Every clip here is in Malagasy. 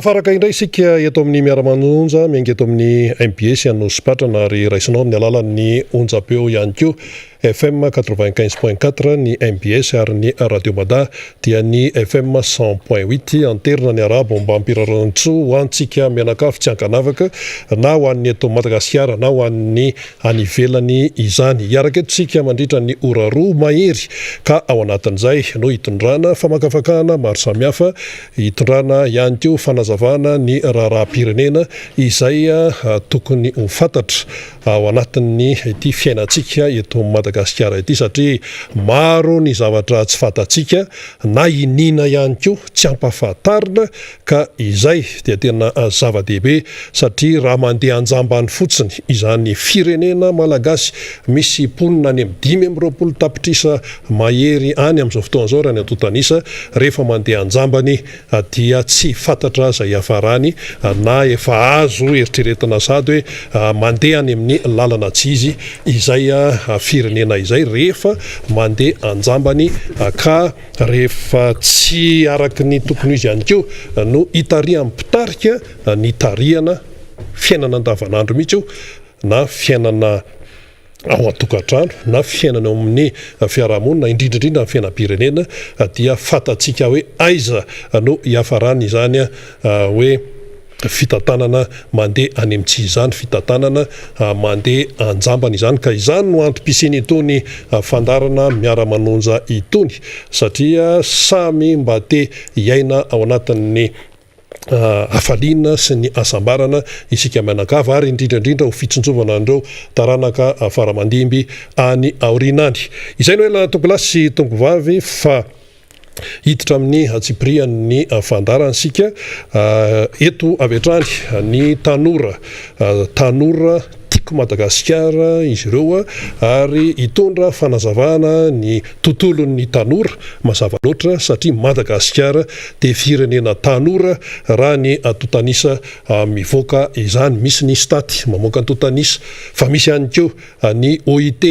tafaraka indray isika eto amin'ny Miara Manonja miainga eto amin'ny MBS Anospatrana ary raisinao amin'ny alalan'ny onjapeo ihany koa FM 95.4 ny MBS ary ny Radio Mada dia ny FM 100.8 anterina ny arabo mba ampirarantso ho antsika mianakafy tsy ankanavaka na ho an'ny eto Madagasikara na ho an'ny any ivelany izany iaraka eto sika mandritra ny ora roa mahery ka ao anatin'izay no hitondrana famakafakana maro samihafa hitondrana ihany koa fanazavana ny raharaham-pirenena izay tokony ho fantatra ao anatin'ny ity fiainantsika eto Madagasikara ity satria maro ny zavatra tsy fantatsika na inina ihany koa tsy ampahafantarina ka izay dia tena zava-dehibe satria raha mandeha anjambany fotsiny izany firenena malagasy misy ponina any amin'ny 520 tapitrisa mahery any amin'izao fotoan'izao raha ny atontanisa rehefa mandeha anjambany dia tsy fantatra zay hafarany na efa azo eritreretina sady hoe mandeha any amin'ny lalana tsy izy izay firenena izay rehefa mandeha anjambany ka rehefa tsy araky ny tokony izy ihany koa no itarihan'ny mpitarika ny tariana fiainana andavanandro mihitsy io na fiainana ao an-tokantrano na fiainana ao amin'ny fiarahamonina indrindrandrindra amin'ny fiainam-pirenena dia fantatsika hoe aiza no hiafarany izany hoe fitantanana mandeha any amin'tsy izany fitantanana mandeha anjambany izany ka izany no antom-pisiny itony fandarana Miara Manonja itony satria samy mba te hiaina ao anatin'ny afaliana sy ny asambarana isika mianakavy ary indrindrandrindra ho fitsinjovana andreo taranaka faramandimby any aorinany izay no ela tongolasy tongovavy fa hiditra amin'ny hatsiprian'ny fandarana sika eto avetrany ny tanora tiako Madagasikara izy ireo ary hitondra fanazavana ny tontolon'ny tanora mazava loatra satria Madagasikara dia firenena tanora raha ny tontanisa mivoaka izany misy ny staty mamoaka ny tontanisa fa misy ihany koa ny OIT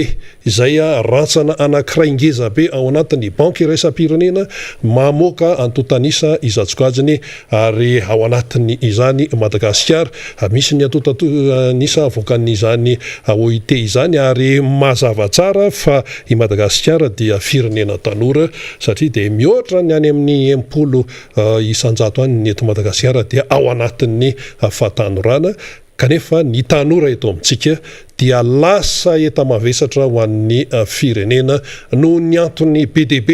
izay rantsana anankiray ngeza be ao anatin'ny banky iraisam-pirenena mamoaka antontanisa izatsokajiny ary ao anatin'ny izany Madagasikara misy ny antontanisa avoakan'ny izany OIT izany ary mazava tsara fa i Madagasikara dia firenena tanora satria dia mihoatra ny any amin'ny 80 isanjato any ny eto Madagasikara dia ao anatin'ny fahatanorana kanefa ny tanora eto amintsika dia lasa eta-mavesatra ho an'ny firenena noho ny antony BDB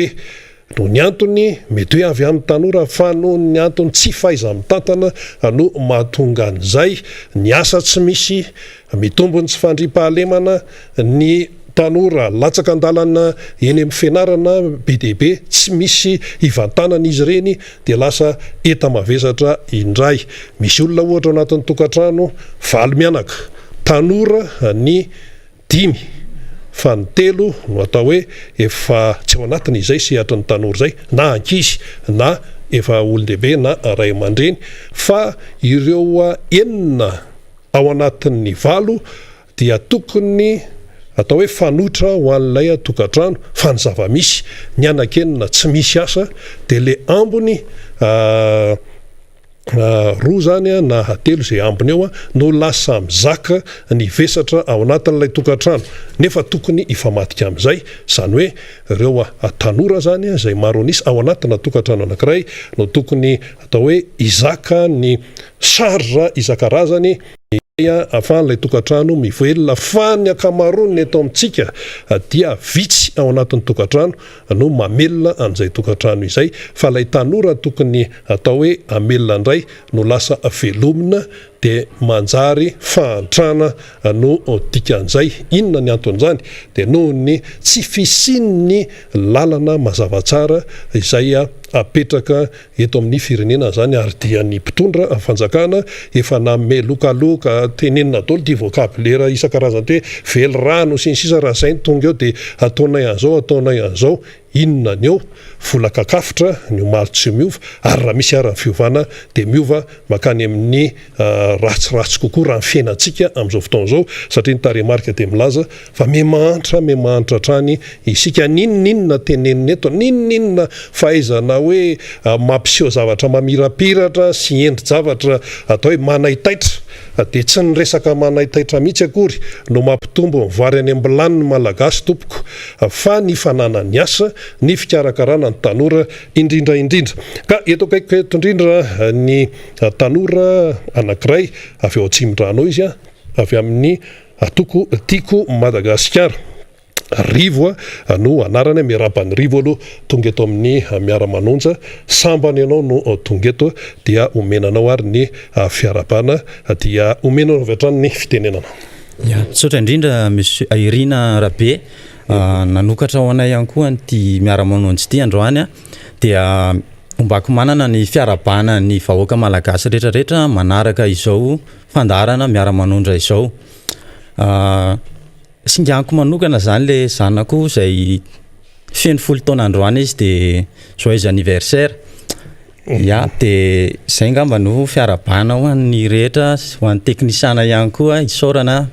no ny antony mety hoe avy amin'ny tanora fa no ny antony tsy fahaiza-mitantana no mahatonga an'izay ny asa tsy misy mitombony tsy fandriam-pahalemana ny tanora latsaka andalana eny amin'ny fianarana BDB tsy misy ivantanana izy ireny dia lasa eta-mavesatra indray misy olona ohatra ao anatin'ny tokantrano valo mianaka tanora ny 5 fa ny 3 no atao hoe efa tsy ao anatiny izay sehatra ny tanora zay na ankizy na efa olon-dehibe na ray aman-dreny fa ireo 9 ao anatin'ny 7 dia tokony atao hoe fanotra ho an'ilay tokantrano fa ny zava-misy ny anakenina tsy misy asa dia le ambony roa zany na hatelo zay ambony eo no lasa mizaka ny vesatra ao anatin'ilay tokantrano nefa tokony ifamatika amin'izay zany hoe ireo tanora zany zay maro anisy ao anatina tokantrano anankiray no tokony atao hoe izaka ny charge isan-karazany ahafahan'ilay tokantrano mivelona fa ny akamaroany eto amintsika dia vitsy ao anatin'ny tokantrano no mamelona an'izay tokantrano izay fa ilay tanora tokony atao hoe amelona indray no lasa velomina dia manjary fahantrana no dikan'izay inona ny anton'izany dia noho ny tsy fisian'ny lalana mazava tsara izay apetraka eto amin'ny firenena zany ary dia ny mpitondra fanjakana efa namme lokaloka tenenina daholo dia vocabulaire isan-karazany hoe velo rano sy ny sisa raha zay tonga eo dia ataonay an'izao inona ny eo volakakafitra ny maro tsy miova ary raha misy arany fiovana dia miova makany amin'ny ratsiratsy kokoa raha ny fiainantsika amin'izao fotoana izao satria ny tarehimarika dia milaza fa mihamanitra hatrany isika ninona tenenina eto ninona fahaizana hoe mampiseho zavatra mamirapiratra sy endri-javatra atao hoe manaitaitra dia tsy ny resaka manaitaitra mihitsy akory no mampitombo mivoary any ambilaniny malagasy tompoko fa ny fanana ny asa ny fikarakarana ny tanora indrindra ka eto akaiko eto indrindra ny tanora anankiray avy ao Tsimondranao izy avy amin'ny tiako Madagasikara Rivo no anarany miarabany Rivo aloha tonga eto amin'ny Miara Manonja sambany ianao no tonga eto dia omenanao ary ny fiarabana dia omenanao avy hatrany ny fitenenana. Tsotra indrindra monsieur Irina Rabe nanokatra ho anay ihany koa ty Miara Manonja ty androany dia ombako manana ny fiarabana ny vahoaka malagasy rehetrarehetra manaraka izao fandarana Miara Manonja izao. Singanko manokana zany le zanako izay feno 10 taona androany izy dia joyeux anniversaire. Dia zay ngamba no fiarabana ho an'ny rehetra ho an'ny teknisana ihany koa isaorana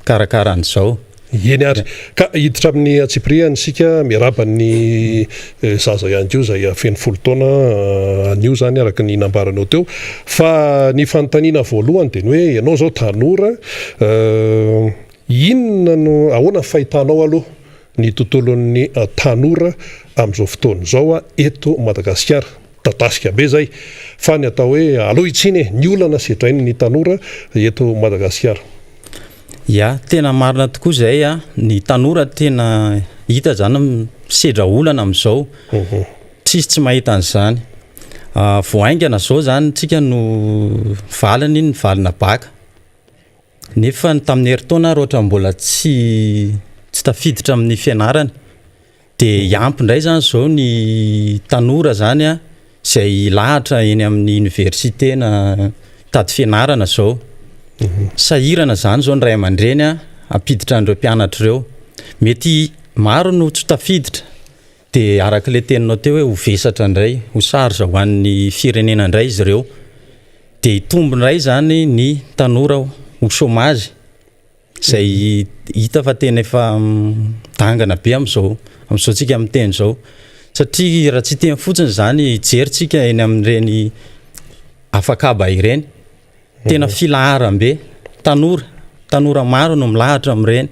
karakaran'izao. Eny ary ka hiditra amin'ny Tsipriany sika miaraban'ny zaza ihany koa izay feno 10 taona anio zany araka ny nambaranao teo fa ny fanontaniana voalohany dia ny hoe ianao zao tanora inona no ahoana fahitanao aloha ny tontolon'ny tanora amin'izao fotoana izao eto Madagasikara dadasika be zay fa ny atao hoe aloha itsiny ny olana setrainy ny tanora eto Madagasikara. Tena marina tokoa zay ny tanora tena hita zany sedra olana amin'izao tsisy tsy mahita an'izany voaingana zao zany tsika no valany ny valina baka nefa tamin'ny herintaona roatra mbola tsy tafiditra amin'ny fianarana dia iampy indray zany zao ny tanora zany izay lahatra eny amin'ny université na tady fianarana zao sahirana zany zao ny ray aman-dreny ampiditra an'ireo mpianatra ireo mety maro no tsy tafiditra dia araka le teninao teo hoe ho vesatra indray ho sarja ho an'ny firenena indray izy ireo dia hitombo indray zany ny tanora ho chômage izay hita fa tena efa dangana be amin'izao tsika amin'ny teny izao satria raha tsy teny fotsiny zany jerintsika eny amin'ireny afakaba ireny tena filaharam-be tanora maro no milahatra amin'ireny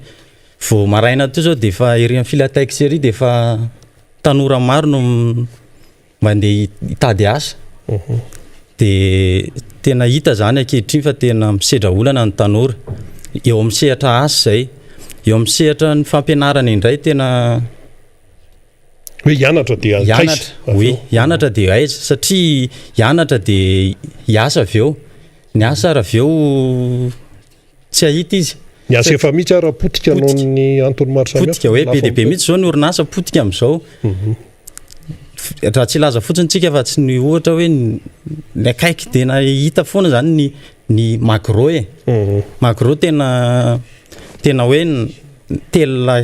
vao maraina teo zao dia efa ery amin'ny filataiky sery dia efa tanora maro no mandeha hitady asa dia tena hita zany ankehitriny fa tena misedra olana ny tanora eo amin'ny sehatra asa zay eo amin'ny sehatra ny fampianarana indray tena hoe hianatra dia hianatra dia aiza satria hianatra dia hiasa avy eo ny asa raha avy eo tsy ahita izy ny asa efa mihitsy raha potika noho ny antony maro samihafa potika hoe be dia be mihitsy zao ny orinasa potika amin'izao raha tsy laza fotsiny tsika fa tsy ny ohatra hoe ny akaiky tena hita foana zany ny macro macro tena hoe telona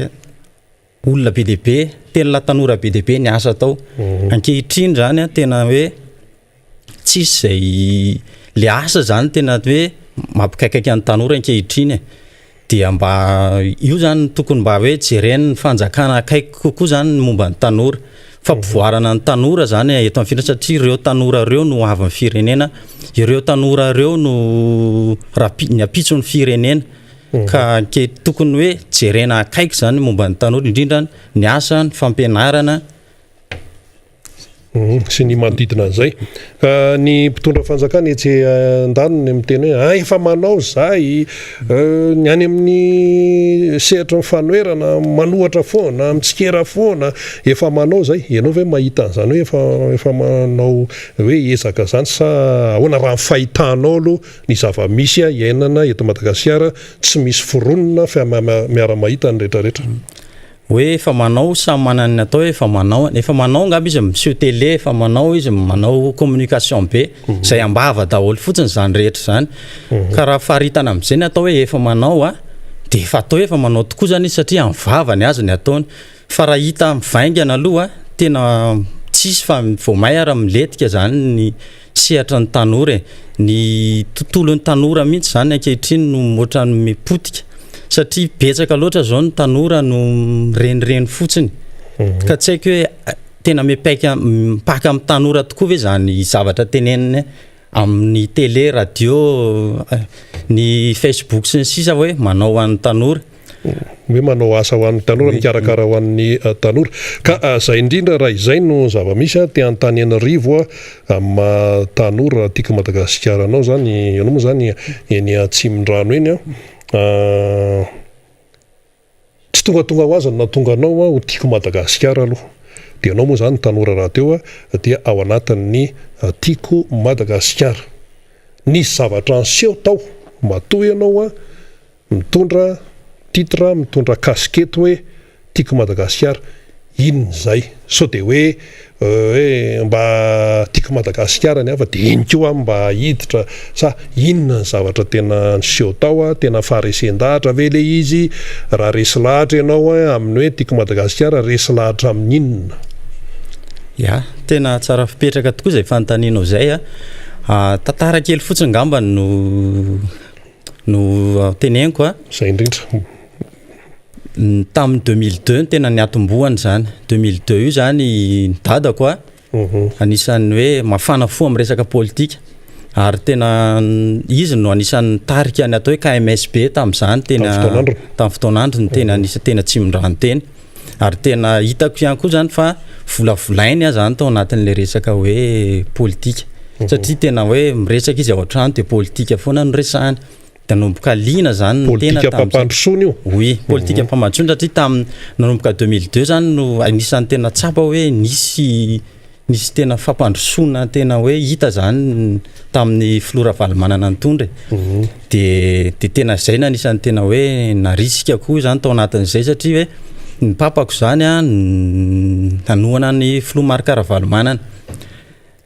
olona be dia be telona tanora be dia be ny asa tao ankehitriny zany tena hoe tsisy zay le asa zany tena hoe mampikaikaiky an'ny tanora ankehitriny dia mba io zany tokony mba hoe jereny ny fanjakana akaiky kokoa zany momba ny tanora fampivoarana ny tanora zany eto amin'ny firenena satria ireo tanora ireo no avy amin'ny firenena ireo tanora ireo no ny apitso ny firenena ka tokony hoe jerena akaiky zany momba ny tanora indrindra ny asa ny fampianarana sy ny manodidina an'izay ny mpitondra fanjakana etsy andaniny miteny hoe efa manao zay ny any amin'ny sehatra ny fanoerana manohatra foana mitsikera foana efa manao zay ianao ve mahita an'izany hoe efa manao hoe ezaka zany sa ahoana raha ny fahitanao aloha ny zava-misy iainana eto Madagasikara tsy misy foronona fa miara-mahita ny rehetrarehetra hoe efa manao samy manana ny atao efa manao ngamba izy monsieur télé efa manao izy manao communication be izay ambava daholo fotsiny zany rehetra zany ka raha faharitana amin'izay ny atao hoe efa manao dia efa atao efa manao tokoa zany izy satria amin'ny vava ny azy ny ataony fa raha hita mivaingana aloha tena tsisy fa vomay ara miletika zany ny sehatra ny tanora ny tontolon'ny tanora mihitsy zany ankehitriny no moatrany mipotika satria betsaka loatra zao ny tanora no renireny fotsiny ka tsy haiko hoe tena mipaka amin'ny tanora tokoa ve zany zavatra teneniny amin'ny télé radio ny Facebook sy ny sisa hoe manao an'ny tanora hoe manao asa ho an'ny tanora mikarakara ho an'ny tanora ka zay indrindra raha izay no zava-misy te antany anarivo amin'ny tanora tiako Madagasikara anao zany ianao moa zany eny Atsimon-drano eny tsy tonga ho azy na tonga anao ho tiako Madagasikara aloha dia anao moa zany tanora raha teo dia ao anatin'ny tiako Madagasikara nisy zavatra anseho tao matoy ianao mitondra titre mitondra kaskety hoe tiako Madagasikara inona zay so dia hoe mba tiako Madagasikara ny hafa dia iny koa mba hiditra sa inona ny zavatra tena niseho tao tena faharesen-dahatra ve le izy raha resy lahatra ianao amin'ny hoe tiako Madagasikara resy lahatra amin'ny inona ya tena tsara fipetraka tokoa zay fanontanianao zay tantara kely fotsiny ngamba no teneniko zay indrindra tamin'ny 2002 tena niatombohany zany 2002 io zany nidadako anisan'ny hoe mafana fo amin'ny resaka politika ary tena izy no anisan'ny tarika ny atao hoe KMSB tamin'izany tena tamin'ny fotoanandro ny tena tena Atsimon-drano teny ary tena hitako ihany koa zany fa volavolainy zany tao anatin'le resaka hoe politika satria tena hoe miresaka izy ao an-trano dia politika foana no resahany da nanomboka liana zany politika pampandrosoana io oui politika pampandrosoana satria tamin'ny nanomboka 2002 zany no anisan'ny tena tsapa hoe nisy tena fampandrosoana tena hoe hita zany tamin'ny filora valimanana nitondra dia tena zay na anisan'ny tena hoe narisika koa zany tao anatin'izay satria hoe ny papako zany nanoana ny filoha marikara valimanana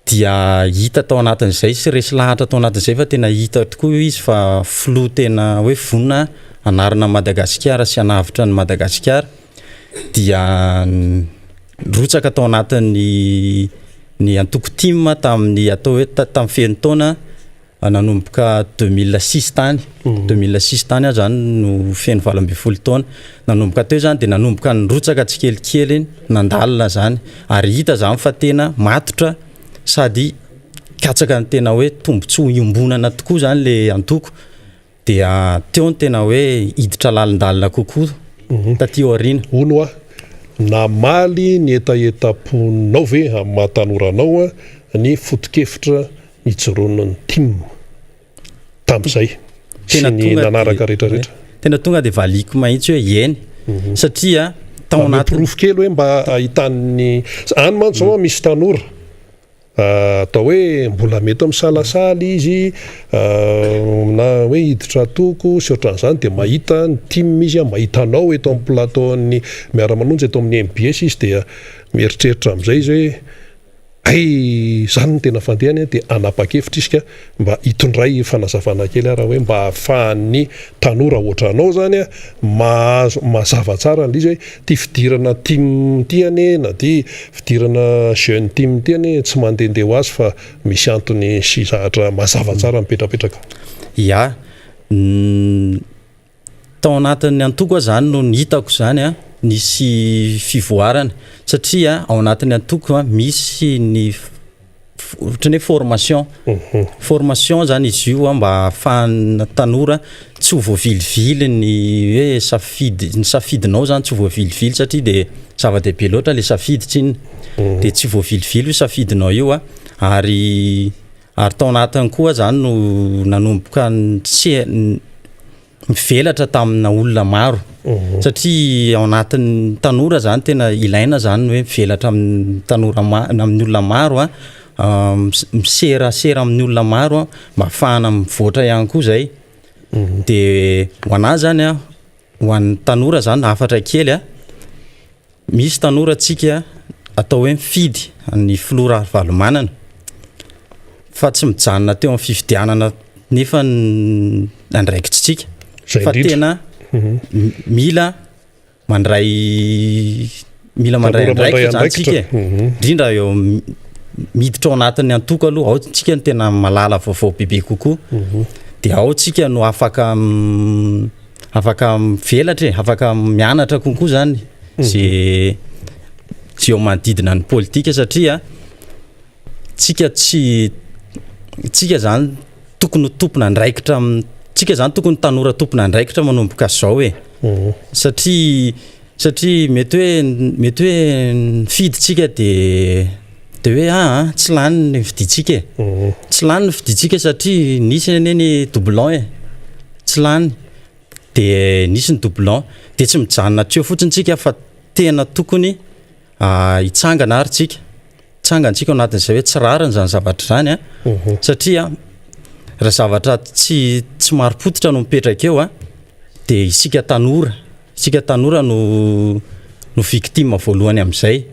dia hita tao anatin'izay sy resy lahatra tao anatin'izay fa tena hita tokoa izy fa filoha tena hoe vonina anarana Madagasikara sy anavitra ny Madagasikara dia rotsaka tao anatin'ny antoko team tamin'ny atao hoe tamin'ny feno taona nanomboka 2006 tany 2006 tany zany no feno 20 taona nanomboka teo zany dia nanomboka nyrotsaka tsikelikely nandalina zany ary hita zany fa tena matotra sady katsaka ny tena hoe tombontsoa iombonana tokoa zany le antoko dia teo ny tena hoe hiditra lalindalina kokoa taty aoriana ono namaly ny etaetaponao ve amin'ny mahatanoranao ny fotokefitra nijoroan'ny team tamin'izay sy ny nanaraka rehetrarehetra tena tonga dia valiko mahitsy hoe eny satria tao anaty pirofo kely hoe mba ahitan'ny any mantsy zao misy tanora atao hoe mbola mety misalasala izy na hoe hiditra atoko sy ohatran'izany dia mahita ny team izy mahitanao eto amin'ny plateau-ny Miara Manonja eto amin'ny MBS izy dia mieritreritra amin'izay izy hoe ay zany no tena fandehany dia anapa-kevitra izy ka mba hitondray fanazavana kely raha hoe mba ahafahan'ny tanora ohatranao zany mazava tsara izy hoe ty fidirana team tiany na ty fidirana jeune team tiany tsy mandehandeha ho azy fa misy antony sy zahatra mazava tsara mipetrapetraka ya tao anatin'ny antoko zany no nihitako zany nisy fivoarana satria ao anatin'ny antoko misy ny ohatran'ny formation zany izy io mba ahafahana tanora tsy ho voavilivily ny hoe safidinao zany tsy ho voavilivily satria dia zava-dehibe loatra le safiditra iny dia tsy voavilivily io safidinao io ary tao anatiny koa zany no nanomboka mivelatra tamina olona maro satria ao anatin'ny tanora zany tena ilaina zany hoe mivelatra amin'ny tanora amin'ny olona maro miserasera amin'ny olona maro mba ahafahana mivoatra ihany koa zay dia ho anazy zany ho an'ny tanora zany hafatra kely misy tanora tsika atao hoe mifidy ny filora valomanana fa tsy mijanona teo amin'ny fifidianana nefa andraikitsika fa tena mila mandray mila mandray andraikitra zany tsika indrindra eo miditra ao anatin'ny antoko aloha ao tsika ny tena malala vaovao bebe kokoa dia ao tsika no afaka mivelatra afaka mianatra konkoa zany zay eo manodidina ny politika satria tsika zany tokony tompona andraikitra tsika zany tokony tanora tompona andraikitra manomboka zao hoe satria mety hoe nifiditsika dia hoe tsy lany ny fiditsika tsy lany ny fiditsika satria nisy neny doublon tsy lany dia nisy ny doublon dia tsy mijanona tseo fotsiny tsika fa tena tokony hitsangana ary tsika hitsangantsika ao anatin'izay hoe tsy rariny zany zavatra zany satria raha zavatra tsy marim-potitra no mipetraka eo dia isika tanora no victime voalohany amin'izay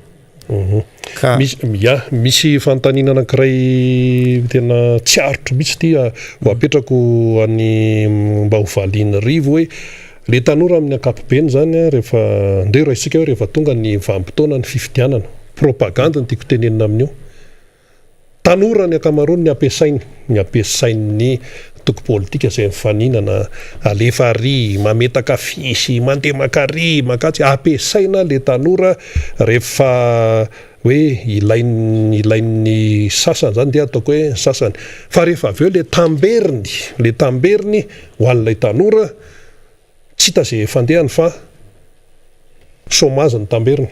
misy fanontaniana anankiray tena tsy arotro mihitsy ty apetrako any mba hovaliany rivo hoe le tanora amin'ny ankapobeny zany rehefa ndeo raha isika hoe rehefa tonga ny vanim-potoana ny fifidianana propaganda ny tiako tenenina amin'io tanora ny akamaroany ny ampiasain'ny toko politika izay mifaninana alefa ary mametaka fisy mandeha makary makatsy ampiasaina le tanora rehefa hoe ilain'ny sasany zany dia ataoko hoe sasany fa rehefa avy eo le tamberiny ho an'ilay tanora tsy hita zay fandehany fa chômage ny tamberiny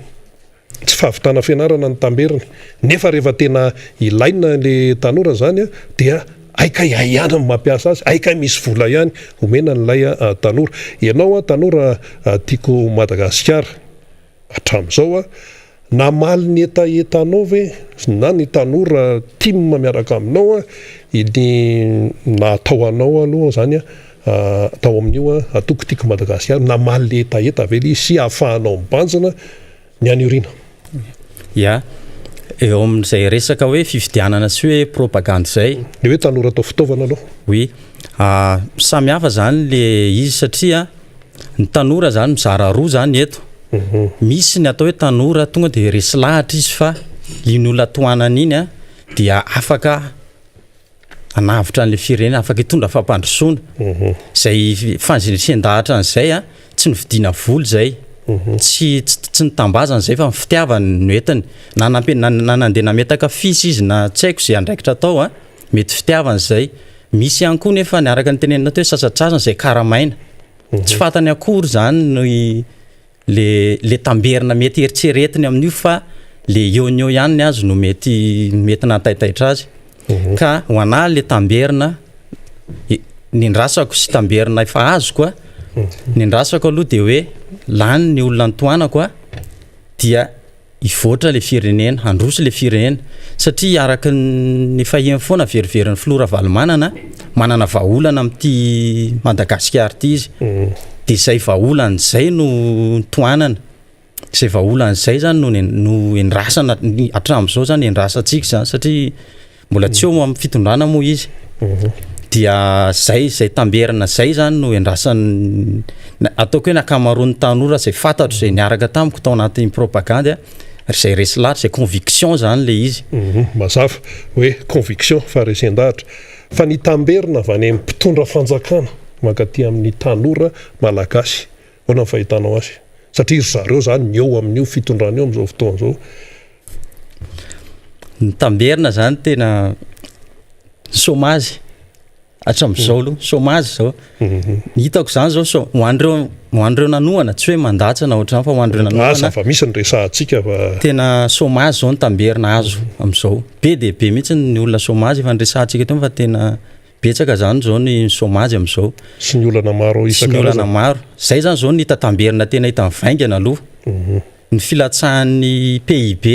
tsy fahavitana fianarana ny tamberiny nefa rehefa tena ilaina le tanora zany dia aika ihany mampiasa azy aika misy vola ihany omena n'ilay tanora ianao tanora tiako Madagasikara hatramin'izao namaly ny etaetanao ve na ny tanora tima miaraka aminao ny natao anao aloha zany atao amin'io atoko tiako Madagasikara namaly le etaeta ve izy sy ahafahanao mibanjana ny anyorina eo amin'izay resaka hoe fifidianana sy hoe propagande zay le hoe tanora atao fitaovana aloha oui samy hafa zany le izy satria ny tanora zany mizara roa zany eto misy ny atao hoe tanora tonga dia resy lahatra izy fa iny olona toanana iny dia afaka anavitra an'le firenena afaka hitondra fampandrosoana zay fanjinesen-dahatra an'izay tsy nividiana voly zay tsy nitambazana zay fa mifitiavany no entiny na nandeha nametaka fisy izy na tsy haiko zay andraikitra atao mety fitiavany zay misy ihany koa nefa niaraka ny tenenina teo hoe sasatrasana zay karamaina tsy fatany akory zany le tamberina mety eritseretiny amin'io fa le eo ihany ny azy no mety nataitaitra azy ka ho anahy le tamberina nindrasako sy tamberina efa azoko nindrasako aloha dia hoe lany ny olona nitoanako dia ivoatra le firenena handroso le firenena satria araka ny fahiny foana veriveriny filora valomanana manana vahaolana amin'ity Madagasikara ity izy dia izay vahaolana izay no toanana izay vahaolana izay zany no endrasana hatramin'izao zany endrasantsika zany satria mbola tsy eo amin'ny fitondrana moa izy dia zay tamberina zay zany no endrasany ataoko hoe nakamaroan'ny tanora zay fantatro zay niaraka tamiko tao anatin'ny propagande zay resy lahatra zay conviction zany le izy mazava hoe conviction fa resen-dahatra fa ny tamberina avy any amin'ny mpitondra fanjakana mankaty amin'ny tanora malagasy hoana ny fahitanao azy satria zareo zany ny eo amin'io fitondrana eo amin'izao fotoana zao ny tamberina zany tena chômage hatramin'izao aloha chômage zao hitako zany zao hoandreo nanoana tsy hoe mandatsana ohatrany fa hoandreo nanoana fa misy ny resahantsika fa tena chômage zao ny tamberina azo amin'izao be dia be mihitsy ny olona chômage efa nyresahantsika teo fa tena betsaka zany zao ny chômage amin'izao sy ny olana maro sy ny olana maro zay zany zao ny hita tamberina tena hita mivaingana aloha ny filatsahan'ny PIB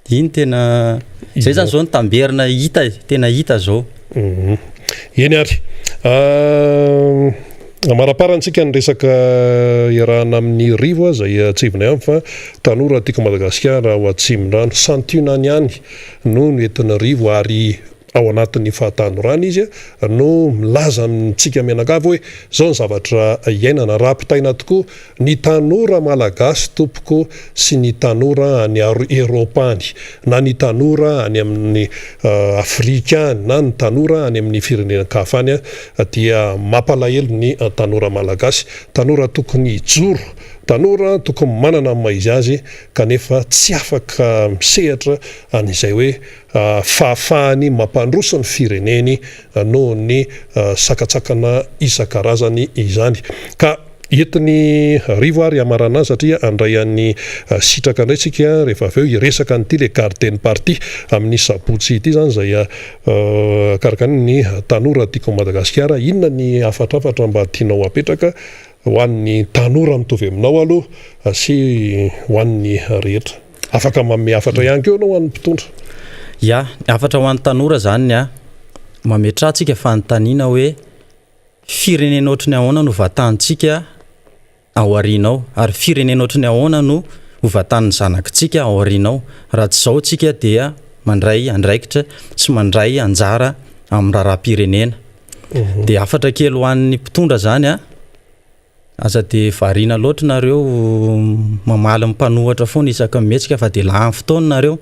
iny tena zay zany zao ny tamberina tena hita zao eny ary maraparantsika ny resaka iarahana amin'ny rivo zay atsivina ihany fa tanora tiako Madagasikara ho atsimindranno santunany ihany no entin'ny rivo ary ao anatin'ny fahatanorana izy no milaza amintsika mianakavy hoe zao ny zavatra iainana raha-pitaina tokoa ny tanora malagasy tompoko sy ny tanora any Eropany na ny tanora any amin'ny Afrikany na ny tanora any amin'ny firenena-kafany dia mampalahelo ny tanora malagasy, tanora tokony ijoro, tanora tokony manana maizy azy kanefa tsy afaka misehatra an'izay hoe fahafahany mampandroso ny fireneny noho ny sakatsakana isan-karazany izany. Ka entiny rivo ary amarana satria andray an'ny sitraka indray tsika rehefa avy eo iresaka n'ity le garden party amin'ny sabotsy ity zany zay karakany ny tanora tiako Madagasikara, inona ny afatrafatra mba tianao apetraka ho an'ny tanora mitovy aminao aloha sy ho an'ny rehetra, afaka manome afatra ihany keo anao ho an'ny mpitondra. Ya, afatra ho an'ny tanora zany mametrahantsika fanontaniana hoe firenena ohatrany ahoana no vatantsika ao arinao ary firenena ohatrany ahoana no hovatan'ny zanakitsika ao arinao, raha tsy zao tsika dia mandray andraikitra sy mandray anjara amin'ny raharaham-pirenena. Dia afatra kely ho an'ny mpitondra zany aza dia variana loatra nareo mamaly mpanohatra foana isaka mihetsika fa dia lany fotoana nareo.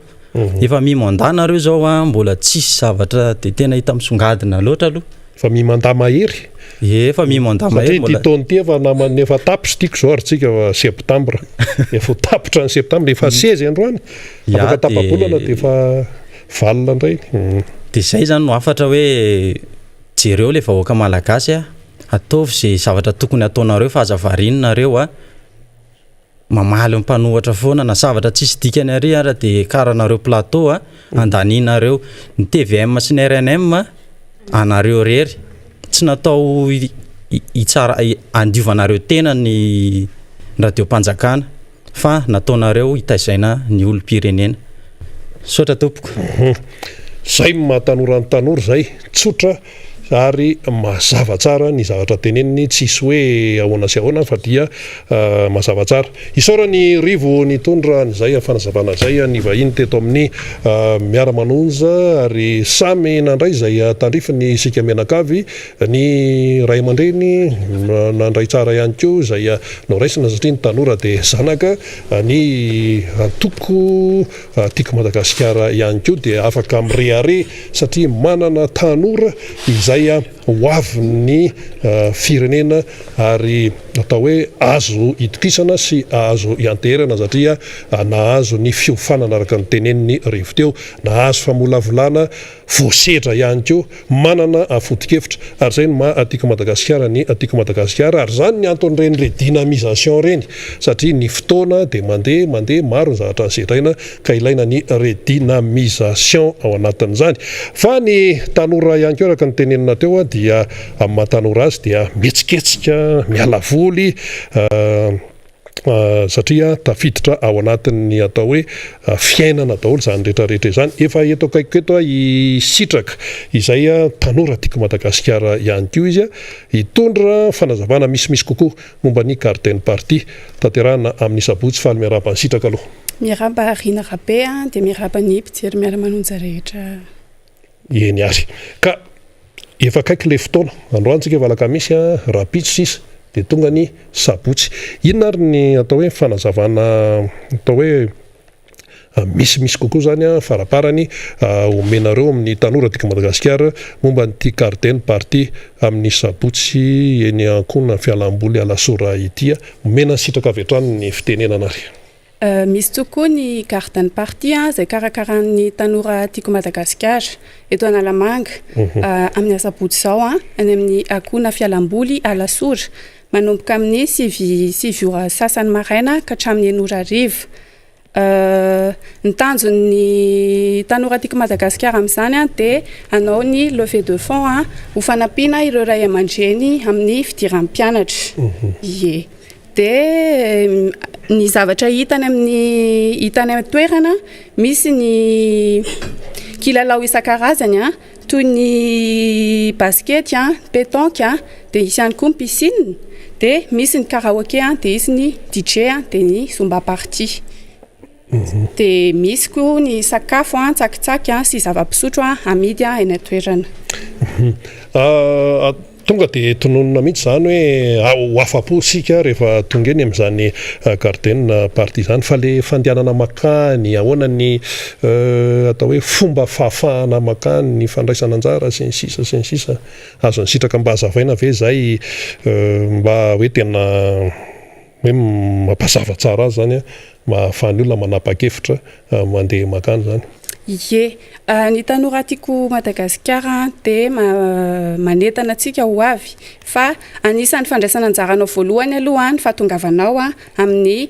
Efa mimanda nareo zao mbola tsisy zavatra dia tena hita misongadina loatra aloha. Fa mimanda mahery. Efa mimanda mahery mbola. Satria taona ty efa namany efa tapitra tiako zao ary tsika septambra. Efa tapitra ny septambra efa 16 androany. Afaka tapabolana dia efa valina indray. Dia izay zany no afatra hoe jereo le vahoaka malagasy ataovy izay zavatra tokony ataonareo fa aza variana nareo mamaly mpanohatra foana na zavatra tsisy dikany ary ara dia karanareo plateau andaninareo ny TVM sy ny RNM anareo rery, tsy natao itsara andiovanareo tena ny radio-panjakana fa nataonareo hitaizaina ny olom-pirenena. Sotra tompoko. Zay mahatanora ny tanora zay tsotra ary mazava tsara ny zavatra teneniny, tsisy hoe ahoana sy ahoana fa dia mazava tsara. Isaora ny rivo ny tondra n'izay fanazavana zay ny vahiny teto amin'ny Miara Manonja ary samy nandray zay tandrifiny isika mianakavy, ny ray aman-dreny nandray tsara ihany koa zay noraisina satria ny tanora dia zanaka, ny antoko tiako Madagasikara ihany koa dia afaka mirehare satria manana tanora izay ho avy ny firenena ary atao hoe azo itokisana sy azo ianterana satria nahazo ny fiofanana araka ny teneniny rivo teo, nahazo famolavolana voasedra ihany koa, manana foto-kevitra ary zay no maha-tiako Madagasikara ny atiako Madagasikara ary zany ny anton'ireny le dynamisation reny satria ny fotoana dia mandeha maro ny zavatra sedraina ka ilaina ny redynamisation ao anatin'izany. Fa ny tanora ihany koa araka ny tenenina teo dia amin'ny mahatanora azy dia mihetsiketsika, miala voly satria tafiditra ao anatin'ny atao hoe fiainana daholo zany rehetrarehetra izany. Efa eto akaiky eto isitraka izay tanora tiako Madagasikara ihany koa izy hitondra fanazavana misimisy kokoa momba ny garden party tanterahana amin'ny sabotsy faly miaraba ny sitraka aloha. Miaraba Rina Rabe dia miaraba ny mpijery Miara Manonja rehetra. Eny ary. Ka efa akaiky le fotoana androantsika Alakamisy rapitso sisa dia tonga ny sabotsy. Inona ary ny atao hoe fanazavana atao hoe misimisy kokoa zany faraparany omenareo amin'ny tanora tiako Madagasikara momba nyity garden party amin'ny sabotsy eny ankohona fialamboly alasora ity, omena sitraka avy hatrany ny fitenenana ary. Misy tokoa ny garden party izay karakaran'ny tanora tiako Madagasikara eto Analamanga amin'ny asabotsy zao any amin'ny ankohona fialamboly alasora manomboka amin'ny 7 ora sasany maraina ka hatramin'ny 9 arivo. Ny tanjon'ny tanora tiako Madagasikara amin'izany dia hanao ny levée de fonds ho fanampiana ireo ray aman-dreny amin'ny fidiran'ny mpianatra. Dia ny zavatra hitany amin'ny toerana misy ny kilalao isan-karazany toy ny basket, pétanque, dia isy ihany koa ny piscine, dia misy ny karaoké, dia isy ny DJ, dia ny zumba party. dia misy koa ny sakafo tsakitsaky sy zava-pisotro amidy eny atoerana. Tonga dia tononona mihitsy izany hoe ho afa-po sika rehefa tonga eny amin'izany garden party izany, fa le fandehanana makany ahoana ny atao hoe fomba fahafahana makany, ny fandraisana anjara sy ny sisa azony sitraka mba hazavaina ve zay mba hoe tena hoe mampazava tsara azy zany mahafahany olona manapa-kevitra mandeha makany zany. Ie, ny tanora tiako Madagasikara dia manentana antsika ho avy, fa anisan'ny fandraisana anjaranao voalohany aloha ny fahatongavanao amin'ny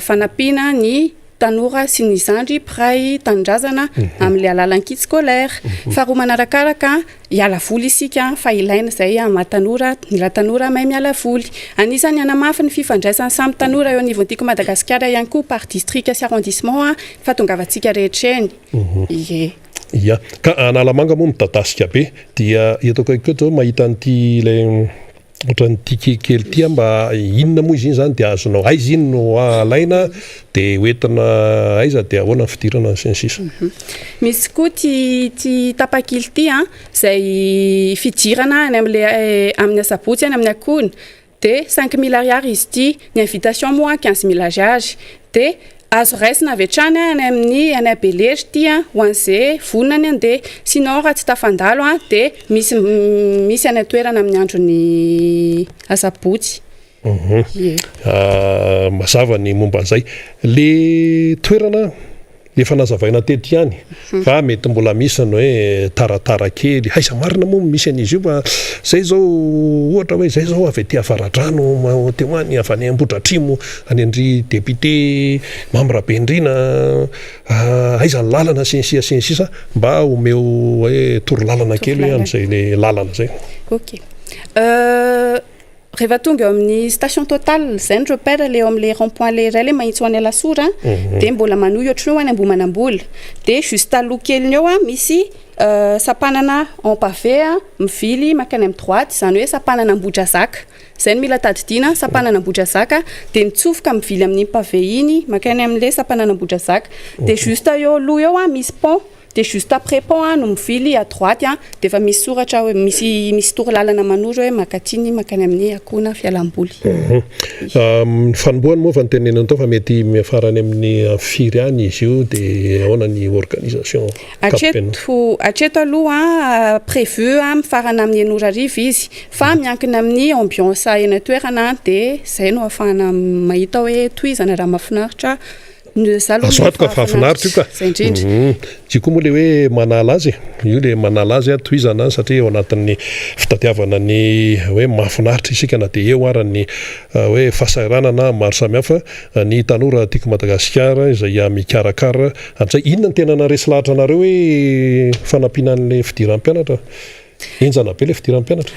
fanampiana ny tanora sy ny zandry mpiray tanindrazana amin'ilay alalan-kit scolaire. Faharoa manarakaraka hiala voly isika fa ilaina izay mahatanora mila tanora mahay miala voly. Anisany hanamafy ny fifandraisany samy tanora eo anivon'tiako Madagasikara ihany koa par district sy arrondissement fahatongavantsika rehetra eny. Ia, ka Analamanga moa midadasika be dia hitako zao mahita an'ity ilay ohatran'ity kely ity mba inona moa izy iny zany dia azonao aiza iny no alaina dia hoentina aiza dia ahoana ny fidirana sy ny sisa. Misy koa ty tapakily ity izay fidirana any amin'ny asabotsy any amin'ny akony dia 5000 ariary izy ity, ny invitation moa 15000 ariary dia azo raisina avy hatrany any Abelery ity ho an'izay vonany andeha, sinon raha tsy tafandalo dia misy any atoerana amin'ny andron'ny asabotsy. Mazava ny momba an'izay le toerana efa nazavaina teto ihany fa mety mbola misy ny hoe taratara kely aiza marina moa misy an'izy io fa zay zao ohatra hoe zay zao avy aty Avaradrano teoany avy any Ambohidratrimo any andry député Mambrabendrina aiza ny lalana sy ny sisa mba omeo hoe toro-lalana kely amin'izay le lalana zay. Ok. Rehefa tonga eo amin'ny station Total zay ny repère le eo amin'le rond-point le iray le mahitsy ho any Alasora dia mbola manohy ohatry ny any Ambohimanambola dia juste aloha keliny eo misy sapanana en pavé mivily makany amin'ny droite, izany hoe sapanana Ambodrazaka zay ny mila tadidiana, sapanana Ambodrazaka dia mitsofoka mivily amin'ny pavé iny makany amin'le sapanana Ambodrazaka dia juste eo aloha eo misy pont dia juste après pont no mivily à droite dia efa misy soratra hoe misy toro-lalana manoro hoe makatiny makany amin'ny akona fialamboly. Fanombohany moa fa nytenenana tao fa mety miafarany amin'ny firy any izy io dia ahoana ny organisation hatreto aloha prévu mifarana amin'ny Enora-Riva izy fa miankina amin'ny ambiance eny toerana dia zay no ahafahana mahita hoe tohizana raha mahafinaritra. Azo antoka fahafinaritra io ka tsy koa moa le hoe manala azy io le manala azy tohizana satria ao anatin'ny fitadiavana ny hoe mahafinaritra isika na dia eo arany hoe fahasahiranana maro samihafa ny tanora tiako Madagasikara izay mikarakara amin'izay inona ny tena naresy lahatra anareo hoe fanampinan'le fidiram-pianatra enjana be le fidiram-pianatra.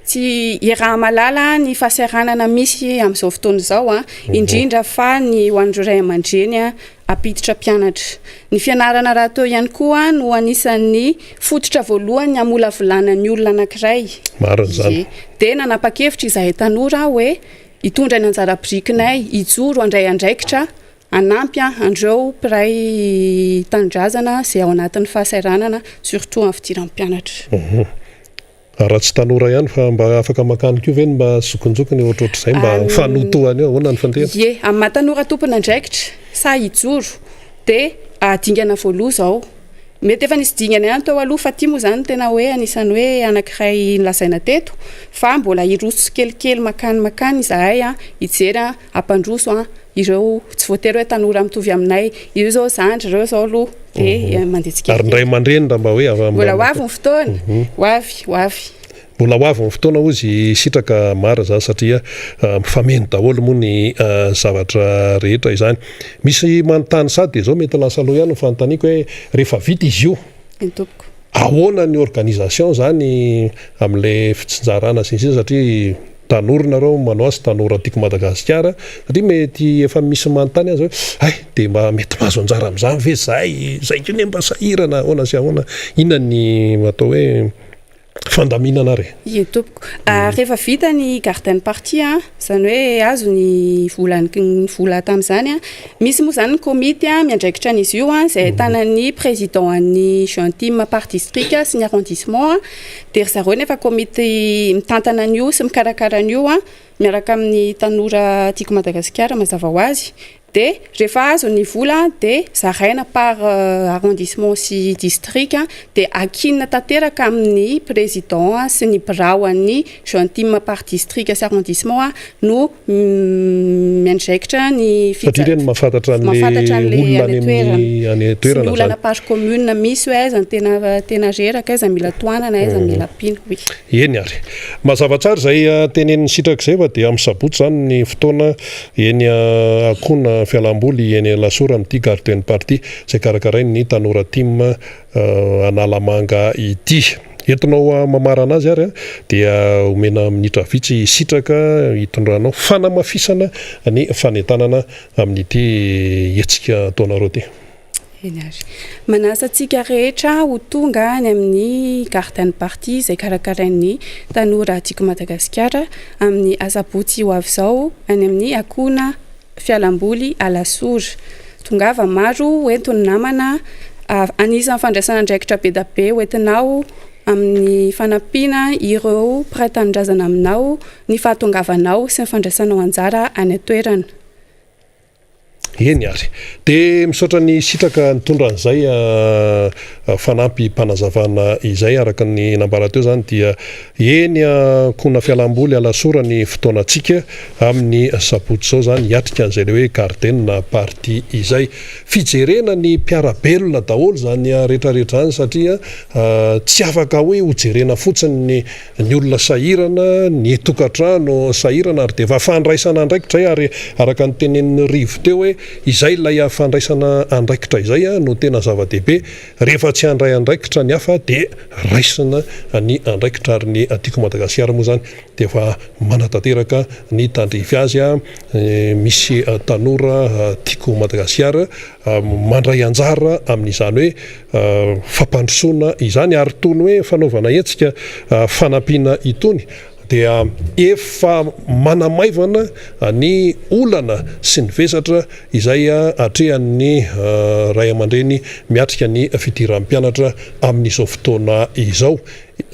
Tsy raha malala ny fahasahiranana misy amin'izao fotoana izao indrindra fa ny ho an'ireo ray aman-dreny ampiditra mpianatra. Ny fianarana raha atao ihany koa no anisan'ny fototra voalohany amolavolana ny olona anankiray. Marina izany. Dia nanapa-kevitra izahay tanora hoe hitondra ny anjara birikinay hijoro andray andraikitra anampy andreo mpiray tanindrazana izay ao anatin'ny fahasahiranana surtout amin'ny fidiram-pianatra. Raha tsy tanora ihany fa mba afaka makany koa ve mba zokonjokony ohatrohatr'izay mba fanotohany eo ahoana ny fandehana. Amin'ny mahatanora tompona andraikitra sa hijoro dia dingana voaloha izao mety efa nisy dingana ihany tao aloha fa tia moa izany tena hoe anisany hoe anankiray nolazaina teto fa mbola hiroso kelikely makany izahay hijery ampandroso ireo tsy voatery hoe tanora mitovy aminay io zao zandry ireo zao aloha dia mandetsika ary ndray aman-dreny mba hoe mbola ho avy ny fotoana hoavy mbola ho avy ny fotoana ozy sitraka mara zany satria mifameno daholo moa ny zavatra rehetra izany. Misy manontany sady dia zao mety lasa aloha ihany ny fanontaniako hoe rehefa vita izy io ahoana ny organisation zany amin'ilay fitsinjarana sy ny sisa satria tanora nareo manao azy tanora tiako Madagasikara satria mety efa misy manontany azy hoe dia mba mety mahazo anjara amin'izany ve zay keny mba sahirana ahoana sy ahoana inona ny atao hoe fandaminana re ie tompoko rehefa vita ny garden party a zany hoe azo ny vola tamin'izany a misy moa zany ny komity a miandraikitra an'izy io a izay ahitana ny président an'ny gentime par district sy ny arrondissement a dia ry zareo nefa komity mitantana an'io sy mikarakara an'io a miaraka amin'ny tanora tiako Madagasikara mazava ho azy dia rehefa azo ny vola dia zaraina par arrondissement sy district dia akinina tanteraka amin'ny président sy ny birao an'ny gentime par district sy arrondissement no miandraikitra ny satria ireny mahafantatra an'le olona any toerana ny olana page commune misy hoe aiza tena reraka aiza mila toanana aiza mila pina oui eny ary mazava tsara izay teneniny sitraka izay fa dia amin'ny sabotsy zany ny fotoana eny akona fialamboly eny lasora amin'ity garden party izay karakarainy ny tanora team analamanga ity entinao mamarana azy ary dia omena minitra vitsy sitraka hitondranao fanamafisana ny fanentanana amin'ity hetsika taonareo ty manasa antsika rehetra ho tonga any amin'ny garden party izay karakarain'ny tanora tiako Madagasikara amin'ny asabotsy ho avy izao any amin'ny akona fialamboly alasora tongava maro entiny namana anisan'ny fandraisana andraikitra be da be hoentinao amin'ny fanampiana ireo mpiray-tanindrazana aminao ny fahatongavanao sy ny fandraisanao anjara any atoerana eny ary dia misaotra ny sitraka nitondran'izay fanampy mpanazavana izay araka ny nambara teo zany dia eny kona fialamboly alasora ny fotoanantsika amin'ny sabotsy zao zany hiatrika an'izay le hoe garden party izay fijerena ny mpiarabelona daholo zany rehetrarehetra zany satria tsy afaka hoe hojerena fotsiny ny olona sahirana ny tokantrano sahirana ary dia efa fandraisana andraikitra ary araka ny tenenin'ny rivo teo hoe izay ilay fandraisana andraikitra izay no tena zava-dehibe rehefa tsy handray andraikitra ny hafa dia raisina ny andraikitra ary ny tiako Madagasikara moa zany dia efa manatanteraka ny tandrify azy misy tanora tiako Madagasikara mandray anjara amin'izany hoe fampandrosoana izany ary tony hoe fanaovana hetsika fanampiana itony dia efa manamaivana ny olana sy ny vesatra izay atrehan'ny ray aman-dreny miatrika ny fidiram-pianatra amin'izao fotoana izao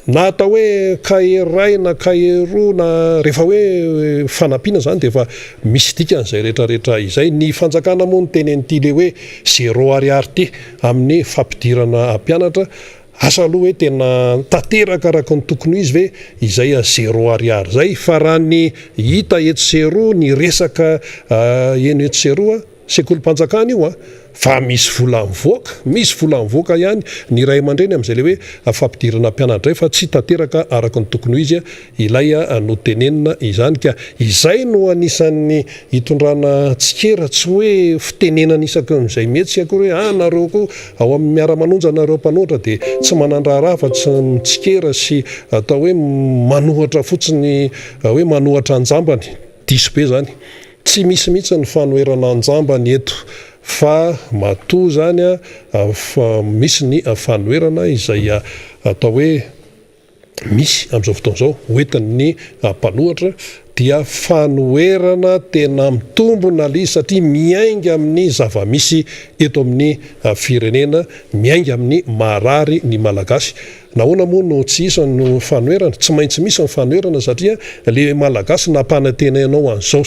na atao hoe kaheray na kaheroa na rehefa hoe fanampiana zany dia efa misy dikan'izay rehetrarehetra izay ny fanjakana moa ny tenen'ity le hoe 0 ariary ty amin'ny fampidirana mpianatra asa aloha hoe tena tanteraka araka ny tokony izy ve izay 0 ariary zay fa raha ny hita eto 0 ny resaka eny eto 0 sekolim-panjakana io fa misy vola mivoaka ihany ny ray aman-dreny amin'izay le hoe fampidirana mpianatra fa tsy tanteraka araka ny tokony izy ilay no tenenina izany ka izay no anisan'ny hitondrana tsikera tsy hoe fitenenana isakan'izay mety sy akory hoe nareo ko ao amin'ny Miara Manonja nareo mpanohatra dia tsy manandraraha fa tsy mitsikera sy atao hoe manohatra fotsiny hoe manohatra anjambany diso be zany tsy misy mihitsy ny fanoherana anjambany eto fa matoa zany misy ny fanoherana izay atao hoe misy amin'izao fotoan'izao hoentin'ny mpanohatra dia fanoherana tena mitombona li satria miainga amin'ny zava-misy eto amin'ny firenena miainga amin'ny marary ny malagasy nahoana moa no tsy isa no fanoherana tsy maintsy misy ny fanoherana satria le malagasy nampanantena ianao an'zao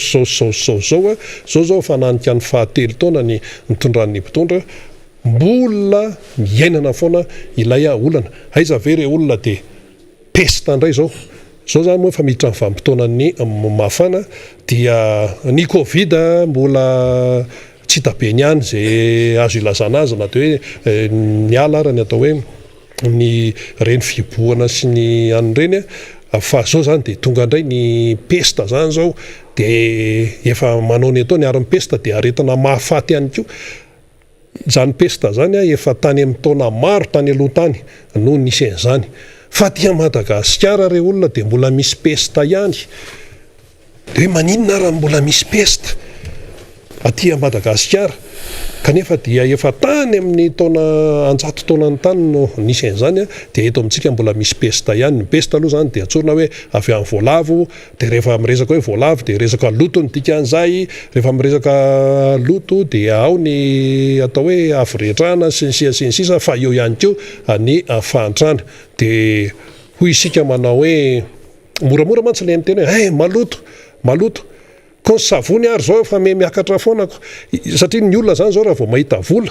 fananika ny fahatelo taona ny mitondran'ny mpitondra mbola miainana foana ilay olana aiza very olona dia pesta indray zao zany moa efa miditra ny vanim-potoanany mafana dia ny covid mbola tsy tabeny ihany zay azo ilazana azy na teo hoe ny ala ary ny atao hoe ny reny fiboana sy ny an'ireny fa zao zany dia tonga indray ny pesta zany zao dia efa manao ny atao ny ary-ny pesta dia aretina mahafaty ihany koa zany pesta zany efa tany amin'ny taona maro tany aloha tany no nisy an'izany fa tia Madagasikara re olona dia mbola misy pesta ihany dia hoe maninona raha mbola misy pesta aty Madagasikara kanefa dia efa tany amin'ny taona anjato taona ny tany no nisy an'izany dia eto amintsika mbola misy pesta ihany. Ny pesta aloha zany dia atsorina hoe avy amin'ny voalavo, dia rehefa miresaka hoe voalavo dia resaka loto ny dikan'izay, rehefa miresaka loto dia ao ny atao hoe avy-rehetrana sy ny sisa fa eo ihany koa ny fahantrana. Dia hoy isika manao hoe moramora mantsy le ny teny hoe maloto ko savony ary zao efa miakatra foana satria ny olona zany zao raha vao mahita vola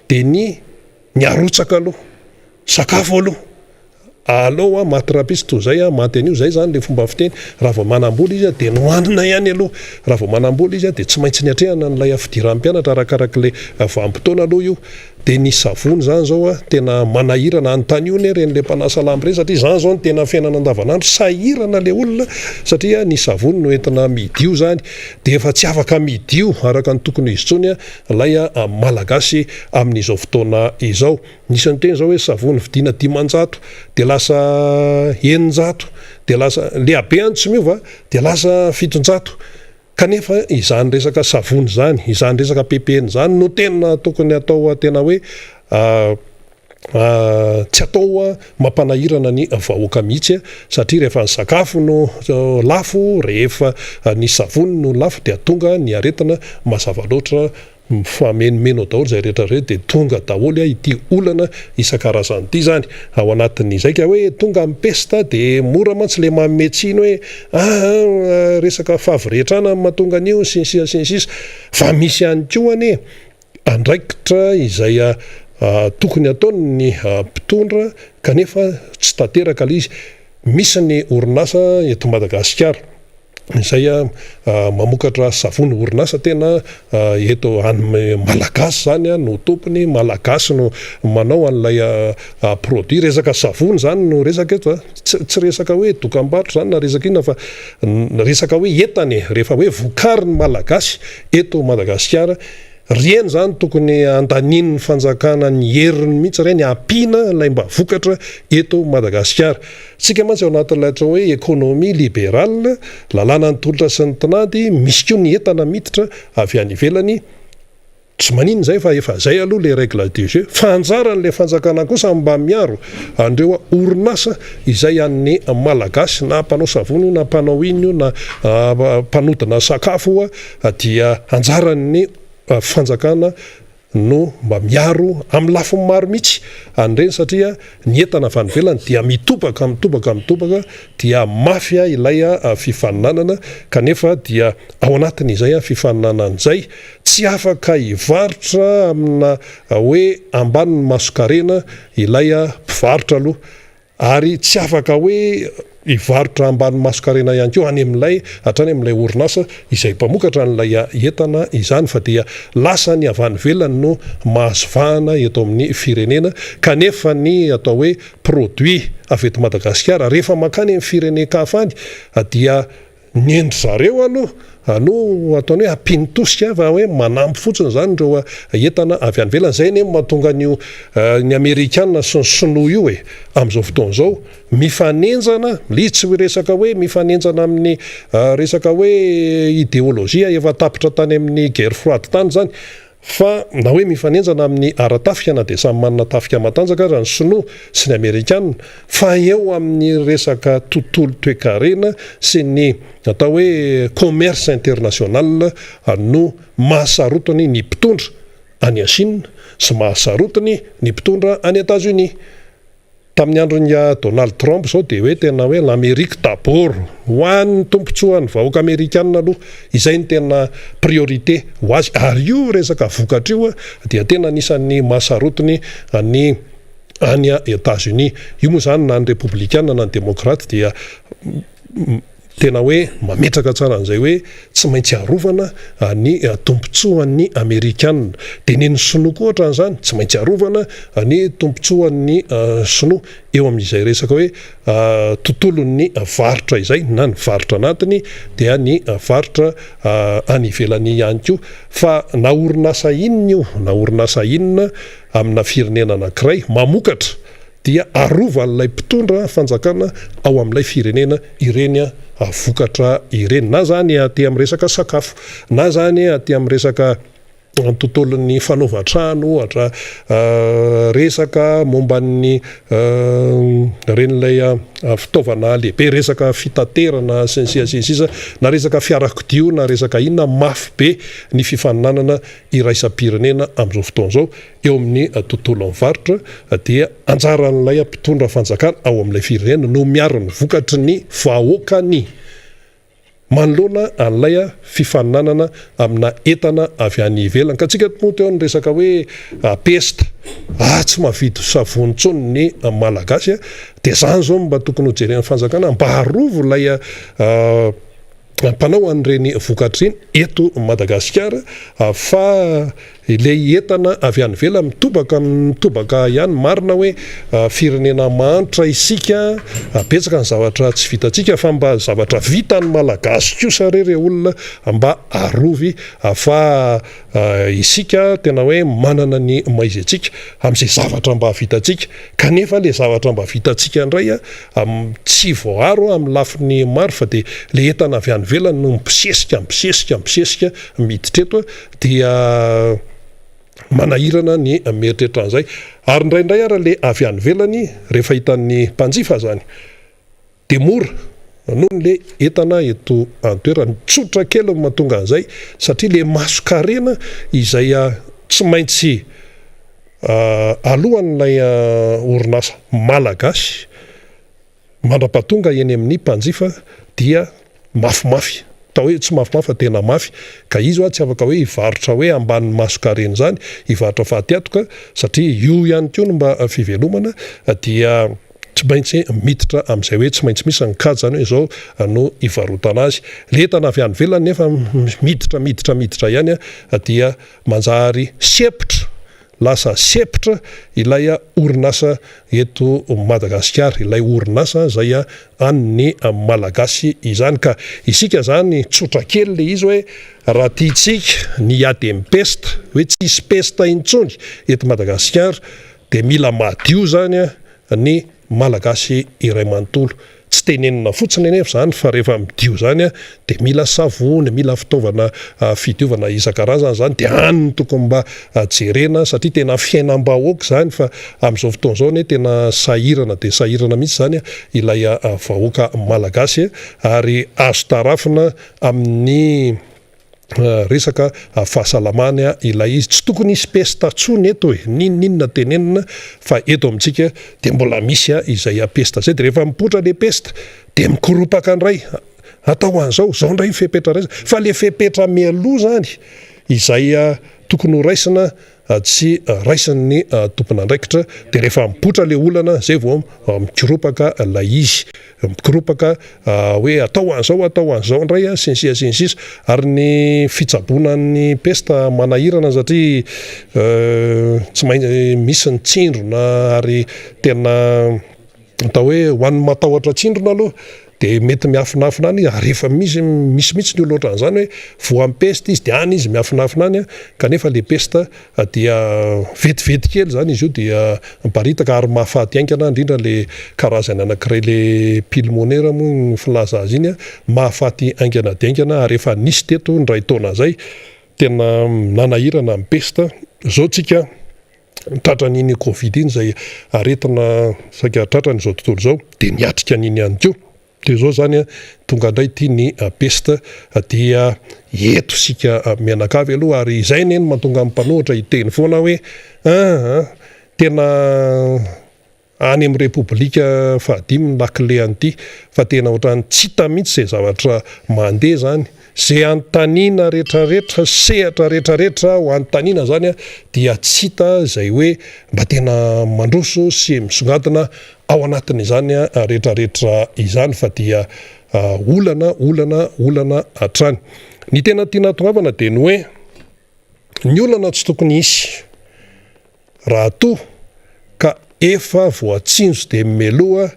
dia ny arotsaka aloha sakafo aloha maty-rapisa toy zay maty an'io zay zany le fomba fiteny. Raha vao manam-bola izy dia nohanina ihany aloha. Raha vao manam-bola izy dia tsy maintsy ny atrehana n'ilay fidiram-pianatra arakarak'ilay vanim-potoana aloha io. Dia ny savony zany zao tena manahirana anontaniony ren'le mpanasa lamba ireny satria zany zao ny tena fiainana andavanandro, sahirana le olona satria ny savony no entina midio zany. Dia efa tsy afaka midio araka ny tokony izy tsony ilay malagasy amin'izao fotoana izao. Nisany teny zao hoe savony vidiana 500 dia lasa 900 dia lasa lehibe any tsy miova dia lasa 700. Kanefa izany resaka savony zany, izany resaka PPN zany no tena tokony atao tena hoe tsy atao mampanahirana ny vahoaka mihitsy satria rehefa ny sakafo no lafo, rehefa ny savony no lafo dia tonga ny aretina mazava loatra mifamenomenao daholo zay rehetra dia tonga daholo ity olana isan-karazany ity zany. Ao anatin'izay ka hoe tonga mipesta dia mora mantsy le mametsiny hoe resaka favy-rehetrana mahatonga an'io sy ny sisa fa misy ihany koa andraikitra izay tokony ataony ny mpitondra kanefa tsy tanteraka le izy. Misy ny orinasa eto Madagasikara izay mamokatra savony, orinasa tena eto any malagasy zany no tompony, malagasy no manao an'ilay produit. Resaka savony zany no resaka eto tsy resaka hoe dokam-barotra zany na resaka inona fa resaka hoe entany rehefa hoe vokariny malagasy eto Madagasikara. Rieny zany tokony andanin'ny fanjakana ny heriny mihitsy ireny ampiana ilay mba vokatra eto Madagasikara. Tsika mantsy ao anatin'ilay hoe économie libérale, lalàna ny tolotra sy ny tinady, misy koa ny entana miditra avy any ivelany. Tsy maninona zay fa efa zay aloha le règle du jeu. Fa anjaran'le fanjakana kosa mba miaro andreo orinasa izay an'ny malagasy na mpanao savony na mpanao ino na mpanodina sakafo dia anjaran'ny fanjakana no mba miaro amin'ny lafiny maro mihitsy an'ireny satria ny entana avy any ivelany dia mitobaka dia mafy ilay fifaninanana kanefa dia ao anatin'izay fifaninanana izay tsy afaka hivarotra amina hoe ambaniny masokarena ilay mpivarotra aloha ary tsy afaka hoe hivarotra ambany masokarena ihany koa any amin'ilay hatrany amin'ilay orinasa izay mpamokatra n'ilay entana izany fa dia lasa ny avy any ivelany no mahazovahana eto amin'ny firenena kanefa ny atao hoe produit avy eto Madagasikara rehefa makany amin'ny firenen-kafa any dia ny endry zareo aloha no ataony hoe ampinitosika fa hoe manampy fotsiny zany ireo entana avy any ivelany. Zay ny mahatonga ny Amerikanina sy ny sinoa io amin'izao fotoana izao mifanenjana li tsy resaka hoe mifanenjana amin'ny resaka hoe idéolojia efa tapitra tany amin'ny guerre froide tany zany fa na hoe mifanenjana amin'ny ara-tafika na dia samy manana tafika matanjaka raha ny sinoa sy ny Amerikanina fa eo amin'ny resaka tontolo toe-karena sy ny atao hoe commerce international no mahasarotiny ny mpitondra any Chine sy mahasarotiny ny mpitondra any États-Unis. Tamin'ny andron'ny Donald Trump zao dia hoe tena hoe l'Amérique d'abord ho an'ny tompontsoan'ny vahoaka Amerikanina aloha izay ny tena priorité ho azy ary io resaka vokatra io dia tena anisan'ny mahasarotiny any États-Unis. Io moa zany na ny républicaine na ny démocrate dia tena hoe mametraka tsara an'izay hoe tsy maintsy arovana ny tompontsoan'ny Amerikanina dia ny sinoa koa ohatran'izany tsy maintsy arovana ny tompontsoan'ny sinoa eo amin'izay resaka hoe tontolon'ny varotra izay na ny varotra anatiny dia ny varotra any ivelany ihany koa fa na orinasa inona amina firenena anankiray mamokatra dia arovan'ilay mpitondra fanjakana ao amin'ilay firenena ireny vokatra ireny na zany aty amin'ny resaka sakafo na zany aty amin'ny resaka tontolon'ny fanaovatrano ohatra resaka momban'ny ren'ilay fitaovana lehibe resaka fitaterana sy ny sisa na resaka fiarakodio na resaka inona mafy be ny fifaninanana iraisam-pirenena amin'izao fotoana izao eo amin'ny tontolo mivarotra dia anjaran'ilay mpitondra fanjakana ao amin'ilay firenena no miaro ny vokatry ny vahoakany manoloana an'ilay fifaninanana amina entana avy any ivelany ka tsika moa teo ny resaka hoe pesta tsy mahavidy savony ny malagasy dia zany zao mba tokony hojeren'ny fanjakana mba harovo ilay mpanao an'ireny vokatra iny eto Madagasikara fa ilay entana avy any ivelany mitobaka ihany marina hoe firenena mahantra isika betsaka ny zavatra tsy vitantsika fa mba zavatra vitany malagasy kosa re olona mba arovy fa isika tena hoe manana ny maizy antsika amin'izay zavatra mba vitantsika kanefa le zavatra mba vitantsika indray tsy voaro amin'ny lafiny maro fa dia le entana avy any ivelany no mpisesika miditra eto dia manahirana ny mieritreritra an'izay ary indraindray ara le avy any ivelany rehefa hitan'ny mpanjifa zany dia mora noho le entana eto antoerany tsotra kely mahatonga an'izay satria le maso-karena izay tsy maintsy alohan'ilay orinasa malagasy mandra-pahatonga eny amin'ny mpanjifa dia mafimafy atao hoe tsy mafimafy fa tena mafy ka izy tsy afaka hoe hivarotra hoe ambany maso-karena zany hivarotra fahatiatoka satria io ihany koa no mba fivelomana dia tsy maintsy miditra amin'izay hoe tsy maintsy misy ny kajy zany hoe izao no hivarotana azy le entana avy any ivelany nefa miditra ihany dia manjary lasa sepitra ilay orinasa eto Madagasikara ilay orinasa zay an'ny malagasy izany ka isika zany tsotra kely le izy hoe raha tiatsika ny ady amin'ny pesta hoe tsisy pesta intsony eto Madagasikara dia mila madio zany ny malagasy iray manontolo tsy tenenina fotsiny anefa zany fa rehefa midio zany dia mila savony mila fitaovana fidiovana isan-karazany zany dia any tokony mba jerena satria tena fiainam-bahoaka zany fa amin'izao fotoana izao ne tena sahirana mihitsy zany ilay vahoaka malagasy ary azo tarafina amin'ny resaka fahasalamany ilay izy tsy tokony isy pesta tsony eto ninona tenenina fa eto amintsika dia mbola misy izay pesta zay dia rehefa mipotra le pesta dia mikoropaka indray atao an'izao zao indray fepetra raisina fa le fepetra mialoha zany izay tokony ho raisina tsy raisin'ny tompon'andraikitra dia rehefa mipotra le olana zay vao mikoropaka ilay izy mikoropaka hoe atao an'izao indray sy ny sisa ary ny fitsabonan'ny pesta manahirana satria tsy maintsy misy ny tsindrona ary tena atao hoe ho an'ny matahotra tsindrona aloha dia mety miafinafina any rehefa misy mihitsy ny olo ohatran'izany hoe vo amin'ny pesta izy dia any izy miafinafina any kanefa le pesta dia vetivety kely zany izy io dia miparitaka ary mahafaty aingana indrindra le karazany anankiray le pulmonaire moa ny filaza azy iny mahafaty aingana diaingana ary rehefa nisy teto ndray taona zay tena nanahirana amin'ny pesta zao tsika tratran'iny covid iny zay aretina saika tratrany izao tontolo izao dia niatrika an'iny ihany koa dia zao zany tonga indray ity ny pesta dia eto sika mianakavy aloha ary izay neny mahatonga amin'ny mpanohitra hiteny foana hoe tena any amin'ny repoblika fahadimy ny lakile an'ity fa tena ohatrany tsy hita mihitsy izay zavatra mandeha zany zay antaniana rehetrarehetra sehatra rehetrarehetra ho antaniana zany dia tsy hita zay hoe mba tena mandroso sy misongadina ao anatin'izany rehetrarehetra izany fa dia olana hatrany ny tena tiana tongavana dia ny hoe ny olana tsy tokony isy raha toa ka efa voatsinjo dia meloa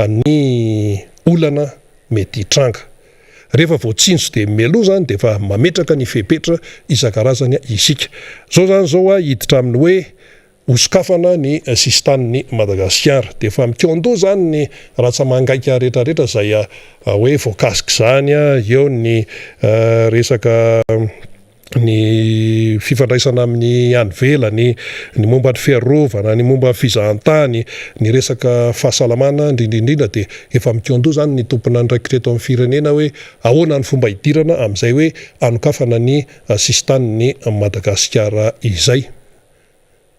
ny olana mety hitranga rehefa voatsinjo dia meloa zany dia efa mametraka ny fepetra isan-karazany isika zao zany zao hiditra amin'ny hoe osokafana ny sistan'ny Madagasikara dia efa mikondo zany ny ratsamangaika rehetrarehetra zay hoe voakasika zany eo ny resaka ny fifandraisana amin'ny anyvelany, ny momba ny fiarovana, ny momba ny fizahantany, ny resaka fahasalamana indrindraindrindra dia efa mikeo zany ny tompona andraikitra eto amin'ny firenena hoe ahoana ny fomba hidirana amin'izay hoe anokafana ny sistan'ny Madagasikara izay.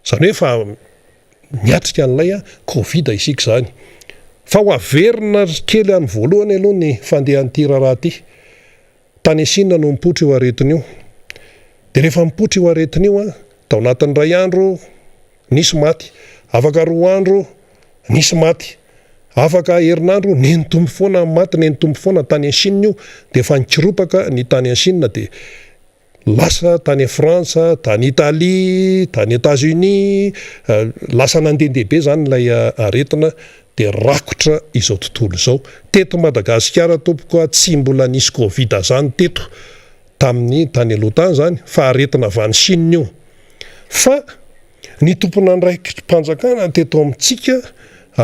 Zany hoe fa miatrika an'ilay Covid isika zany. Fa ho averina kely any voalohany aloha ny fandehan'ity raharaha ty. Tany Chine no mipoitra io aretin'io. Dia rehefa mipoitra io aretin'io tao anatin'ny 2 andro nisy maty, afaka 2 andro nisy maty, afaka herinandro nentombo foana maty, nentombo foana tany Chine io, dia efa nikiropaka ny tany Chine dia lasa tany Frantsa, tany Italia, tany États-Unis, lasa nandehandehibe zany ilay aretina dia rakotra izao tontolo izao. Teto Madagasikara tompoko tsy mbola nisy Covid zany teto tamin'ny tany aloha tany zany, fa aretina avy any Chine io. Fa ny tompona andraikitra mpanjakana teto amintsika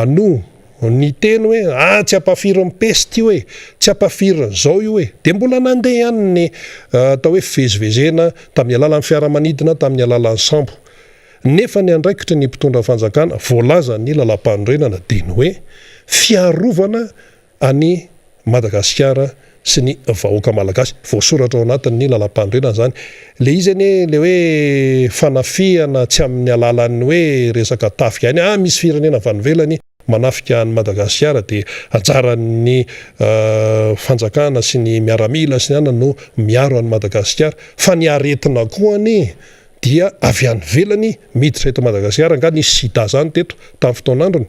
no ny teny hoe tsy ampafiry ny peste io hoe, tsy ampafiry zao io hoe, dia mbola nandeha ihany ny atao hoe fivezivezena tamin'ny alalan'ny fiaramanidina, tamin'ny alalan'ny sambo. Nefa ny andraikitra ny mpitondra fanjakana voalaza ny lalam-panorenana dia ny hoe fiarovana any Madagasikara sy ny vahoaka malagasy, voasoratra ao anatin'ny lalam-panorenana zany. Le izy le hoe fanafihana tsy amin'ny alalan'ny hoe resaka tafika ihany, misy firenena avy any ivelany manafika any Madagasikara dia anjaran'ny fanjakana sy ny miaramila sy ny no miaro any Madagasikara, fa ny aretina koa dia avy any ivelany miditra eto Madagasikara, nga nisy sida zany teto tamin'ny fotoanandrony.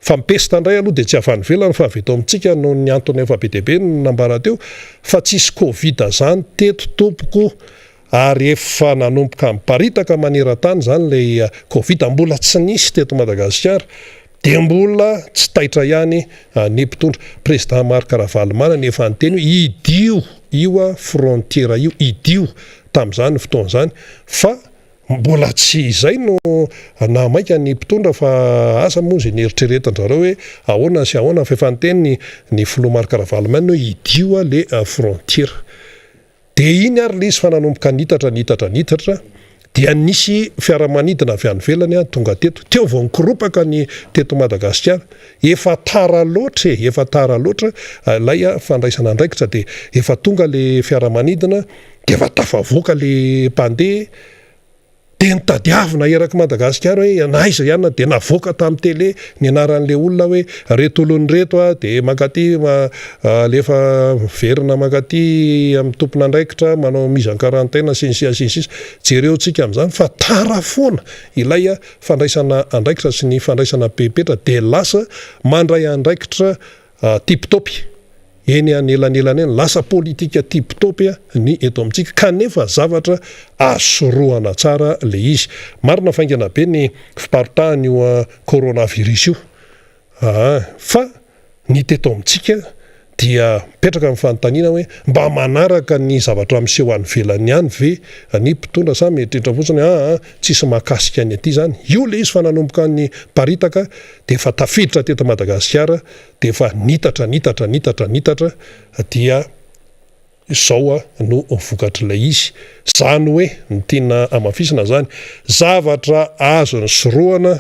Fa mipesta indray aloha dia tsy avy any ivelany fa avy eto amintsika no ny antony efa be dia be nambara teo, fa tsisy Covid zany teto tompoko, ary efa nanomboka miparitaka maneran-tany zany ilay Covid, mbola tsy nisy teto Madagasikara, dia mbola tsy taitra ihany ny mpitondra. Président Marc Ravalomanana efa nyteny idio io frontiera io, idio tamin'izany fotoana zany, fa mbola tsy izay no namaika ny mpitondra fa asa moa izay nieritreretan-jareo hoe ahoana sy ahoana, fa efa nyteny ny filoha Marc Ravalomanana hoe idio le frontiera. Dia iny ary le izy fa nanomboka nitatra dia nisy fiaramanidina avy any ivelany tonga teto, teo vao nikiropaka ny teto Madagasikara. Efa tara loatra ilay fandraisana andraikitra, dia efa tonga le fiaramanidina dia efa tafavoaka le mpandeha, dia nitadiavina eraky Madagasikara hoe naiza ihany dia navoaka tamin'ny tele ny anaran'le olona hoe reto olony reto dia mankaty lefa verina mankaty amin'ny tompona andraikitra manao mise en quarantaine sinsis jereo tsika amin'izany, fa tara foana ilay fandraisana andraikitra sy ny fandraisana pepetra dia lasa mandray andraikitra tiptopy eny anelany lasa politika tiptopy ny eto amintsika, kanefa zavatra asoroana tsara le izy. Marina faingana be ny fiparitahan' io coronavirus io, fa ny teto amintsika dia mipetraka amin'ny fanontaniana hoe mba manaraka ny zavatra miseho any velany ihany ve ny mpitondra, sa mieritreritra fotsiny tsisy mahakasika any aty zany. Io le izy fa nanomboka ny paritaka dia efa tafiditra teto Madagasikara, dia efa nitatra dia izao no vokatra ilay izy. Zany hoe ny tiana amafisina zany, zavatra azo ny soroana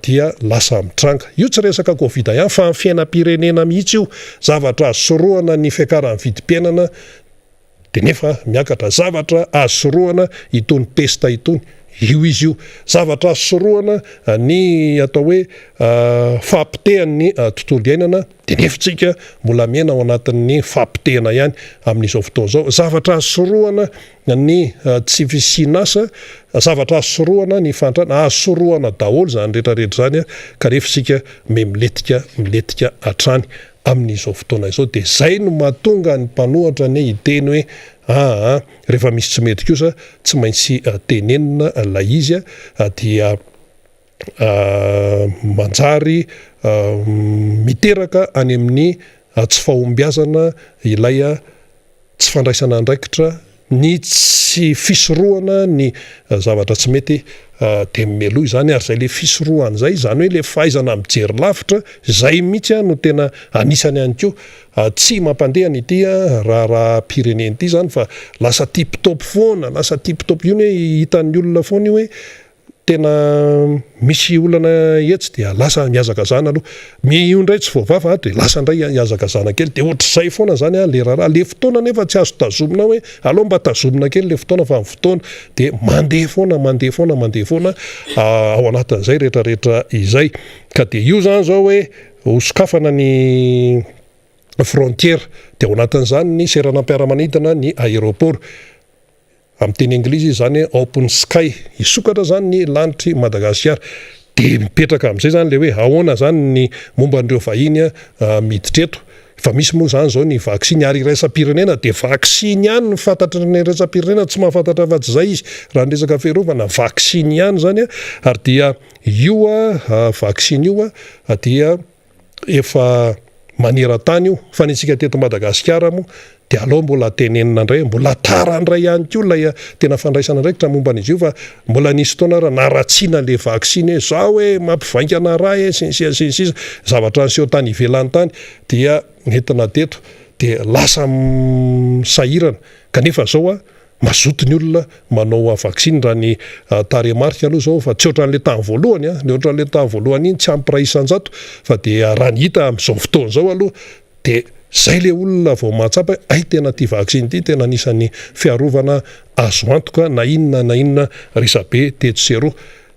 dia lasa mitranga. Io tsy resaka Covid ihany fa amin'ny fiainam-pirenena mihitsy io, zavatra azo soroana ny fiakaran'ny vidim-piainana, dia nefa miakatra zavatra azo soroana itony pesta itony, io izy io. Zavatra azo soroana ny atao hoe fampitehan'ny tontolo iainana, dia nefitsika mbola miaina ao anatin'ny fampitehana ihany amin'izao fotoana izao. Zavatra azo soroana ny tsy fisinasa, zavatra azo soroana ny fantrana, azo soroana daholo zany rehetrarehetra zany, ka rehefa isika miletika hatrany amin'izao fotoana izao. Dia zay no mahatonga ny mpanohatra ny hiteny hoe rehefa misy tsy mety kosa tsy maintsy tenenina ilay izy dia manjary miteraka any amin'ny tsy fahombiazana ilay tsy fandraisana andraikitra, ny tsy tsy fisorohana ny zavatra tsy mety de meloa zany ary zay le fisorohana zay zany hoe le fahaizana mijery lavitra zay mihitsy no tena anisany ihany koa tsy mampandeha nyity raha pireneny ity zany fa lasa tiptop foana lasa tiptop io hoe hitan'ny olona foana io hoe tena misy olana etsy dia lasa miazakazana aloha io ndray tsy voavafa de lasa ndray miazakazana kely de ohatr'izay foana zany le raharaha le fotoana nefa tsy azo tazomina hoe aloha mba tazomina kely le fotoana fa ny fotoana de mandeha foana ao anatin'izay rehetrarehetra izay ka de io zany zao hoe hosokafana ny frontière de ao anatin'izany ny seranam-piaramanidina ny aéroport amin'ny teny anglizy zany open sky isokatra zany ny lanitry Madagasikara de mipetraka amin'izay zany le hoe ahoana zany ny momba an'ireo vahiny miditra eto fa misy moa zany zao ny vaksiny ary iraisam-pirenena de vaksiny ihany ny fantatra ny iraisam-pirenena tsy mahafantatra fa tsy zay izy raha ny resaka fiarovana vaksiny ihany zany ary dia io vaksiny io dia efa maneran-tany io fa ny antsika teto Madagasikara moa de aloha mbola tenenina ndray mbola tarandray ihany koa lay tena fandraisana ndraikitra momba an'izy io fa mbola nisy fotoana raha naratsiana le vaksiny zao hoe mampivaingana raha sensisa zavatra nyseho tany ivelany tany dia entina teto de lasa sahirana kanefa zao mazoto ny olona manao vaksiny raha ny taremarika aloha zao fa tsy ohatran'le tany voalohany ny ohatran'le tany voalohany iny tsy ampy isan-jato fa de raha ny hita amin'izao fotoana zao aloha de zay le olona vao mahatsapa tena ty vaksiny ity tena anisan'ny fiarovana azo antoka na inona risabe teto seroa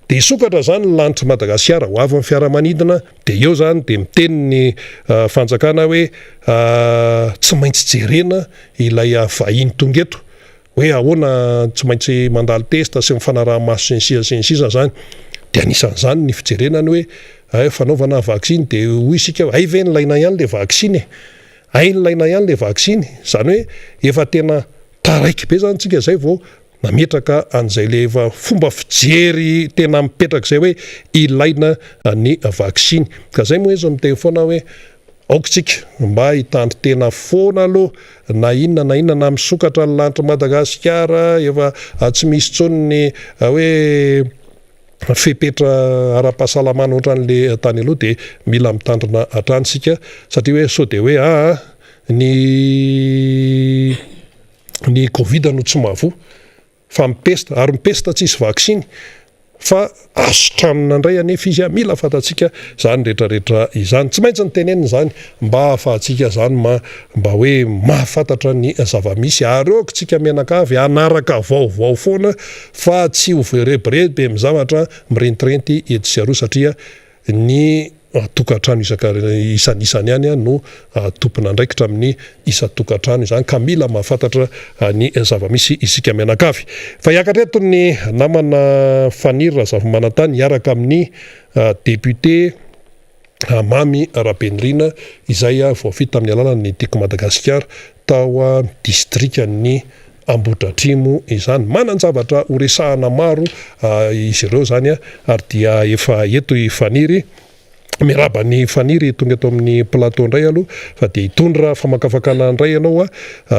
de isokatra zany ny lanitra Madagasikara ho avy amin'ny fiaramanidina de eo zany de miteny ny fanjakana hoe tsy maintsy jerena ilay vahiny tonga eto hoe ahoana tsy maintsy mandalo testa sy mifanaraha-maso sensisa zany de anisan'izany ny fijerenany hoe fanaovana vaksiny de hoy isika ve nilaina ihany le vaksiny nilaina ihany le vaksiny zany hoe efa tena taraiky be zany tsika zay vao nametraka an'izay le efa fomba fijery tena mipetraka zay hoe ilaina ny vaksiny ka zay moa izy miteny foana hoe aokotsika mba hitandry tena foana aloha na inona na misokatra ny lanitra Madagasikara efa tsy misy tsony ny hoe fepetra ara-pahasalamana ohatran'le tany aloha de mila mitandrina hatrany sika satria hoe sao de hoe ny Covid no tsy mahavoa fa mipesta ary mipesta tsy isy vaksiny fa azo tranona indray anefa izy mila fantatsika zany rehetrarehetra izany tsy maintsy ny tenenina zany mba ahafahantsika zany mba hoe mahafantatra ny zava-misy ary okotsika menakavy anaraka vaovao foana fa tsy ho verebreby mizavatra mirentirenty eto sy aroa satria ny tokantrano isan'isany ihany no tompona andraikitra amin'ny isa-tokantrano izany ka mila mahafantatra ny zava-misy isika menakavy fa hiakatra eto ny namana fanirina zava-manantany hiaraka amin'ny député Mamy Rabenirina izay voafita amin'ny alalan'ny Tiko Madagasikara tao distrikan'ny Ambohidratrimo izany manan-javatra horesahana maro izy ireo zany ary dia efa eto ifaniry miraba ny faniry tonga eto amin'ny plateau indray aloha fa de hitondra famakafakana indray ianao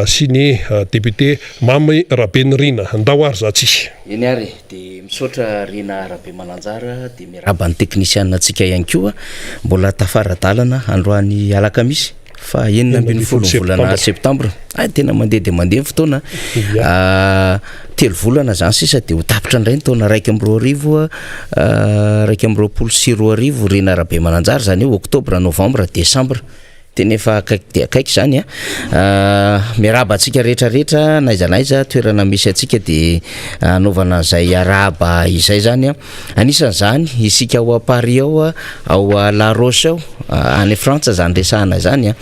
sy ny député Mamy Rabenirina ndao ary za tsisy eny ary de misaotra Rina Rabe Mananjara de miraba ny teknisianina atsika ihany koa mbola tafara-dalana androany Alakamisy fa 9 volana septambra tena mandeha de mandeha fotoana 3 volana zany sisa de ho tapitra indray ny taona 1 2 Rina Rabe Mananjara zany hoe oktobra novambra desambra tena efa akaiky zany miraba atsika rehetrarehetra naizanaiza toerana misy atsika de anaovana zay araba izay zany anisan'izany isika ao a Paris ao La Roche ao any Frantsa zany resahana zany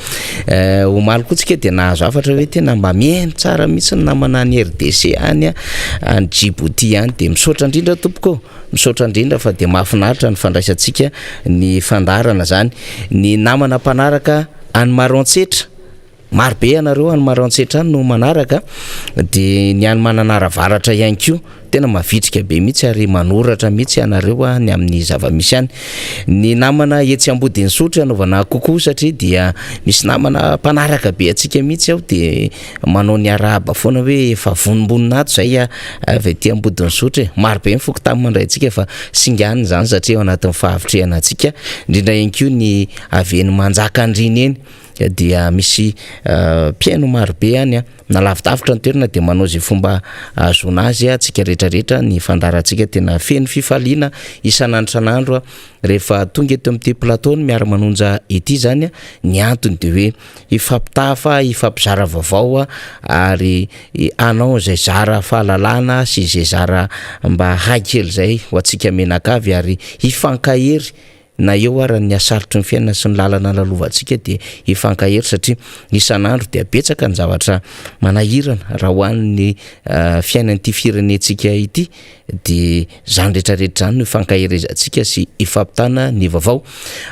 omaly koa tsika de nahazo afatra hoe tena mba mihaino tsara mihitsy ny namana ny RDC any any Djibouti any de misaotra indrindra tompoko misaotra indrindra fa de mahafinaritra ny fandraisantsika ny fandarana zany ny namana mpanaraka any Maroantsetra marobe anareo any maransetrany no manaraka de ny any mananaravaratra ihany ko tena mavitrika be mihitsy ary manoratra mihitsy anareo ny amin'ny zava-misy any. Ny namana etsy ambodiny sotra anaovana kokoa satria dia misy namana mpanaraka be atsika mihitsy aho de manao ny araba foana hoe efa vonomboninato zay avy aty ambodiny sotra marobe ny foko tamy mandray atsika fa singany zany satria ao anatin'ny fahavitrehana atsika indrindra ihany ko ny aveny manjaka andriny eny dia misy piaino marobe any na lavitavitra ny toerana de manao zay fomba azona azy atsika rehetrarehetra ny fandarantsika tena feno fifaliana isan'andro rehefa tonga eto amin'ity plateau ny Miara Manonja ety zany ny antony de hoe ifampitafa ifampizara vaovao ary anao zay zara fahalalana sy zay zara mba haikely zay ho atsika menakavy ary ifankahery na eo ara ny asarotry ny fiainana sy ny lalana lalovantsika de ifankahery satria isan'andro de betsaka ny zavatra manahirana raha hoan'ny fiainan'ity firenentsika ity de zany rehetrarehetra zany no ifankaherezantsika sy ifampitana ny vaovao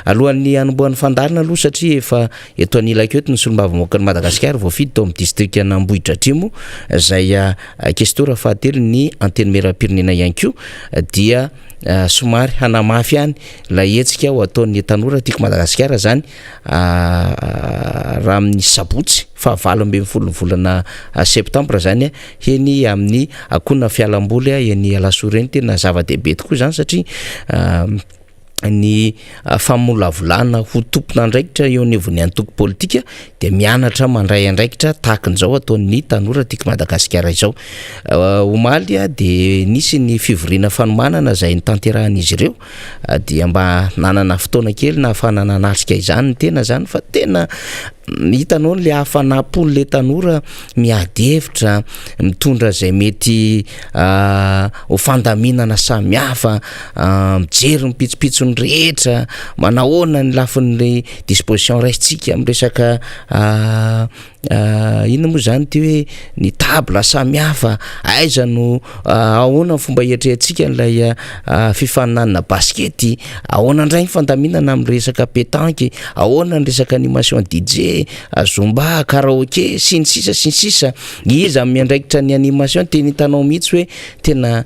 alohan'ny anombohan'ny fandarina aloha satria efa eto anilako eto ny solombavamokany Madagasikara voafidy tao amin'ny district Ambohitra Atrimo zay kestora fahatelo ny anteny meram-pirenena ihany ko dia somary hanamafy any la etsika ho ataon'ny tanora tiako Madagasikara zany raha amin'ny sabotsy fahavalo amby folo volana septambra zany heny amin'ny akona fialamboly eny Alasoreny tena zava-dehibe tokoa zany satria ny famolavolana ho tompona andraikitra eo anivon'ny antoko politika de mianatra mandray andraikitra tahakan'izao ataon'ny tanora tiako Madagasikara izao omaly de nisy ny fivoriana fanomanana zay nitanterahan'izy ireo dia mba nanana fotoana kely na afanana natrika izany tena zany fa tena hitanao le hafanapony le tanora miady hevitra mitondra zay mety ho fandaminana samihafa mijery mipitsopitsony rehetra manahoana ny lafin'ny disposition raisitsika amin'ny resaka ino moa zany ty hoe ny table samihafa aiza no ahoana ny fomba hiatrehantsika n'lay fifaninanana baskety ahoana indray ny fandaminana amin'ny resaka pétanque ahoana ny resaka animation DJ zumba karaoke sy ny sisa iza miandraikitra ny animation teny hitanao mihitsy hoe tena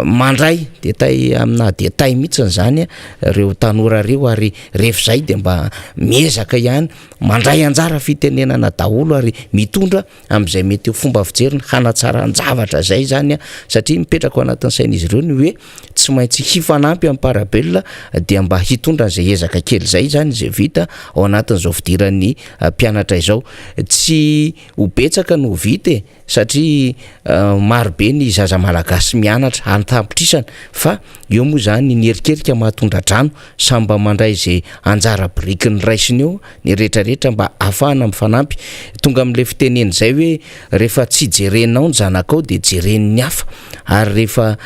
mandray detay amina detay mihitsy zany reo tanora reo ary rehefa zay de mba miezaka ihany mandray anjara fitenenana daholo ary mitondra am'izay mety ho fomba fijeriny hanatsara an-javatra zay zany satria mipetraka ao anatin'ny sain'izy ireo ny hoe tsy maintsy hifanampy amin'ny parabelona dia mba hitondra an'izay ezaka kely zay zany zay vita ao anatin'izao fidiran'ny mpianatra izao tsy ho betsaka no vita satria marobe ny zaza malagasy mianatra antampitrisana fa eo moa zany ny erikerika mahatondra drano samba mandray zay anjara biriky ny raisiny eo ny rehetrarehetra mba ahafahana mifanampy tonga am'le fiteneny zay hoe rehefa tsy jerenao ny zanakao de jeren'ny hafa ary rehefa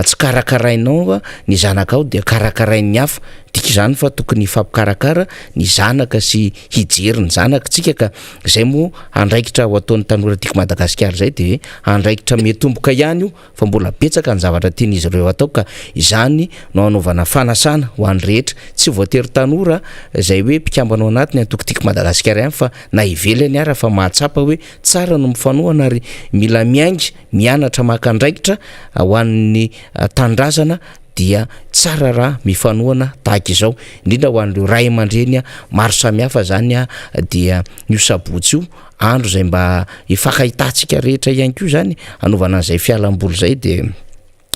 tsy karakarainao ny zanakao de karakarain'ny hafa tika zany fa tokony fampikarakara ny zanaka sy hijery ny zanaka tsika ka zay moa andraikitra ho ataon'ny tanora tiako Madagasikara zay de andraikitra metomboka ihany io fa mbola betsaka ny zavatra tian'izy ireo atao ka izany no anaovana fanasana ho an'ny rehetra tsy voatery tanora zay hoe mpikambana ao anatiny antoko tiako Madagasikara ihany fa na ivelany ara fa mahatsapa hoe tsara no mifanohana ary mila miaingy mianatra maka andraikitra ho an'ny tandrazana dia tsara raha mifanohana tahaka izao indrindra ho an'ireo ray aman-dreny maro samihafa zany dia io sabotsy io andro zay mba ifakahitantsika rehetra ihany koa zany anaovana an'izay fialamboly zay de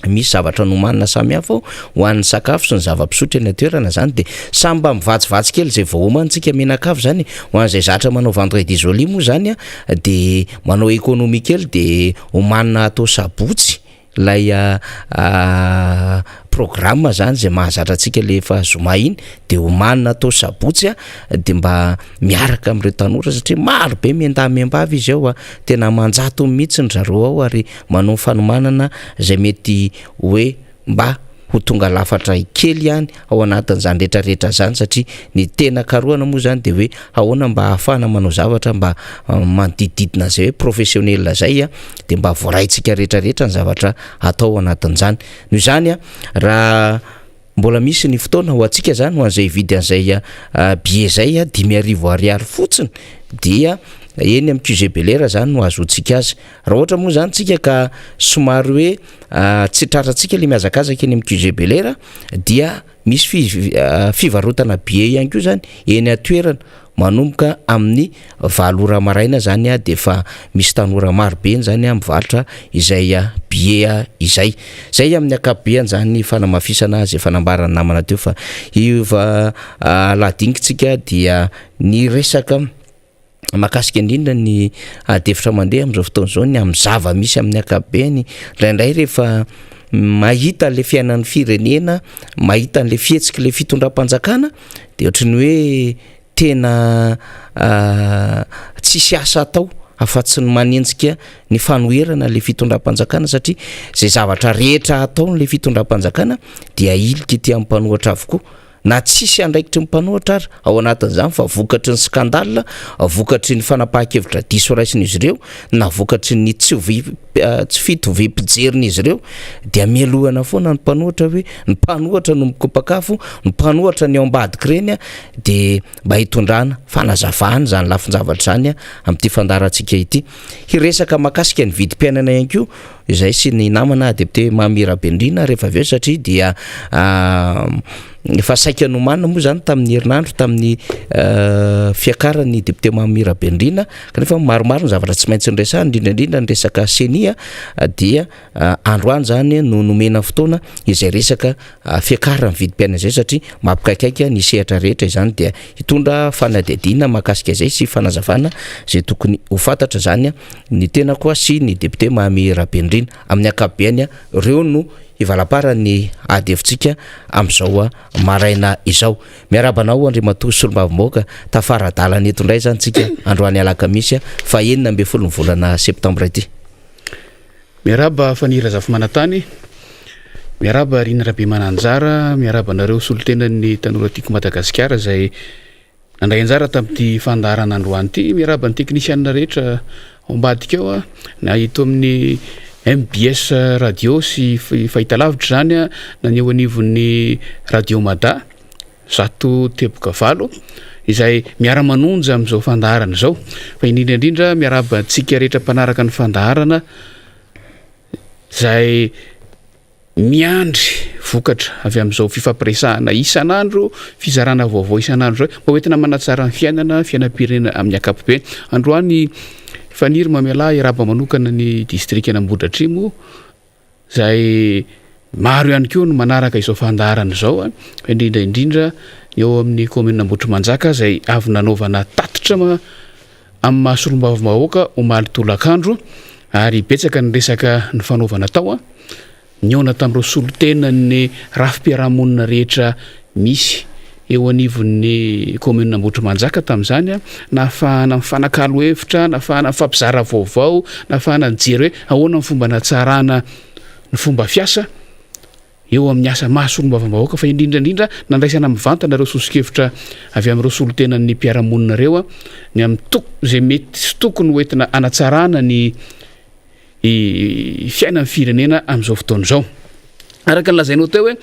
misy zavatra nomanina samihafa ho an'ny sakafo sy ny zava-pisotro eny toerana zany de samba mivatsivatsy kely zay vahomantsika menakavy zany ho an'izay zatra manao vendredi joli moa zany de manao économie kely de homanina atao sabotsy lay programme zany zay mahazatra antsika le efa zoma iny de homanina atao sabotsy de mba miaraka am'ireo tanora satria maro be miendamiambavy izy ao tena manjato mihitsy ny zareo ao ary manao fanomanana zay mety hoe mba ho tonga lafatra kely ihany ao anatin'izany rehetrarehetra zany satria ny tena karoana moa zany de hoe ahoana mba ahafahana manao zavatra mba manodididina zay hoe professionnel zay de mba voaraitsika rehetrarehetra ny zavatra atao anatin'izany noho izany raha mbola misy ny fotoana ho antsika zany ho an'izay vidy an'izay billet zay a 10,000 fotsiny dia eny amin'ny QG Belair zany no azotsika azy. Raha ohatra moa zany tsika ka somary hoe tsy tratratsika le miazakazaka eny amin'ny QG Belair dia misy fivarotana billet ihany koa zany eny atoerana manomboka amin'ny 7 maraina zany a de fa misy tanora maro be zany a mivarotra izay billet izay. Zay amin'ny akapobeany zany fanamafisana zay fanambarana namana teo fa iva ladinitsika dia ny resaka makasika indrindra ny devitra mandeha am'izao fotoana zao ny amin'ny zava misy amin'ny akapobeany indraindray rehefa mahita le fiainan'ny firenena, mahita le fihetsika le fitondram-panjakana de ohatrany hoe tena tsisy asa atao afa-tsy ny manenjika ny fanoherana le fitondram-panjakana satria zay zavatra rehetra atao le fitondram-panjakana dia ilika ety amin'ny mpanohatra avokoa na tsisy andraikitry ny mpanohatra ary ao anatin'izany fa vokatry ny skandala, vokatry ny fanapahan-kevitra diso raisin'izy ireo na vokatry ny tsy fitovim-pijeriny izy ireo dia mialohana foana ny mpanohatra hoe ny mpanohatra no mikopakafo, ny mpanohatra ny ao ambadiky reny de mba hitondrana fanazavahana zany lafin-javatra zany amin'ity fandarantsika ity. Hiresaka makasika ny vidim-piainana ihany koa izay sy ny namana depute Miara Bendrina rehefa avy eo satria dia efa saika nomanina moa zany tamin'ny herinandro tamin'ny fiakarany depute Miara Bendrina kanefa maromaro ny zavatra tsy maintsy nresahany indrindrandrindra ny resaka senia dia androany zany no nomena fotoana izay resaka fiakarany vidim-piainana zay satria mampikaikaika ny sehatra rehetra izany dia hitondra fanadihadiana makasika izay sy fanazavana zay tokony ho fantatra zany ny tena koa sy ny depute Miara Bendrina amin'ny akapobeany reo no ivalam-parany adevitsika am'izao maraina izao. Miarabanao Andriamatoa Solombavimaoka tafaradalana eto indray zany tsika androany Alakamisy fa 9 ny volana Septambra ity. Miaraba fanira zafimanatany, miaraba Riana Rabe Mananjara, miaraba nareo solotenan'ny tanora tiako Madagasikara zay nandray anjara tamin'ity fandaharana androany ity, miaraba ny teknisianina rehetra ao ambadika ao na eto amin'ny MBS radio sy fahitalavitra zany na ny eo anivon'ny radio Mada 107.7 izay Miara Manonja am'izao fandaharana zao fa indrindra miaraba antsika rehetra mpanaraka ny fandaharana zay miandry vokatra avy am'izao fifampiresahana isan'andro, fizarana vaovao isan'andro zao mba hoentina manatsara ny fiainam-pirenena amin'ny akapobe. Androany faniry mamela iraba manokana ny district Nambodratrimo zay maro ihany koa no manaraka izao fandaharana zao indrindra eo amin'ny commune Nambotrimanjaka zay avy nanaovana tatitra amin'ny Mahasolombavimahoaka omaly tolakandro ary betsaka ny resaka ny fanaovana tao niona tamin'ireo solotenan'ny rafim-piarahamonina rehetra misy eo anivon'ny commune Nambotrimanjaka tamin'izany nahafahana mifanakalo hevitra, nahafahana mifampizara vaovao, nahafahana nijery hoe ahoana ny fomba natsarana ny fomba fiasa eo amin'ny asa Mahasolombavimahoaka fa indrindra nandraisana mivantana ireo sosikevitra avy amin'ireo solotenan'ny mpiarahamonina reo ny amin'ny zay mety tokony hoentina anatsarana ny fiainan'ny firenena am'izao fotoana izao. Araka ny lazainao teo hoe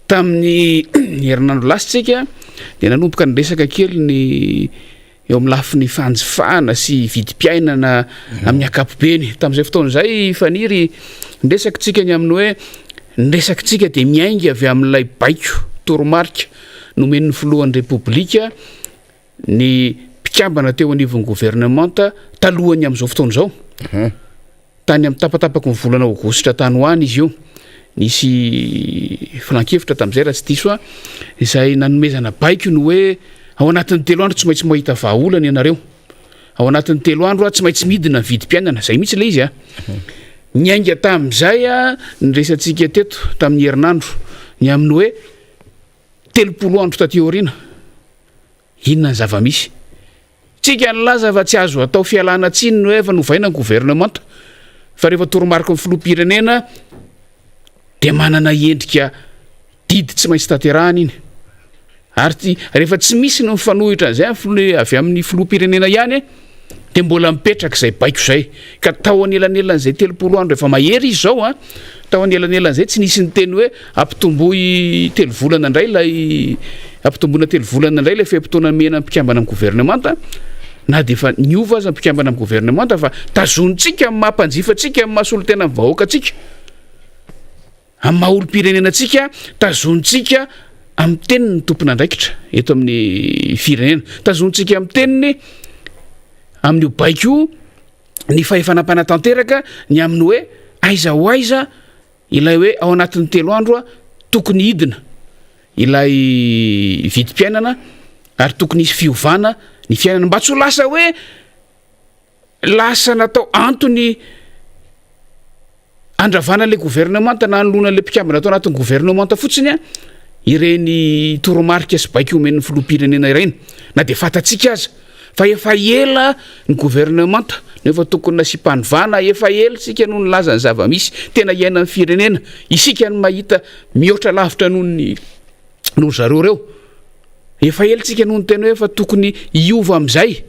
tamin'ny herinandro lasitsika dia nanomboka ny resaka kely ny eo amin'ny lafin'ny fanjifahana sy vidim-piainana amin'ny akapobeny tamin'izay fotoana izay faniry nresakitsika ny amin'ny hoe nresakitsika dia miaingy avy amin'ilay baiko toromarika nomen'ny filohan'ny repoblika ny mpikambana teo anivon'ny gouvernemanta talohany am'izao fotoana izao tany amin'ny tapatapaka ny volana aogositra tany hoany izy io nisy filan-kevitra tamin'izay raha tsy diso izay nanomezana baiko no hoe ao anatin'ny 3 andro tsy maintsy mahita vahaolana ianareo, ao anatin'ny 3 andro tsy maintsy midina ny vidim-piainana zay mihitsy le izy niainga tamin'izay nyresantsika teto tamin'ny herinandro ny amin'ny hoe 30 andro taty aoriana inona ny zava-misy tsika nylaza fa tsy azo atao fialana tsiny no efa novaina ny gouvernemanta fa rehefa toromarika ny filoham-pirenena dia manana endrika didy tsy maintsy tanterahana iny ary rehefa tsy misy no mifanohitra zay avy amin'ny filoham-pirenena ihany de mbola mipetraka izay baiko zay ka tao anelanelan'izay 30 andro efa mahery izy zao a tao anelanelan'izay tsy nisy ny teny hoe ampitomboy 3 volana indray lay ampitomboina 3 volana indray lay fepitoana mena mpikambana amin'ny gouvernemanta na de efa niova aza mpikambana amin'ny gouvernemanta fa tazonitsika amin'ny mahampanjifatsika amin'ny mahasolo tena amin'ny vahoaka atsika amin'ny maha-olo-pirenenantsika tazonitsika amin'ny teniny tompon'andraikitra eto amin'ny firenena tazonitsika amin'ny teniny amin'ny baiko ny fahefanam-panatanteraka ny amin'ny hoe aiza ho aiza ilay hoe ao anatin'ny 3 andro a tokony hidina ilay vidim-piainana ary tokony hisy fiovana ny fiainana mba tsy ho lasa hoe lasa natao antony andravana le gouvernemanta na anoloana le mpikambana atao anatin'ny gouvernemanta fotsiny a ireny toromarika sy baiko omen'ny filoham-pirenena ireny na de fatatsika aza fa efa ela ny gouvernemanta nefa tokony nasy-panivana efa ela sika noho ny laza ny zava-misy tena iaina amin'ny firenena isika ny mahita mihoatra lavitra noho zareo reo efa ela tsika noho ny tena hoe fa tokony iova amin'izay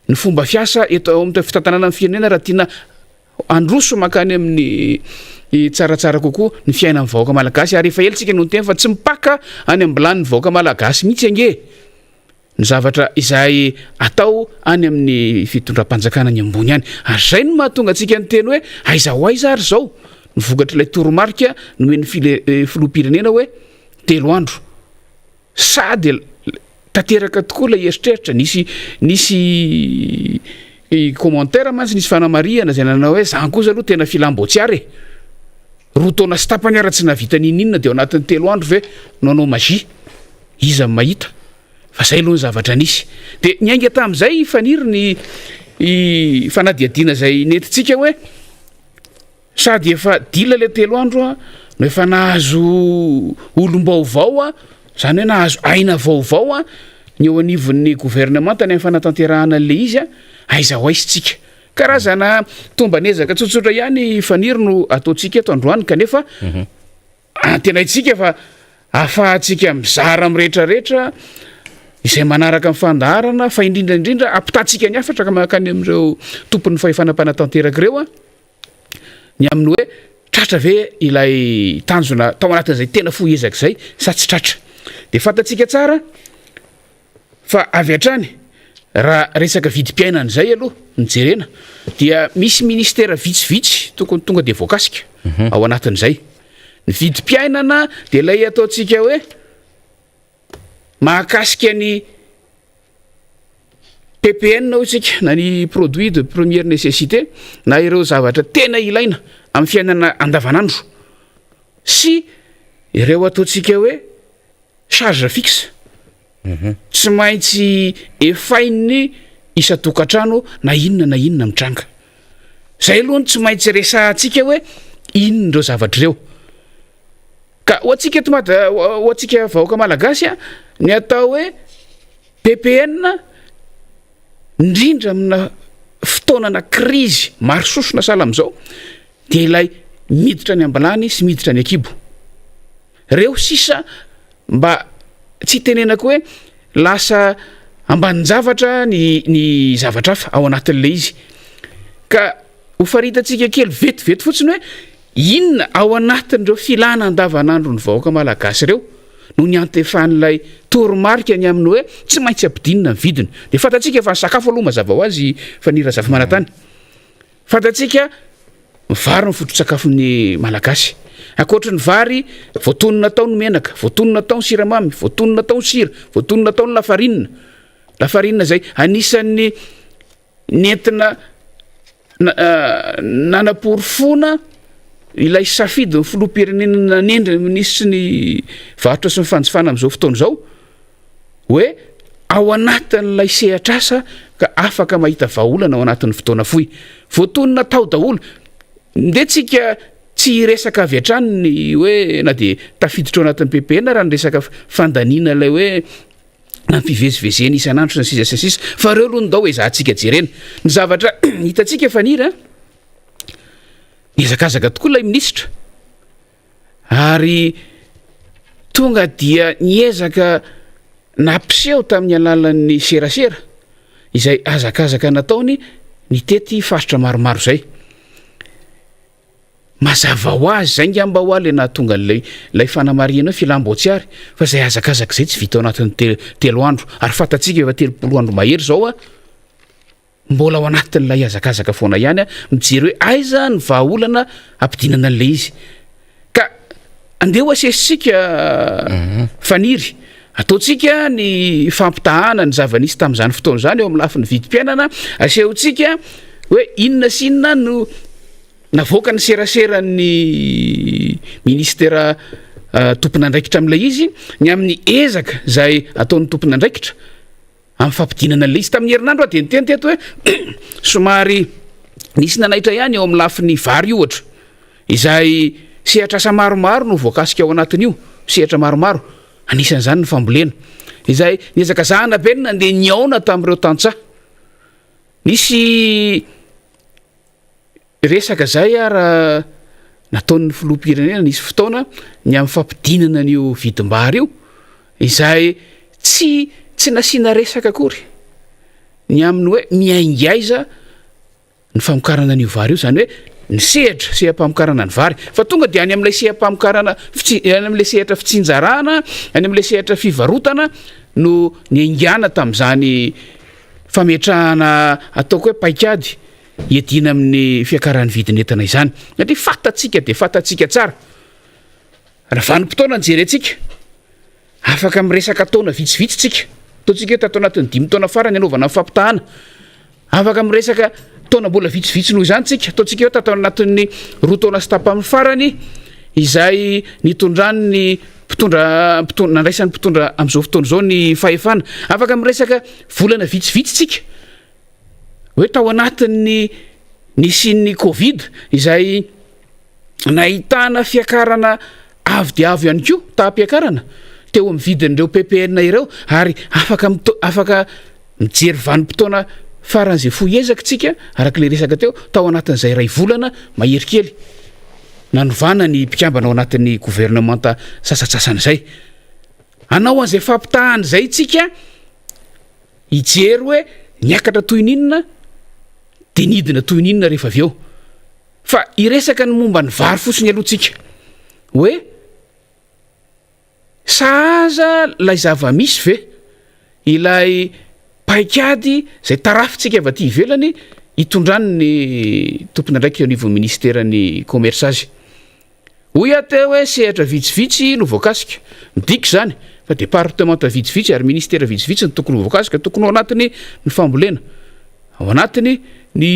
ny fomba fiasa eto amin'ny fitantanana amin'ny firenena raha tiana androso makany amin'ny tsaratsara kokoa ny fiaina amin'ny vahoaka malagasy ary efa ela tsika noho ny tena fa tsy mipaka any am'bilan'ny vahoaka malagasy mihitsy ange ny zavatra izay atao any amin'ny fitondram-panjakana ny ambony any ary zay no mahatonga antsika ny teny hoe aiza ho aiza ary zao ny vokatra ilay toromarika nomen'ny filoham-pirenena hoe 3 andro sady tanteraka tokoa ilay eritreritra nisy commentaire mantsy nisy fanamariana zay nanao hoe zany kosa aloha tena filambotsiary roa taona sy tapany ara tsy navita nininona de ao anatin'ny 3 andro ve nanao magie iza mahita fa zay aloha ny zavatra nisy de niainga tamin'izay faniry ny fanadiadiana zay netitsika hoe sady efa dila le 3 andro a no efa nahazo olom-baovao a zany hoe nahazo aina vaovao a ny eo anivon'ny gouvernemanta ny amin'ny fanatanterahana le izy a aiza ho aisytsika karazana tomba nezaka tsotsotra ihany faniry no ataontsika eto androany kanefa tena itsika fa afahantsika mizara ami'rehetrarehetra izay manaraka amin'ny fandaharana fa indrindraindrindra ampitantsika ny afatra ka makany amin'ireo tompon'ny fahefanam-panatanteraka ireo a ny amin'ny hoe tratra ve ilay tanjona tao anatin'izay tena fo ezaka izay sa tsy tratra de fantatsika tsara fa avy hatrany raha resaka vidim-piainana zay aloha nijerena dia misy ministera vitsivitsy tokony tonga de voakasika ao anatin'izay ny vidim-piainana de lay ataontsika hoe mahakasika ny PPN hotsika na ny produit de première nécessité na ireo zavatra tena ilaina amin'ny fiainana andavanandro sy ireo ataontsika hoe charge fixe tsy maintsy efainy isa-tokantrano na inona mitranga zay aloha tsy maintsy resahantsika hoe inona ireo zavatra ireo ka hoantsika hoantsika vahoaka malagasy a ny atao hoe PPN indrindra amina fotoanana krizy maro sosona sala am'izao de ilay miditra ny ambalany sy miditra ny akibo reo sisa mba tsy tenenako hoe lasa ambanin-javatra ny zavatra hafa ao anatin'le izy ka ho faritatsika kely vetivety fotsiny hoe inona ao anatin'ireo filana andavanandro ny vahoaka malagasy ireo no ny antefan'ilay toromarika ny amin'ny hoe tsy maintsy ampidinina ny vidiny de fantatsika fa ny sakafo aloha mazava ho azy fa nira zava-manantany fantatsika vary ny foto-tsakafon'ny malagasy akoatra ny vary voatonona tao ny menaka voatonona tao ny siramamy voatonona tao ny sira voatonona tao ny lafarinina zay anisan'ny nentina nanaporo-fona ilay safidy ny filoham-pirenena nendry ministry ny varotra sy ny fanjifana amin'izao fotoana izao hoe ao anatin'ilay sehatrasa ka afaka mahita vahaolana ao anatin'ny fotoana fohy voatonona tao daholo nde tsika tsy resaka avy hatrany ny hoe na de tafiditra ao anatin'ny PPN raha ny resaka fandaniana ilay hoe na fivezivezena isan'andro sy ny sisa fa reo aloha ndao hoe zahantsika jerena ny zavatra hitatsika fanira niezakazaka tokoa ilay ministra ary tonga dia niezaka nampiseho tamin'ny alalan'ny serasera izay azakazaka nataony ny tety faritra maromaro zay mazava ho azy zay ngamba ho aly na tonga lay fanamariana filambotsiary fa zay azakazaka zay tsy vita ao anatin'ny telo andro ary fatatsika efa 30 andro mahery zao a mbola ao anatin'ilay azakazaka foana ihany a mijery hoe aiza ny vahaolana ampidinana an'lay izy ka andeha ho asesitsika faniry ataotsika ny fampitahana ny zava-nisy tamin'izany fotoana zany eo amin'ny lafiny vidim-piainana asehontsika hoe inona sy inona no navoaka ny seraseran'ny ministera tompon'andraikitra amin'ilay izy ny amin'ny ezaka zay ataon'ny tompon'andraikitra amin'ny fampidinana an'ilay izy tamin'ny herinandro a de niteny teto hoe somary nisy nanaitra ihany eo amin'ny lafiny vary ohatra izay sehatra asa maromaro no voakasika ao anatin'io sehatra maromaro anisan'izany ny fambolena izay niezaka zahana benina andeha niaona tamin'ireo tantsaha nisy resaka zay ara nataon'ny filoham-pirenena nisy fotoana ny amin'ny fampidinana an'io vidim-bary io izay tsy nasiana resaka akory ny amin'ny hoe miaingaiza ny famokarana an'io vary io zany hoe ny sehatra seha-pamokarana ny vary fa tonga de any amin'ilay seha-pamokarana any amin'ilay sehatra fitsinjarana any amin'ilay sehatra fivarotana no niaingana tamin'izany fametrahana ataoko hoe paikady iadina amin'ny fiakaran'ny vidin'entana izany satria fatatsika de fatatsika tsara raha vanim-potoana nijerentsika afaka miresaka taona vitsivitsitsika ataontsika hoe tato anatin'ny 5 taona farany anaovana ny fampitahana afaka miresaka taona mbola vitsivitsy noho izany tsika ataontsika hoe tato anatin'ny 2 taona sy tapamin'ny farany izay nitondrany ny nandraisan'ny mpitondra amin'izao fotoana izao ny fahefana afaka miresaka volana vitsivitsitsika hoe tao anatin'ny nisin'ny covid izay nahitana fiakarana avy de avy ihany koa taam-piakarana teo amin'ny vidin'ireo PPN ireo ary afaka mijery vanim-potoana faran'izay foezaka tsika araka le resaka tao anatin'izay ray volana maherikely nanovana ny mpikambana ao anatin'ny gouvernementa sasatsasana zay anao an'izay fampitahana zay tsika ijery hoe niakatra toy ninona de nidina toy ninona rehefa avy eo fa iresaka ny momba ny vary fosiny alohantsika hoe sahaza lay zava-misy ve ilay paikady zay tarafitsika avy aty ivelany itondrany ny tompon'andraikitra anivon'ny ministeran'ny commerce azy hoy ateo hoe sehatra vitsivitsy no voakasika midika zany fa département vitsivitsy ary ministera vitsivitsy ny tokony voakasika tokony ao anatiny ny fambolena ao anatiny ny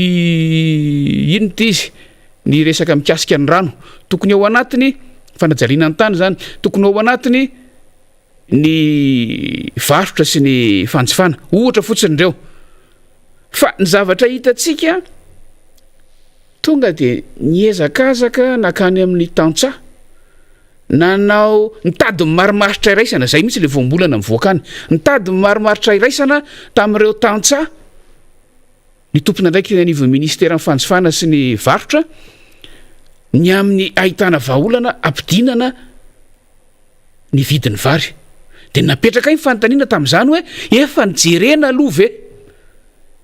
ino ty izy ny resaka mikasika ny rano tokony ao anatiny fanajaliana ny tany zany tokony ao anatiny ny varotra sy ny fanjifana ohatra fotsiny reo fa ny zavatra hitatsika tonga de niezakazaka nakany amin'ny tantsaha nanao nitady marimaritra iraisana zay mihitsy le voambolana mivoakany nitady marimaritra iraisana tamin'ireo tantsaha ny tompon'andraikitra anivon'ny ministera ny fanjifana sy ny varotra ny amin'ny ahitana vahaolana ampidinana ny vidin'ny vary de napetraka iny fanontaniana tamin'izany hoe efa nijerena aloha ve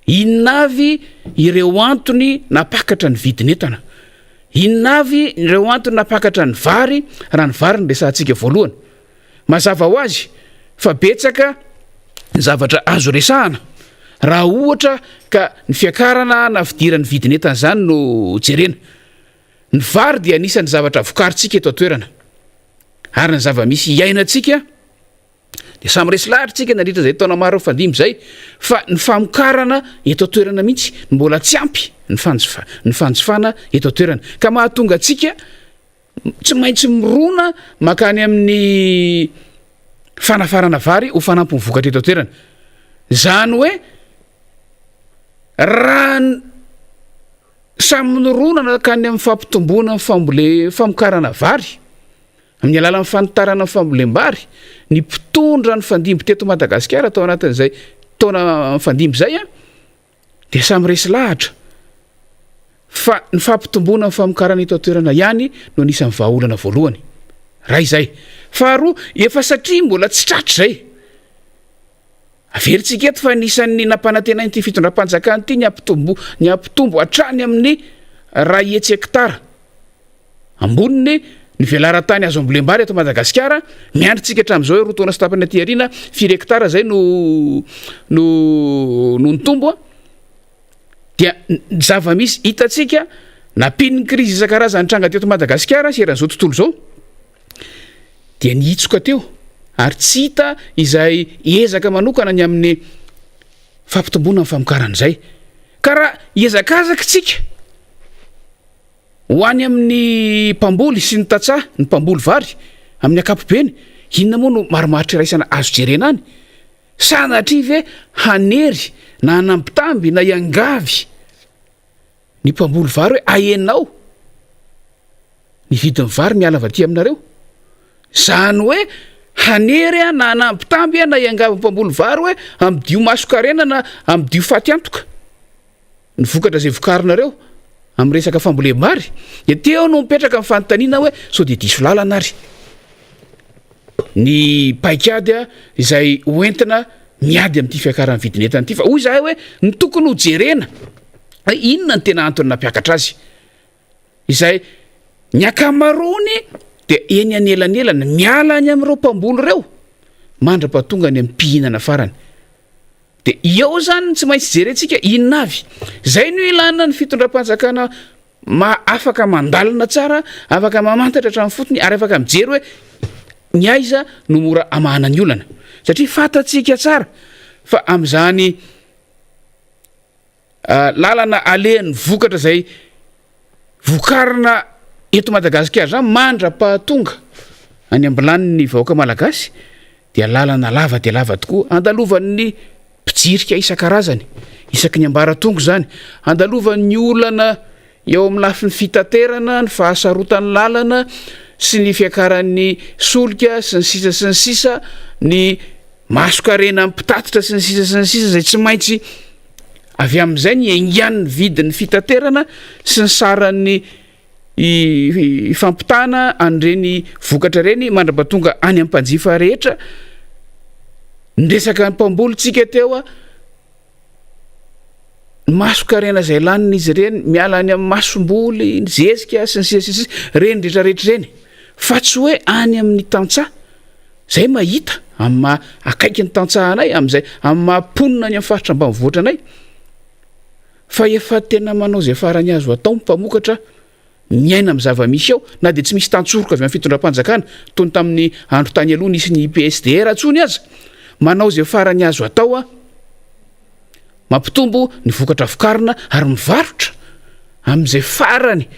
inonavy ireo antony napakatra ny vidin'entana inonavy ireo antony napakatra ny vary raha ny vary ny resantsika voalohany mazava ho azy fa betsaka ny zavatra azo resahana raha ohatra ka ny fiakarana na fidiran'ny vidin'entana zany no jerena ny vary dia anisan'ny zavatra vokaritsika eto atoerana ary ny zava-misy iainantsika de samy resy lahatritsika nandritra zay taona maro fandimby zay fa ny famokarana eto atoerana mihitsy mbola tsy ampy ny fanjifana eto atoerana ka mahatonga atsika tsy maintsy mirona makany amin'ny fanafarana vary ho fanampy mivokatra eto atoerana zany hoe raha samy nirona nakany amin'ny fampitomboana famokarana vary amin'ny alalan'ny fanitarana ny fambolem-bary ny mpitondra ny fandimby teto Madagasikara tao anatin'izay taona fandimby zay a de samy resy lahatra fa ny fampitomboana ny famokarana eto atoerana ihany no anisan'ny vahaolana voalohany raha izay faharoa efa satria mbola tsy tratra zay Averitsika eto fa nisan'ny nampanantena ity fitondram-panjakana ity ny ampitombo hatrany amin'ny ray hetsy hektara amboniny ny velaran-tany azo ambolembary eto Madagasikara miandritsika hatramin'izao hoe roa taona sy tapany aty ariana 4 hektara zay no nitombo dia zava-misy hitatsika napin'ny krizy isan-karazany tranga teto Madagasikara sy eran'izao tontolo zao dia nihitsoka teo ary tsy hita izay ezaka manokana ny amin'ny fampitomboana amin'ny famokaran'izay ka raha iezakazaka tsika ho any amin'ny mpamboly sy ny tatsaha ny mpamboly vary amin'ny akapobeny inona moa no maromaritra iraisana azo jerena any sanatria ve hanery na hanampitamby na iangavy ny mpamboly vary hoe ahenao ny vidin'ny vary miala avy aty aminareo zany hoe hanery na hanampitamby na iangavy mpamboly vary hoe amdio masokarena na amdio faty-antoka ny vokatra zay vokarinareo amin'ny resaka fambolem-bary dia teo no mipetraka amin'ny fanontaniana hoe sao dia diso lalana ary ny paikady izay hoentina miady amin'ity fiakaran'ny vidin'entana ity fa hoy izahay hoe ny tokony ho jerena inona ny tena antony nampiakatra azy izay ny akamarony dia eny anelanelana miala any amin'ireo mpamboly ireo mandra-pahatonga ny amin'ny mpihinana farany dia eo zany tsy maintsy jerentsika inona avy zay no ilana ny fitondram-panjakana afaka mandalina tsara afaka mamantatra hatramin'ny fotony ary afaka mijery hoe ny aiza no mora amahana ny olana satria fatatsika tsara fa amin'izany lalana alehan'ny vokatra zay vokarina eto Madagasikara zany mandra-pahatonga any ambilan'ny vahoaka malagasy dia lalana lava dia lava tokoa andalovan'ny mpijirika isan-karazany isaky ny ambaratongo zany andalovan'ny olana eo amin'ny lafin'ny fitaterana ny fahasarotan'ny lalana sy ny fiakaran'ny solika sy ny sisa ny masokarena mpitatitra sy ny sisa zay tsy maintsy avy amin'izay ny engian'ny vidin'ny fitaterana sy ny saran'ny fampitana an'ireny vokatra reny mandra-pahatonga any amin'ny mpanjifa rehetra ndresaka ny mpambolytsika teo masokarena zay lanina izy reny miala any amin'ny masomboly ny zezika sy ny sisa reny rehetrarehetra reny fa tsy hoe any amin'ny tantsaha zay mahita amin'ny akaiky ny tantsahanay amin'izay amin'ny mahaponina any amin'ny faritra ambanivohitra anay fa efa tena manao zay farany azo atao mpamokatra miaina amin'ny zava-misy eo na dia tsy misy tantsoroka avy amin'ny fitondram-panjakana tony tamin'ny andro tany aloha nisy ny PSDR atsony aza manao zay farany azo atao mampitombo ny vokatra vokarina ary mivarotra amin'izay farany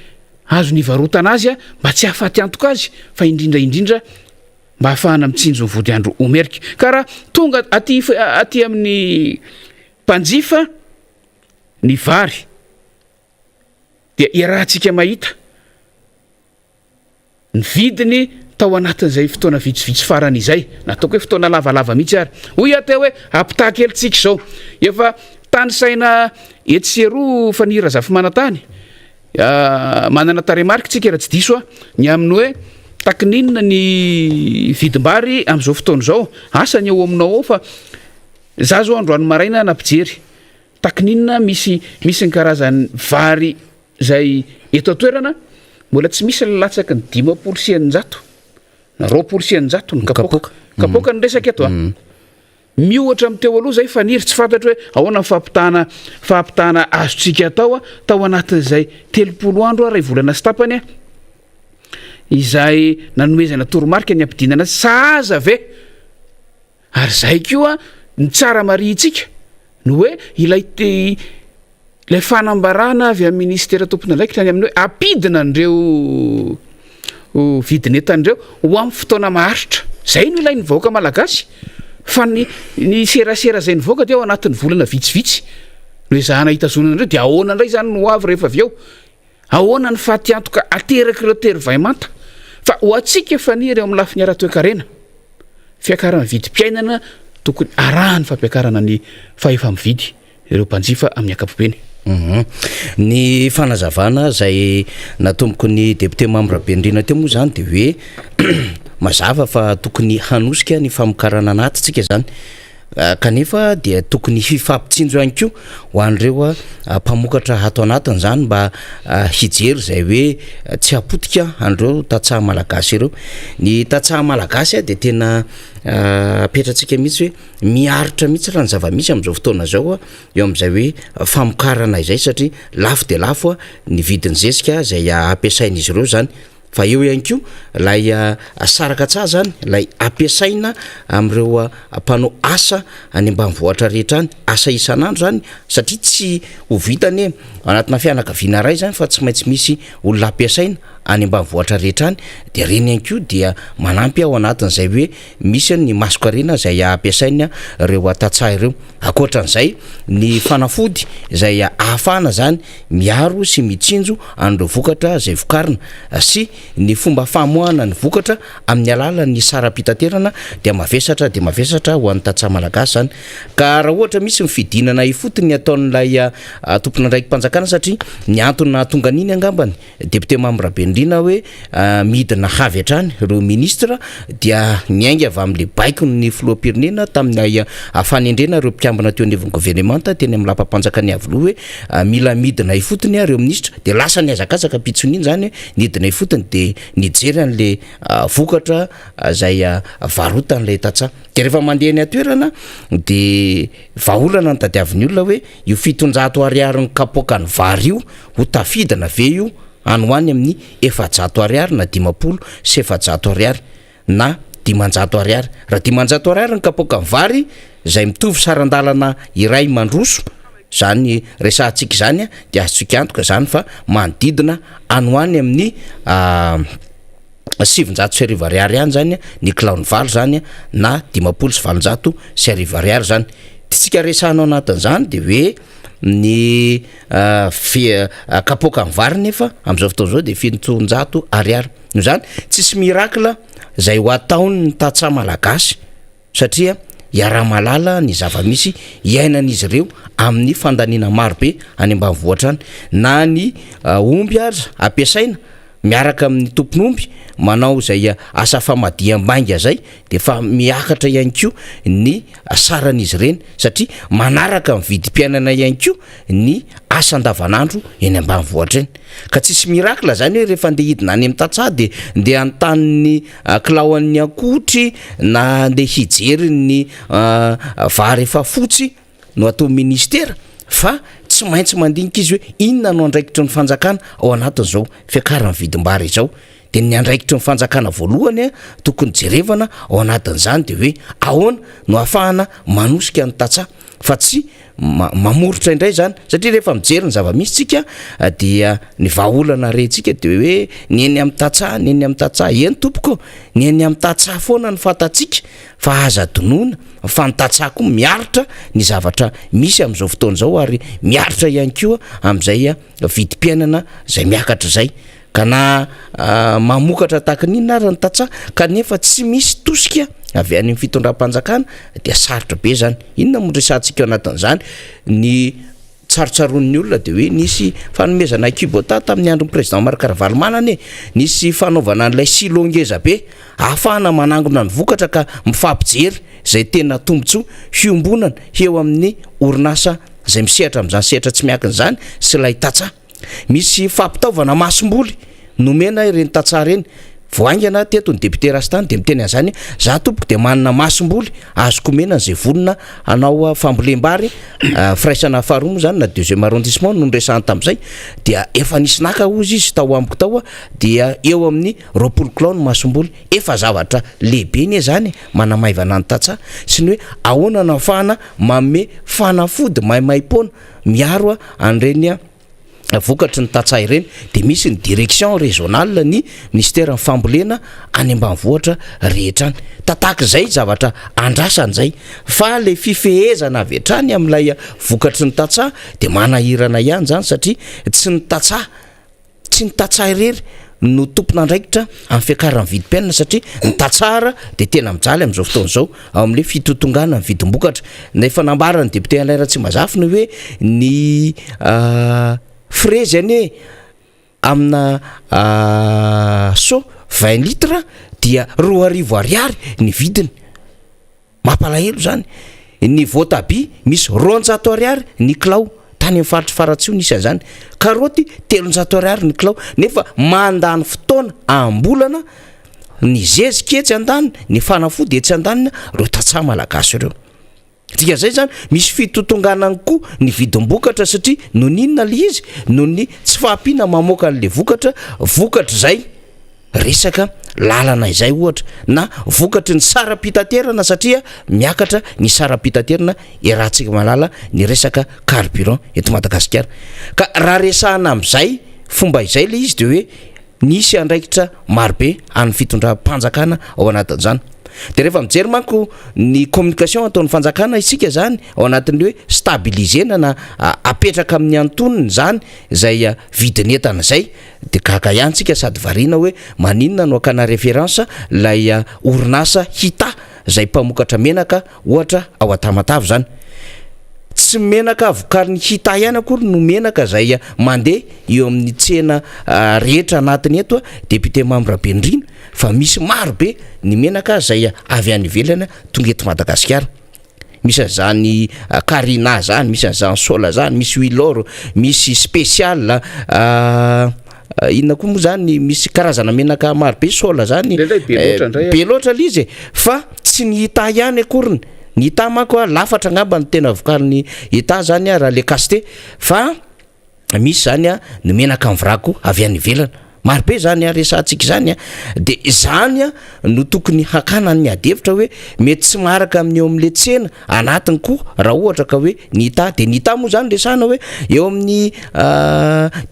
azo ny varotana azy mba tsy hahafaty antoka azy fa indrindraindrindra mba hahafahana mitsinjo ny vody andro omerika ka raha tonga aty amin'ny mpanjifa ny vary dia iarahantsika mahita ny vidiny tao anatin'izay fotoana vitsivitsy farany izay nataoko hoe fotoana lavalava mihitsy ary hoy ateo hoe ampitakelitsika zao efa tany saina etseroa fa nihira zafy manantany manana taremarika tsika raha tsy diso ny amin'ny hoe takininona ny vidim-bary amin'izao fotoana zao asany eo aminao ao fa za zao androany maraina nampijery takininona misy ny karazany vary zay eto atoerana mbola tsy misy latsaka ny 5% na 2% ny kapoka ny resaka eto miohatra amin'ny teo aloha zay faniry tsy fantatro hoe ahoana fahampitana azotsika tao anatin'izay 30 andro ray volana sy tapany izay nanomezana toromarika ny ampidinana saza ve ary zay koa ny tsara marihitsika no hoe ilay fanambarana avy amin'ny ministera tompony andraikitra any amin'ny hoe apidina an'ireo vidin'entan'ireo ho amin'ny fotoana maharitra zay no ilain'ny vahoaka malagasy fa ny serasera zay ny vahoaka dia ao anatin'ny volana vitsivitsy no ezahana hitazonana andreo dia ahoana indray zany no avy rehefa avy eo ahoana ny fahatyantoka ateraka ireo tery-vaimanta fa ho atsika efa niry eo amin'ny lafiny ara-toe-karena fiakarana vidim-piainana tokony arahany fampiakarana ny fahefa-mividy ireo mpanjifa amin'ny ankapobeny ny fanazavana zay natomboko ny député membre Bendrina teo moa zany dia hoe mazava fa tokony hanosika ny famokarana anaty tsika zany kanefa dia tokony fifampitsinjo ihany ko ho an'ireo mpamokatra ato anatiny zany mba hijery zay hoe tsy hapotika an'ireo tatsaha malagasy ireo. Ny tatsaha malagasy de tena apetratsika mihitsy hoe miaritra mihitsy raha ny zava-misy am'izao fotoana zao eo am'izay hoe famokarana izay satria lafo de lafo ny vidiny zesika zay ampiasain'izy ireo zany. Fa eo ihany ko lay saraka tsara zany lay ampiasaina am'ireo mpanao asa any ambanivohitra rehetra any, asa isan'andro zany satria tsy ho vitany anatina fianakaviana ray zany fa tsy maintsy misy olona ampiasaina any ambanivohitra rehetra any, de reny ihany ko dia manampy ao anatin'izay hoe misy ny masokarena zay ampiasaina ireo tatsaha ireo. Akoatran'izay ny fanafody zay ahafahana zany miaro sy mitsinjo an'ireo vokatra zay vokarina sy ny fomba famoahana ny vokatra amin'ny alalan'ny saram-pitaterana dia mavesatra ho an'ny tatsaha malagasy zany. Ka raha ohatra misy mifidinana ifotony ataon'ilay tompona andraiky mpanjakana satria ny antony tonga an'iny angambany député membre Bendrina hoe midina havy hatrany ireo ministra dia niainga avy amin'le baiko ny filoham-pirenena tamin'ny fanendrena ireo mpiambina teo anivon'ny gouvernemanta teny amin'ny lapam-panjakany avoloha hoe mila midina ifotony ireo ministra de lasa niazakazaka pitson'iny zany hoe nidina ifotony de nijery an'le vokatra zay varotan'le tatsaha. De rehefa mandeha ny atoerana de vaolana ny tadiavin'ny olona hoe io 700 ariary ny kapokany vary io ho tafidina ve io anoany amin'ny 400 ariary na 500 sy 700 ariary na 500 ariary. Raha 500 ariary ny kapokany vary zay mitovy sarandalana iray mandroso zany resantsika zany de azotsika antoka zany fa manodidina anoany amin'ny 700 sy 1000 ariary ihany zany ny kilaony valo zany na 500 sy 700 sy 1000 ariary zany. Tsika resanao anatin'izany de hoe ny kapokany vary nefa am'izao fotoana zao de 700 ariary. No zany tsisy miracle zay ho ataony ny tatsaha malagasy satria iara-malala ny zava-misy iainan'izy ireo amin'ny fandaniana marobe any ambanivohitra any, na ny omby aza ampiasaina miaraka amin'ny tompon'omby manao zay asa famadiam-bainga zay de fa miakatra ihany ko ny saran'izy ireny satria manaraka amin'ny vidim-piainana ihany ko ny asa andavanandro eny ambanivohitra eny. Ka tsisy miracle zany hoe rehefa andeha hidina any amin'ny tatsaha de ndeha antan'ny kilaoan'ny akotry na andeha hijery ny vary efa fotsy no atao ministera fa tsy maintsy mandinika izy hoe inona no andraikitry ny fanjakana ao anatin'izao fiakarany vidim-bary izao. De ny andraikitry ny fanjakana voalohany tokony jerevana ao anatin'izany de hoe ahoana no ahafahana manosika ny tatsaha fa tsy mamorotra indray zany satria rehefa mijery ny zava-misy tsika dia ny vahaolana rentsika de hoe ny eny amin'ny tatsaha eny tompoko ny eny amin'ny tatsaha foana ny fatatsika fa aza donoina fa ny tatsaha koa miaritra ny zavatra misy am'izao fotoana zao ary miaritra ihany koa am'izay vidim-piainana zay miakatra zay. Ka na mamokatra tahaka n'inona ary ny tatsaha kanefa tsy misy tosika avy any amin'ny fitondram-panjakana dia sarotra be zany. Inona mo resantsika anatin'izany ny tsarotsaron'ny olona de hoe nisy fanomezana kibota tamin'ny andron'ny président Marc-Ravalomanana nisy fanaovana an'ilay silongeza be ahafahana manangona ny vokatra ka mifampijery zay tena tombotsoa fiombonana eo amin'ny orinasa zay misehatra am'izany sehatra tsy miankiny zany sy lay tatsaha. Misy fampitaovana masomboly nomena ireny tatsaha reny voaingana teto ny député Rastany de miteny an'izany za tompoko de manana masomboly azoko mena an'izay vonona anao fambolem-bary firaisana faharoa zany na 2e arrondissement no nresahany tam'izay dia efa nisy naka ozy izy tao amiko tao dia eo amin'ny 20 kilao ny masomboly efa zavatra lehibe ne zany manamaivana ny tatsaha sy ny hoe ahoana no ahafahana manome fanafody maimaim-poana miaro an'ireny vokatry ny tatsaha ireny. De misy ny direction régionale ny ministère ny fambolena any ambanivohitra rehetra any tataka zay zavatra andrasany zay fa le fifehezana avy hatrany amin'ilay vokatry ny tatsaha de manahirana ihany zany satria tsy ny tatsaha irery no tompona andraikitra amin'ny fiakarany vidim-piainana satria ny tatsara de tena mijaly am'izao fotoana zao ao amin'le fitotongana ny vidim-bokatra. Nefa nambarany député Alain Ratsimazafy ny hoe ny frezy ane amina so 20 litres dia 2,000 ariary ny vidiny. Mampalahelo zany ny voatabia misy 200 ariary ny kilao tany amin'ny faritry faratsio nisy an'izany. Karoty 300 ariary ny kilao, nefa mandany fotoana ambolana ny zezika etsy an-daniny, ny fanafody etsy an-daniny reo tatsaha malagasy ireo. Dika zay zany misy fitotonganany koa ny vidim-bokatra satria no ninona le izy no ny tsy fahampiana mamoaka an'le vokatra zay resaka lalana izay ohatra na vokatry ny sara-pitaterana satria miakatra ny sara-pitaterana iarahantsika malala ny resaka carburant eto Madagasikara. Ka raha resahana amin'izay fomba izay le izy de hoe nisy andraikitra marobe amin'ny fitondram-panjakana ao anatin'izany. De rehefa mijery manko ny communication ataon'ny fanjakana isika zany ao anatin'le hoe stabilisena na apetraka amin'ny antonony zany zay vidin'entana zay, de kaka ihany tsika sady variana hoe maninona no akana référence lay orinasa hita zay mpamokatra menaka ohatra ao Atamatavy zany. Tsy menaka vokariny hita ihany akory no menaka zay mandeha eo amin'ny tsena rehetra anatiny eto député Mambra Bendrina, fa misy maro be ny menaka zay avy any ivelany tonga eto Madagasikara. Misy an'izany Karina zany, misy an'izany Sola zany, misy Huilor, misy spécial inona koa moa zany misy karazana menaka maro be Sola zany be loatra l'izy fa tsy ny hita ihany akoriny. Ny hita manko lafatra angamba ny tena vokariny hita zany raha le kasté, fa misy zany ny menaka amin'ny vrako avy any ivelany maro be zany resantsika zany de zany no tokony hakana ny adevitra hoe mety tsy maharaka amin'ny eo amin'le tsena anatiny koa raha ohatra ka hoe ny hita, de ny hita moa zany resana hoe eo amin'ny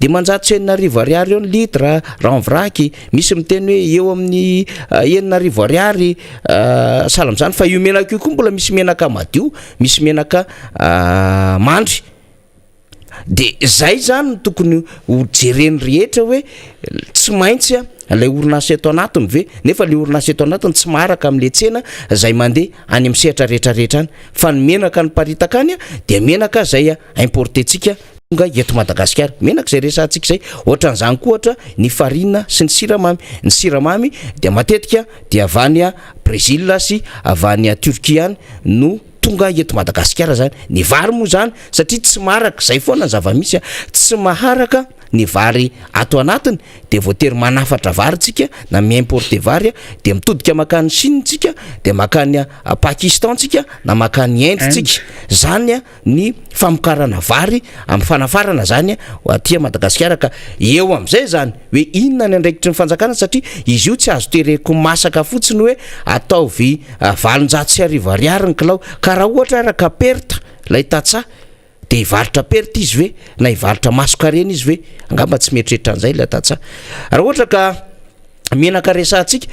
dimanjato enina arivo ariary eo ny litre raha en vraky, misy miteny hoe eo amin'ny 9,000 ariary sahala am'zany. Fa io menaka io koa mbola misy menaka madio, misy menaka mandry. De zay zany tokony ho jereny rehetra hoe tsy maintsy lay orinasa eto anatiny ve, nefa le orinasa eto anatiny tsy maharaka amin'le tsena zay mandeha any amin'ny sehatra rehetrarehetra any, fa ny menaka ny paritaka any de menaka zay importentsika tonga eto Madagasikara, menaka zay resantsika zay. Ohatran'izany koa ohatra ny farina sy ny siramamy. Ny siramamy de matetika de avany Brésil sy avany Turquie any no tonga eto Madagasikara zany. Ny vary moa zany satria tsy maharaka zay foana ny zava-misy tsy maharaka ny vary ato anatiny de voatery manafatra vary tsika na mi-importer vary de mitodika makany Chine tsika de makany Pakistan tsika na makany Inde tsika. Zany ny famokarana vary amin'ny fanafarana zany aty Madagasikara. Ka eo am'izay zany hoe inona ny andraikitry ny fanjakana satria izy io tsy azo tereko masaka fotsiny hoe ataovy 700 ariary ny kilao, ka raha ohatra araka perte lay tatsa de hivarotra perte izy ve na hivarotra masokarena izy ve, angamba tsy mieritreritra an'izay la tatsa. Raha ohatra ka menaka resantsika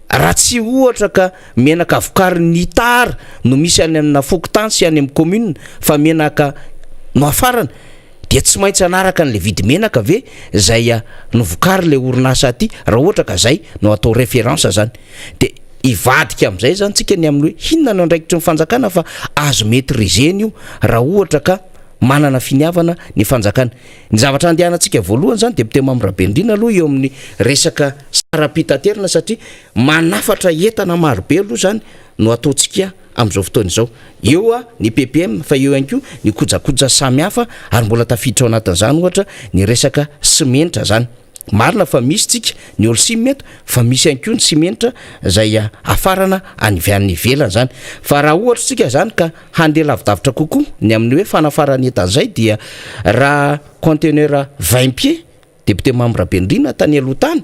raha tsy ohatra ka menaka vokariny tara no misy any amina fokotany sy any amin'ny commune fa menaka no afarana de tsy maintsy anaraka an'le vidy menaka ve zay no vokary le orinasa aty, raha ohatra ka zay no atao référence zany. De ivadika am'izay zany tsika ny amin'ny hoe inona no andraikitry ny fanjakana fa azo maîtrisena io raha ohatra ka manana finiavana ny fanjakana. Ny zavatra andehanantsika voalohany zany député Mambra Bendrina aloha eo amin'ny resaka sara-pitaterana satria manafatra entana maro be aloha zany no ataontsika am'izao fotoana izao. Eo ny PPM fa eo ihany koa ny kojakoja samy hafa ary mbola tafiditra ao anatin'izany ohatra ny resaka simenitra zany. Marina fa misy tsika ny olo simento fa misy ihany koa ny simenitra zay afarana any ivelany zany. Fa raha ohatra tsika zany ka handeha lavidavitra kokoa ny amin'ny hoe fanafarana entan'izay dia raha conteneur 20 pieds député Mambra Bendrina tany aloha tany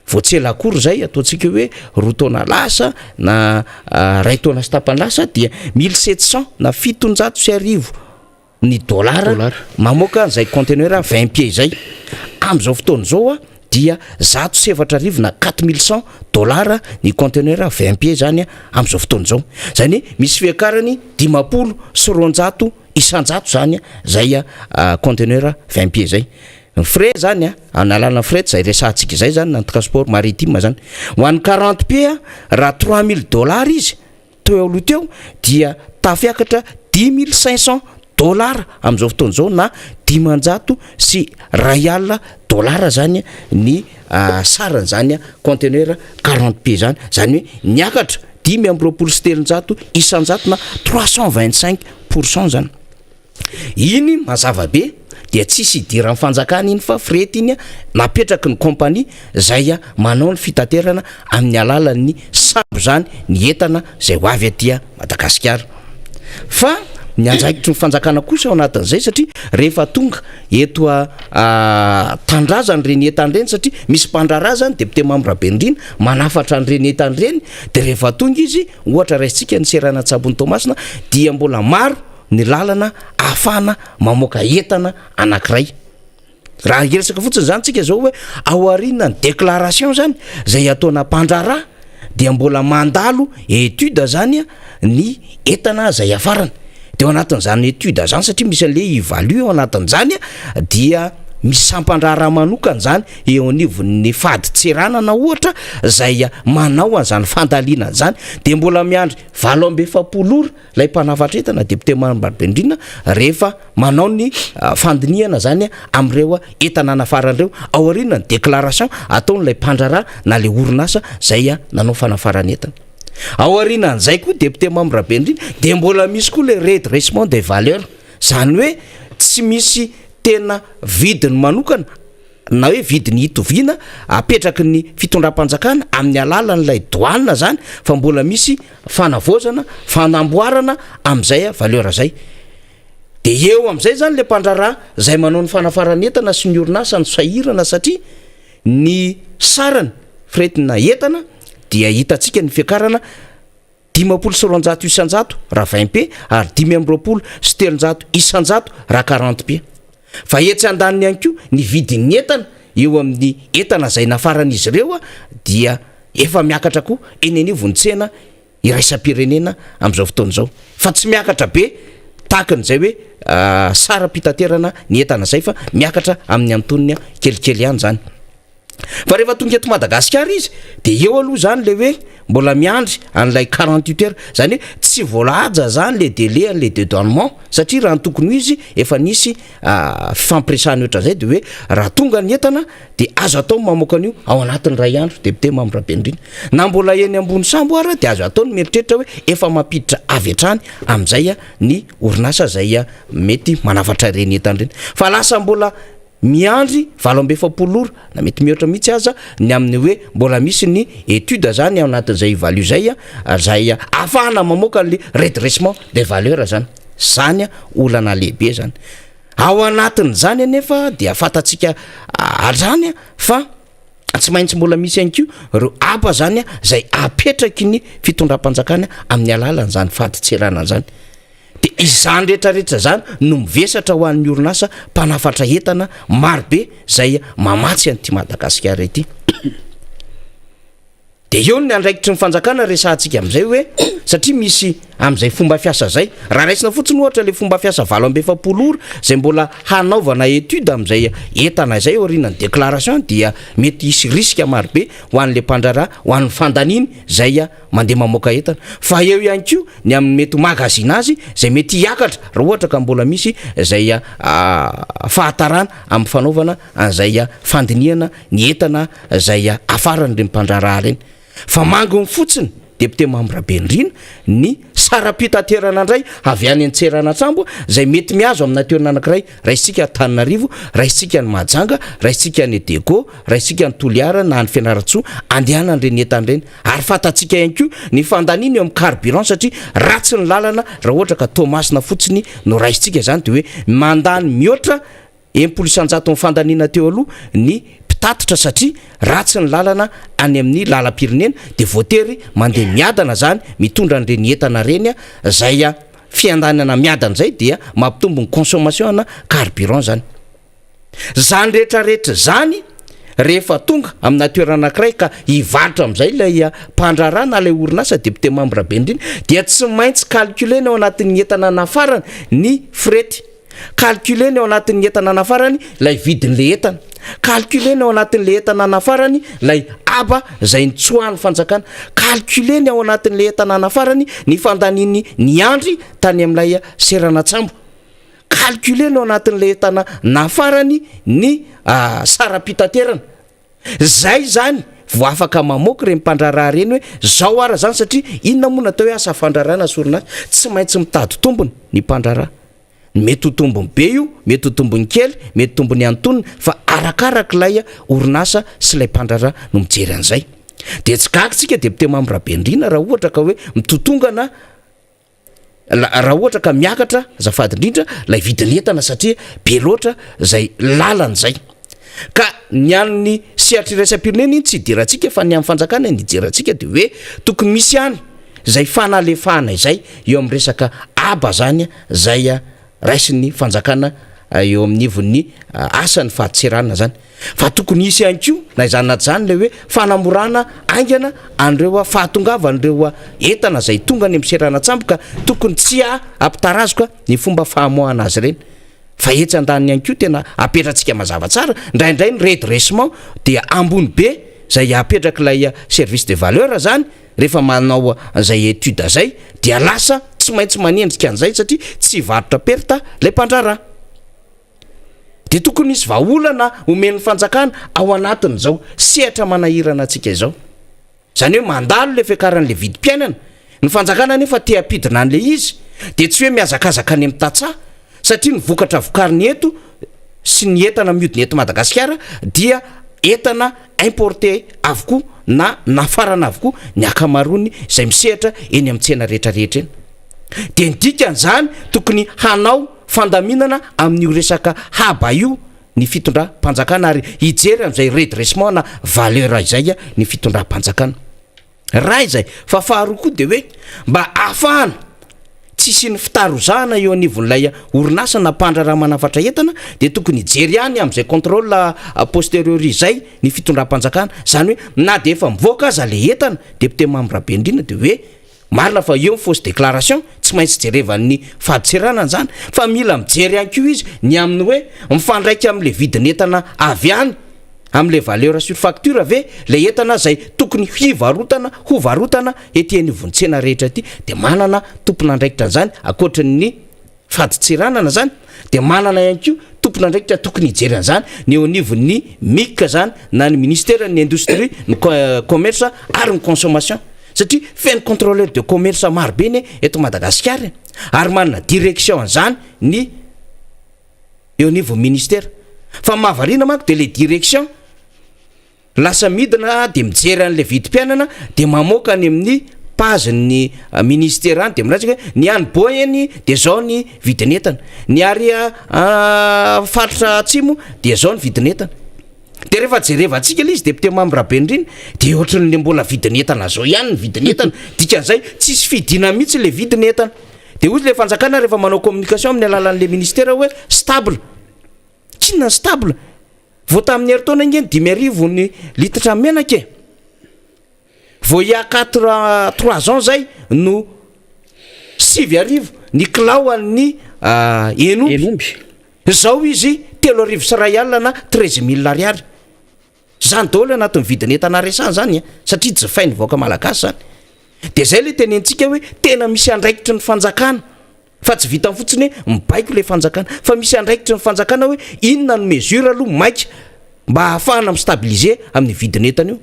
voatsela akory zay ataontsika hoe 2 taona lasa na 2 taona sy tapany lasa dia 1700 na 750 ny dollara mamoaka zay conteneur 20 pieds zay. Am'izao fotoana zao dia 107 na 4100 dollara ny conteneur 20 pieds zany am'izao fotoana zao. Zany misy fiakarany 50 sy 200 isanjato zany zay conteneur 20 pieds zay. Ny frais zany analana frais zay resantsika zay zany na transport maritime zany. Ho an'ny 40 pieds raha 3000 dollars izy teo aloha teo dia tafiakatra 10500 dollara am'izao fotoana zao na 500 sy rayal dollara zany ny sarany zany conteneur 40 pieds zany. Zany hoe niakatra 5 sy telonjato isanjato na 325% zany. Iny mazava be dia tsisy idiran'ny fanjakana iny fa frety iny napetraky ny kompania zay manao ny fitaterana amin'ny alalan'ny sambo zany ny entana zay ho avy aty Madagasikara. Fa ny anjaikitry ny fanjakana kosa ao anatin'izay satria rehefa tonga eto tandrazany reny entany satria misy mpandrarazany député membre Bendrina manafatra an'ireny entany reny, de rehefa tonga izy ohatra raisitsika ny serana Tsabony Tomasina dia mbola maro ny lalana ahafahana mamoaka entana anankiray. Raha iresaka fotsiny zany tsika zao hoe ao aoriana ny déclaration zany zay ataona mpandrara dia mbola mandalo étude zany ny entana zay afarana. De ao anatin'izany étude zany satria misy an'le ivalue ao anatin'izany dia misy sampandrara manokana zany eo anivon'ny fady tseranana ohatra zay manao an'izany fandaliana zany, de mbola miandry 770 ora lay mpanafatra entana député membre Bendrina rehefa manao ny fandiniana zany am'ireo entana nafaran'ireo ao aoriana ny déclaration ataon'ilay mpandrara na le orinasa zay nanao fanafarana entana. Ao aorianan'izay koa député membre Bendrina de mbola misy koa le redressement des valeurs, zany hoe tsy misy tena vidiny manokana na hoe vidiny hitoviana apetraky ny fitondram-panjakana amin'ny alalan'ilay douane zany, fa mbola misy fanavozana fanamboarana am'izay valeur zay. De eo am'izay zany le mpandrara zay manao ny fanafarana entana sy ny orinasa ny sahirana satria ny sarany fretina entana dia hitantsika ny fiakarana 5 sy 900 isanjato raha 20p ary 5 sy 300 isanjato raha 40p. Fa etsy andaniny ihany koa ny vidin'ny entana eo amin'ny entana zay nafaran'izy ireo dia efa miakatra koa eny anivon'ny tsena iraisam-pirenena am'izao fotoana zao. Fa tsy miakatra be tahakan'izay hoe sara pitaterana ny entana zay, fa miakatra amin'ny antoniny kelikely ihany zany. Fa rehefa tonga eto Madagasikara izy de eo aloha zany le hoe mbola miandry an'ilay 48 heures, zany hoe tsy voalaja zany le délai le dédouanement satria raha tokony izy efa nisy fifampiresahany ohatra zay de hoe raha tonga ny entana de azo atao mamoaka an'io ao anatin'ny ray andro député membre Bendrina, na mbola eny ambony sambo ary de azo atao ny mieritreritra hoe efa mampiditra avy hatrany am'izay ny orinasa zay mety manafatra reny entany reny. Fa lasa mbola miandry 770 ora na mety mihoatra mihitsy aza ny amin'ny hoe mbola misy ny étude zany ao anatin'izay value zay zay afahana mamoaka le redressement des valeurs zany. Zany olana lehibe zany ao anatin'izany anefa dia fatatsika atrany fa tsy maintsy mbola misy ihany koa reo apa zany zay apetraky ny fitondram-panjakana amin'ny alalan'izany faditserana zany. De izany rehetrarehetra zany no mivesatra ho an'ny orinasa mpanafatra entana marobe zay mamatsy an'ity Madagasikara ity. De eo ny andraikitry ny fanjakana resahantsika am'izay hoe satria misy am'izay fomba fiasa zay raha raisina fotsiny ohatra le fomba fiasa 770 ora zay mbola hanaovana étude am'izay entana zay orinan'ny déclaration dia mety hisy risque marobe ho an'le mpandrara ho an'ny fandaniny zay mandeha mamoaka entana. Fa eo ihany koa ny amin'ny mety magazina azy zay mety hiakatra raha ohatra ka mbola misy zay fahatarana amin'ny fanaovana an'izay fandiniana ny entana zay afaran'ireny mpandrara reny. Fa mangony fotsiny député membre Bendrina ny sarapitaterana indray avy any an-tserana Tsambo zay mety miazo amin'ny toerana anankiray, raisitsika Antananarivo, raisitsika ny Mahajanga, raisitsika ny Dego, raisitsika ny Toliara na ny Fianaratsoa andehanany reny entany reny. Ary fatatsika ihany koa ny fandaniana eo amin'ny carburant satria ratsy ny lalana raha ohatra ka Tomasina fotsiny no raisitsika zany de hoe mandany mihoatra 1 isanjato ny fandaniana teo aloha ny tatitra satria ratsy ny lalana any amin'ny lalam-pirenena de voatery mandeha miadana zany mitondra an'ireny entana reny zay fiandanana miadana zay dia mampitombo ny consommation na carburant zany. Zany rehetrarehetra zany rehefa tonga amina toerana anankiray ka hivarotra am'izay lay mpandrara na lay orinasa député membre Bendrina dia tsy maintsy calculena ao anatin'ny entana nafarany ny frety, calculena ao anatin'ny entana nafarany lay vidin'le entana, calculena ao anatin'le entana nafarany lay aba zay nitsoahany fanjakana, calculena ao anatin'le entana nafarany ny fandaniny ny andry tany amin'ilay serana Tsambo, calculena ao anatin'le entana nafarany ny sarapitaterana. Zay zany vo afaka mamoky reny mpandraraha reny hoe zao ara zany satria inona moa natao hoe asa fandrarana sorina tsy maintsy mitady tombony ny mpandraraha mety ho tombony be io mety ho tombony kely mety tombony antonony fa arakaraka ilay orinasa sy ilay mpandraraha no mijery an'izay de tsy gakytsika depute Mambrabendrina raha ohatra ka hoe mitotongana raha ohatra ka miakatra azafady indrindra lay vidin'entana satria be loatra zay lalany zay ka ny an'ny siatry iraisam-pirenena iny tsy idirantsika fa ny amin'ny fanjakana ny ijerantsika de hoe tokony misy any zay fanalefahana izay eo amin'ny resaka aba zany zay raisin'ny fanjakana eo amin'ny ivon'ny asany fahatserana zany fa tokony isy ihany koa na izany naty zany le hoe fanamorana aingana an'ireo fahatongavan'ireo entana zay tonga ny amserana tsamboka tokony tsy ampitarazoka ny fomba fahamoahana azy reny fa etsy andaniny ihany koa tena apetratsika mazava tsara indraindray ny redressement dia ambony be zay apetraka ilay service de valeur zany rehefa manao zay étude zay dia lasa tsy maintsy manendrika an'izay satria tsy varotra perta lay mpandraraha de tokony isy vahaolana omen'ny fanjakana ao anatin' zao sehatra manahirana atsika izao zany hoe mandalo le fiakaran'le vidim-piainana ny fanjakana nefa te apidina an'le izy de tsy hoe miazakazaka any amin'ny tatsaha satria ny vokatra vokariny eto sy ny entana mihodiny eto Madagasikara dia entana importé avokoa na nafarana avokoa ny akamarony zay misehatra eny amin'ny tsena rehetrarehetra eny de ny dikan'izany tokony hanao fandaminana amin'io resaka haba io ny fitondram-panjakana ary hijery am'izay redressement na valeur izay ny fitondram-panjakana raha izay fa faharoa koa de hoe mba ahafahana tsisy ny fitarozahana eo anivon'ilay orinasa na mpandraraha manafatra entana de tokony hijery any am'izay contrôle postérieur izay ny fitondram-panjakana zany hoe na de efa mivoaka aza le entana depute Mambrabendrina de hoe marina fa eo fausse déclaration tsy maintsy jerevan'ny fahaditseranany zany fa mila mijery ihany koa izy ny amin'ny hoe mifandraika am'le vidin'entana avy any am'le valeur sur facture ave le entana zay tokony ho varotana ety anivontsena rehetra ty de manana tompon'andraikitra zany akoatran'ny fahaditseranana zany de manana ihany koa tompon'andraikitra tokony hijery an'izany ny eo anivon'ny MIC zany na ny ministère ny industrie ny commerce ary ny consommation satria feno contrôleur de commerce marobe ny eto Madagasikara ary manana direction an'izany ny eo niveau ministère fa mahavariana manko de le direction lasa midina de mijery an'le vidim-piainana de mamoaka any amin'ny pazin'ny ministère any de miratsika hoe ny any boyany de zao ny vidin'entana ny ary faritra atsimo de zao ny vidin'entana de rehefa jerevantsika le izy depute Mambrabendrina de ohatran'le mbola vidin'entana zao ihany ny vidin'entana dikan'izay tsisy fidina mihitsy le vidin'entana de ozy le fanjakana rehefa manao communication amin'ny alalan'le ministère hoe stable tsinona stable vao tamin'ny heritaona ingeny 10,000 ny litatra menake vao ia 3 ans zay no 7,000 ny kilao an'ny enomby zao izy 3,000 sy ray alina na 13,000 ariary zany daholo anatin'ny vidin'entana resany zany satria jifainy vaoka malagasy zany de zay le tenentsika hoe tena misy andraikitry ny fanjakana fa tsy vita fotsiny hoe mibaiko le fanjakana fa misy andraikitry ny fanjakana hoe inona ny mesure aloha maika mba ahafahana mistabiliser amin'ny vidin'entana io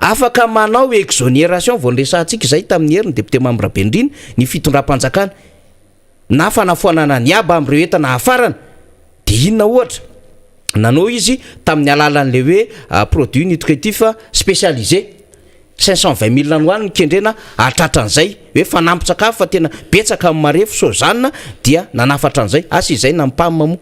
afaka manao exonération vao nresantsika zay tamin'ny heriny depute Mambrabendrina ny fitondram-panjakana na fanafoanana ny aba am'ireo entana hafarana de inona ohatra nanao izy tamin'ny alalan'le hoe produit nutritif spécialisé 520,000 anoany nikendrena atratra an'izay hoe fanampy-tsakafo fa tena betsaka amin'ny marefo sozanina dia nanafatra an'izay asa izay na mpamma moa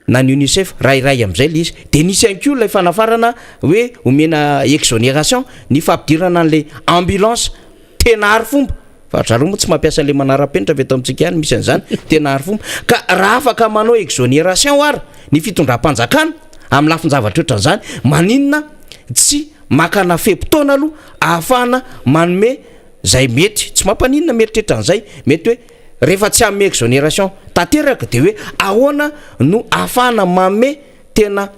na ny UNICEF rairay am'izay le izy de nisy ihany koa lay fanafarana hoe omena exonération ny fampidirana an'le ambulance tena ary fomba fa zareo moa tsy mampiasa le manara-penitra avy eto amintsika ihany misy an'izany tena ary fomba ka raha afaka manao exonération ary ny fitondram-panjakana amin'ny lafin-javatra ohatran'izany maninona tsy makana fepotona aloha ahafahana manome zay mety tsy mampaninona mieritreritra an'izay mety hoe rehefa tsy amme exonération tanteraka de hoe ahoana no ahafahana mame tena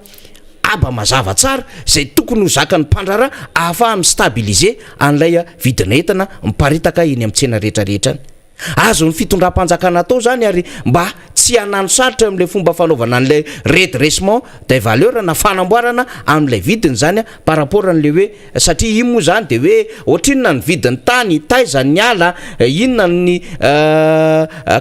aba mazava tsara zay tokony ho zakany mpandraraha ahafahana mistabiliser an'ilay vidin'entana miparitaka eny amin'ny tsena rehetrarehetra any azo ny fitondram-panjakana atao zany ary mba tsy tsy anano sarotra am'le fomba fanaovana an'lay redressement de valeur na fanamboarana am'lay vidiny zany par rapport an'le hoe satria iny moa zany de hoe ohatrinona ny vidin'ny tany taizany ny ala inona ny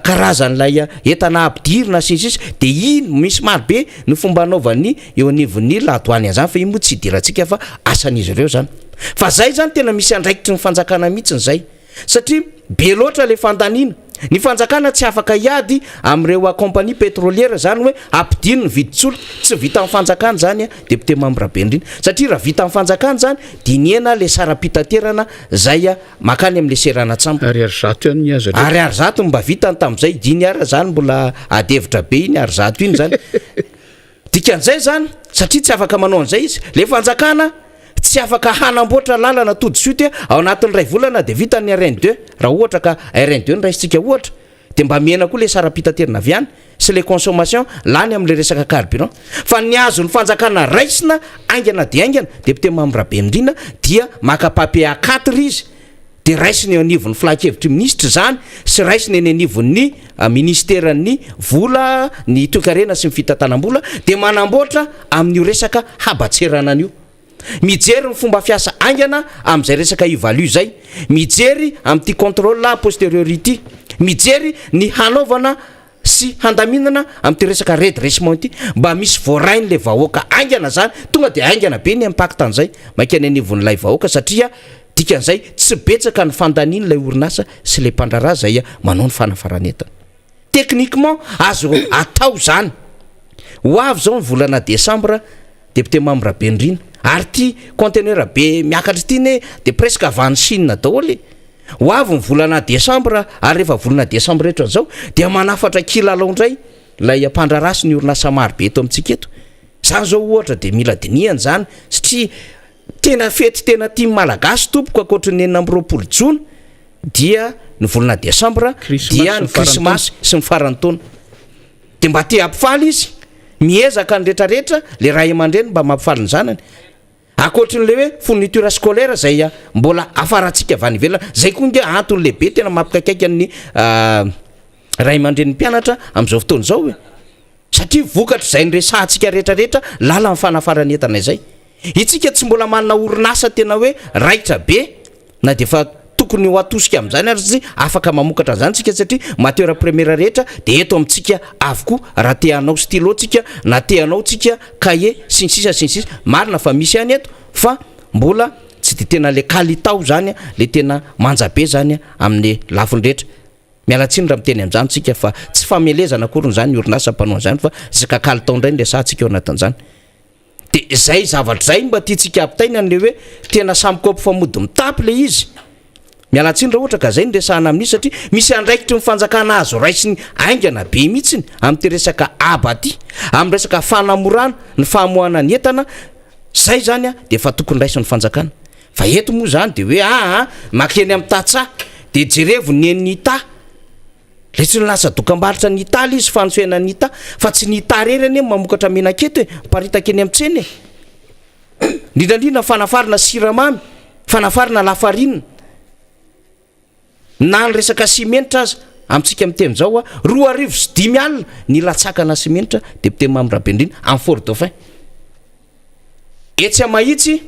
karazan'lay entana ampidirina sisisy de iny misy marobe ny fomba anaovany eo anivon'ny ladoany an'izany fa iny moa tsy hidirantsika fa asan'izy ireo zany fa zay zany tena misy andraikitry ny fanjakana mihitsiny zay satria be loatra le fandanina ny fanjakana tsy afaka iady am'ireo compagnie pétrolière zany hoe ampidino ny viditsolo tsy vita amin'ny fanjakana zany député membre be indrindra satria raha vita amin'ny fanjakana zany diniena le sara-pitaterana zay makany am'le seranatsambo ariary zato ihany azo ariary zato mba vitany tam'izay diny ara zany mbola adevitra be iny ary zato iny zany dikan'izay zany satria tsy afaka manao an'izay izy le fanjakana tsy afaka hanamboatra lalana todisute ao anatin'ny ray volana de vita ny RN2 raha ohatra ka RN2 ny raisitsika ohatra de mba mihena koa le sara-pitaterina avy any sy le consommation lany am'le resaka carburant fa ny azo ny fanjakana raisina aingana de aingana député membre be indrindra dia makapape A4 izy de raisiny eo anivon'ny filakevitry ministre zany sy raisiny eny anivon'ny ministeran'ny vola ny toekarena sy ny fitantanam-bola de manamboatra amin'io resaka habatserana an'io mijery ny fomba fiasa aingana am'izay resaka ivalu zay mijery am'ty contrôle la postériorité mijery ny hanaovana sy handaminana am'ty resaka redressement ity mba misy voarainy le vahoaka aingana zany tonga de aingana be ny impact an'izay mankany anivon'lay vahoaka satria dikan'izay tsy betsaka ny fandaniny lay orinasa sy le mpandrara zay manao ny fanafaranetana techniquement azo atao zany ho avy zao ny volana décembre député membre be indrindra ary ty conteneur be miakatra ity de presque avany Chine daholy ho avy ny volana décembre ary rehefa volana décembre rehetra zao de manafatra kilalao ndray lay mpandrarasy ny orinasa maro be eto amintsika eto zany zao ohatra de mila diniany zany satria tena fety tena tia malagasy tompoko akoatrin'ny 9 jona dia ny volana décembre dia ny krismasy sy ny farantaona de mba te ampifaly izy miezaka ny retraretra le ray aman-dreny mba mampifaly ny zanany akoatrin'le hoe fourniture scolaire zay mbola afaratsika avy any ivelana zay koa nge antony lehibe tena mampikaikaiky amin'ny ray aman-dreny mpianatra am'izao fotoana zao hoe satria vokatra zay nyresahantsika rehetrarehetra lala amin'ny fanafaranetana izay itsika tsy mbola manana orinasa tena hoe raitra be na de fa tokony ho atosika am'izany ary sy afaka mamokatra zany tsika satria matiera première rehetra de eto amintsika avokoa raha te hanao stylo tsika na te hanao tsika cahier sinsisa marina fa misy any eto fa mbola tsy de tena le kalitao zany le tena manja be zany amin'ny lafiny rehetra mialatsiny raha miteny am'izany tsika fa tsy famelezana akory zany orinasa mpanao zany fa zaka kalitao ndray nresahantsika eo anatin'izany de zay zavatra zay mba tiatsika apitaina an'le hoe tena samykopy famody mitapy le izy mialatsiny raha ohatra ka zay nresahana amin'izy satria misy andraikitry ny fanjakana azo raisiny aingana be mihitsiny am'ty resaka aba ty am'y resaka fanamorana ny fahamoana ny entana zay zany de efa tokony raisiny fanjakana fa eto moa zany de hoe makeny am'y tatsa de jerevo ny enita le tsy nylasa dokam-baritra ny italy izy fanosoena ny ita fa tsy ny ita rery any mamokatra menaketo paritaka eny am'tseny ndrindrandrindra fanafarina siramamy fanafarina lafarinina na ny resaka simenitra aza amintsika miteny zao 2 alina ny latsakana simenitra député membre be indrindra amin'ny Fort Dauphin etsy mahitsy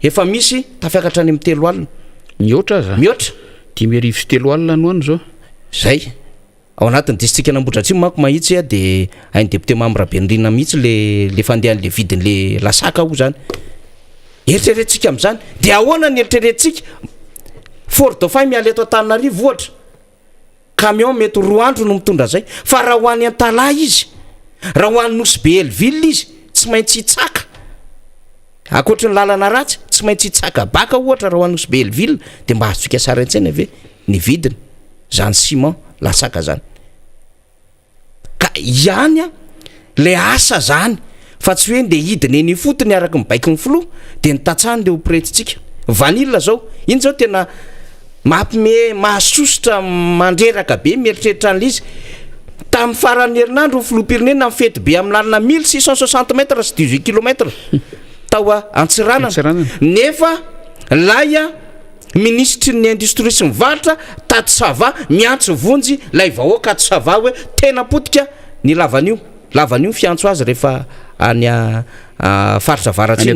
efa misy tafiakatra any amin'ny 3 alina mihoatra aza mihoatra 3 alina no any zao zay ao anatin'ny district Nambotra Atsimo manko mahitsy de hainy député membre be indrindra mihitsy le fandehan'le vidin'le lasaka ho zany eritreretintsika am'izany de ahoana ny eritreretintsika Fort Dauphin miala eto Antananarivo ohatra camion mety 2 andro no mitondra zay fa raha ho any Antala izy raha ho any Nosy Belleville izy tsy maintsy hitsaka akoatry ny lalana ratsy tsy maintsy hitsaka baka ohatra raha ho any Nosy Belleville de mba azotsika sara antsena ave ny vidiny zany ciment lasaka zany ka ihany le asa zany fa tsy hoe nde hidiny eny fotony araky mibaiky ny flo de nitatsany le opretintsika vanille zao iny zao tena mampime mahasositra mandreraka be mieritreritra an'izy tamin'ny faran'ny herinandro ny filoham-pirenena amin'ny fety be amin'ny lalana 1660 mètres sy 18 kilomètres tao Antsiranana nefa laya ministry ny industrie sy mivaritra Tato Sava miantso vonjy lay vahoaka Tato Sava hoe tena potika ny lavanio fiantso azy rehefa any faritra avaratsy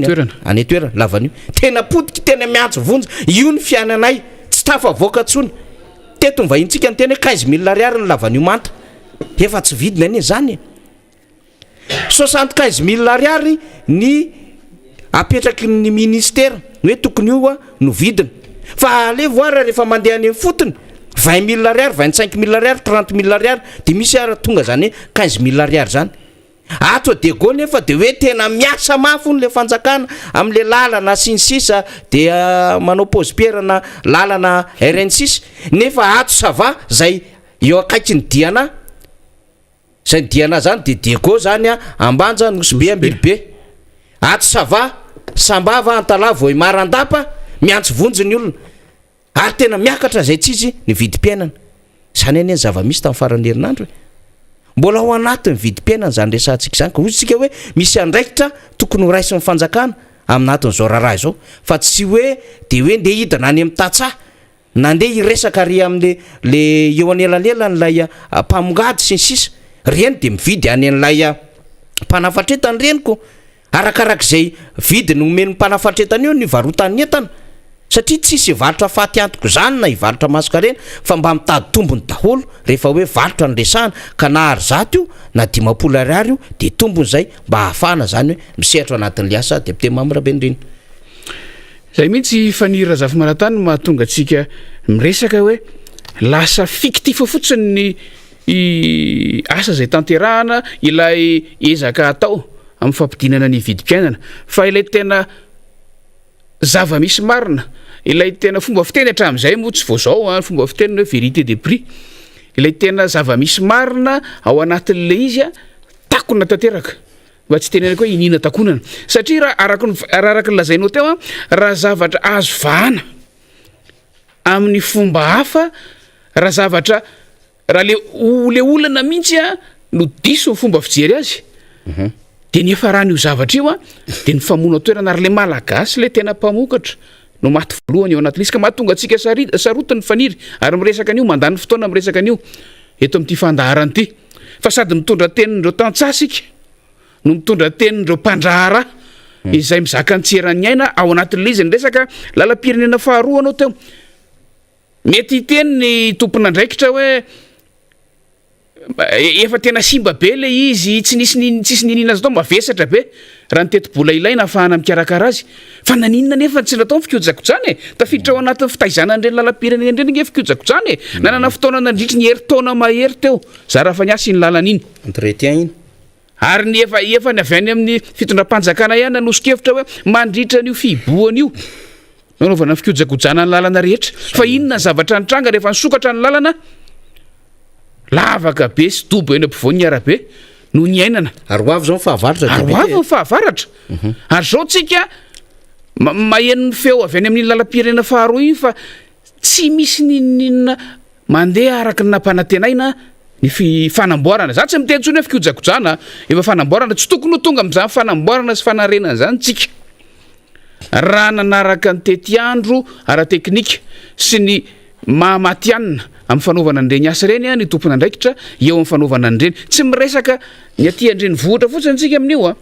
any toerana lavanio tena potika tena miantso vonjy io ny fiainanay tsy tafavoaka tsony teto ny vahintsika ny tena 15 000 ariary ny lavanio manta efa tsy vidina anie zany 75 000 ariary ny apetraky ny ministera hoe tokony io no vidina fa ale voara rehefa mandeha any fotony 20 000 ariary 25 000 ariary 30 000 ariary de misy ara tonga zany 15 000 ariary zany ato de go nefa de hoe tena miasa mafony le fanjakana am'le lalana sinsisa de manao pose-pierre-na lalana RN6 nefa ato sava zay eo akaiky ny diana zay diana zany de dego zany ambanja nosbe ambilibe ato sava sambava antalavo marandapa miantso vonjy ny olona ary tena miakatra zay tsizy ny vidim-piainana zany ane zava-misy tamin'ny farany herinandro mbola ao anatin'ny vidim-piainana zany resantsika zany ka ozytsika hoe misy andraikitra tokony ho raisy ny fanjakana aminatin'izao raharaha izao fa tsy hoe de hoe ndeha hidina any amin'ny tatsaha nandeha hiresaka ary am'le eo anelanelan'lay mpamongady sy ny sisa reny de mividy any an'lay mpanafatretany reniko arakarak'izay vidy ny omeny mpanafatretana io ny varotany entana satria tsisy varotra faty antoko zany na hivarotra masikarena fa mba mitady tombony daholo rehefa hoe varotra ny resahana ka nahary zato io na 10 ariary io de tombony zay mba hahafahana zany hoe misehatra anatin'le asa deputé Mamrabenrina zay mihitsy fanira zafimaratany mahatonga atsika miresaka hoe lasa fictif fotsiny ny asa zay tanterahana ilay ezaka atao amin'ny fampidinana ny vidim-piainana fa ilay tena zava-misy marina ilay tena fomba fiteny hatramin'izay moa tsy vaozao fomba fiteniny hoe vérité des prix ilay tena zava-misy marina ao anatin'le izy takona tanteraka mba tsy tenenako hoe inina takonana satria raha araky ny lazainao teo raha zavatra azo vahana amin'ny fomba hafa raha zavatra raha le olana mihitsy no diso ny fomba fijery azy de nefa raha n'io zavatra io de ny famono toerana ary le malagasy le tena mpamokatra no maty voalohany eo anatin'izy ka mahatonga atsika sarotiny faniry ary miresaka an'io mandany fotoana miresaka an'io eto amin'ity fandaharany ity fa sady mitondra tenin'ireo tantsasika no mitondra tenin'ireo mpandrahara izay mizaka antseran'ny aina ao anatin'le izy ny resaka lalam-pirenena faharoa anao teo mety hiteny ny tompon'andraikitra hoe efa tena simba be le izy tsy nisy ninina azy tao mavesatra be raha ny teti-bola ilaina ahafahana mikarakara azy fa naninona nefa tsy natao fikiojakojany tafiditra ao anatin'ny fitaizanan'ireny lalam-pirenena indreny nge fikiojakojany nanana fotoana nandritry ny heri-taona mahery teo za raha fa niasy ny lalan'iny entretien iny ary ny efa ny avy any amin'ny fitondram-panjakana ihany nanosokevitra hoe mandritra n'io fiboana io nanaovana fikiojakojana ny lalana rehetra fa inona ny zavatra nitranga rehefa nisokatra ny lalana lavaka be sy dobo eny ampivoan'ny arabe no ny ainana ary hoavy zao fahavaratra hoavy ny fahavaratra ary zao tsika maheno ny feo avy any amin'ny lalam-pirenena faharoa iny fa tsy misy ninina mandeha araky ny nampanantenaina ny fanamboarana za tsy miteny tsony hoe fikiojakojana efa fanamboarana tsy tokony ho tonga am'izany fanamboarana sy fanarenana zany tsika raha nanaraka ny tety andro ara-teknika sy ny mahamatianina amin'ny fanaovana an'ireny asa ireny ny tompon'andraikitra eo amin'ny fanaovana an'ireny tsy miresaka ny aty andreny vohatra fotsiny antsika amin'io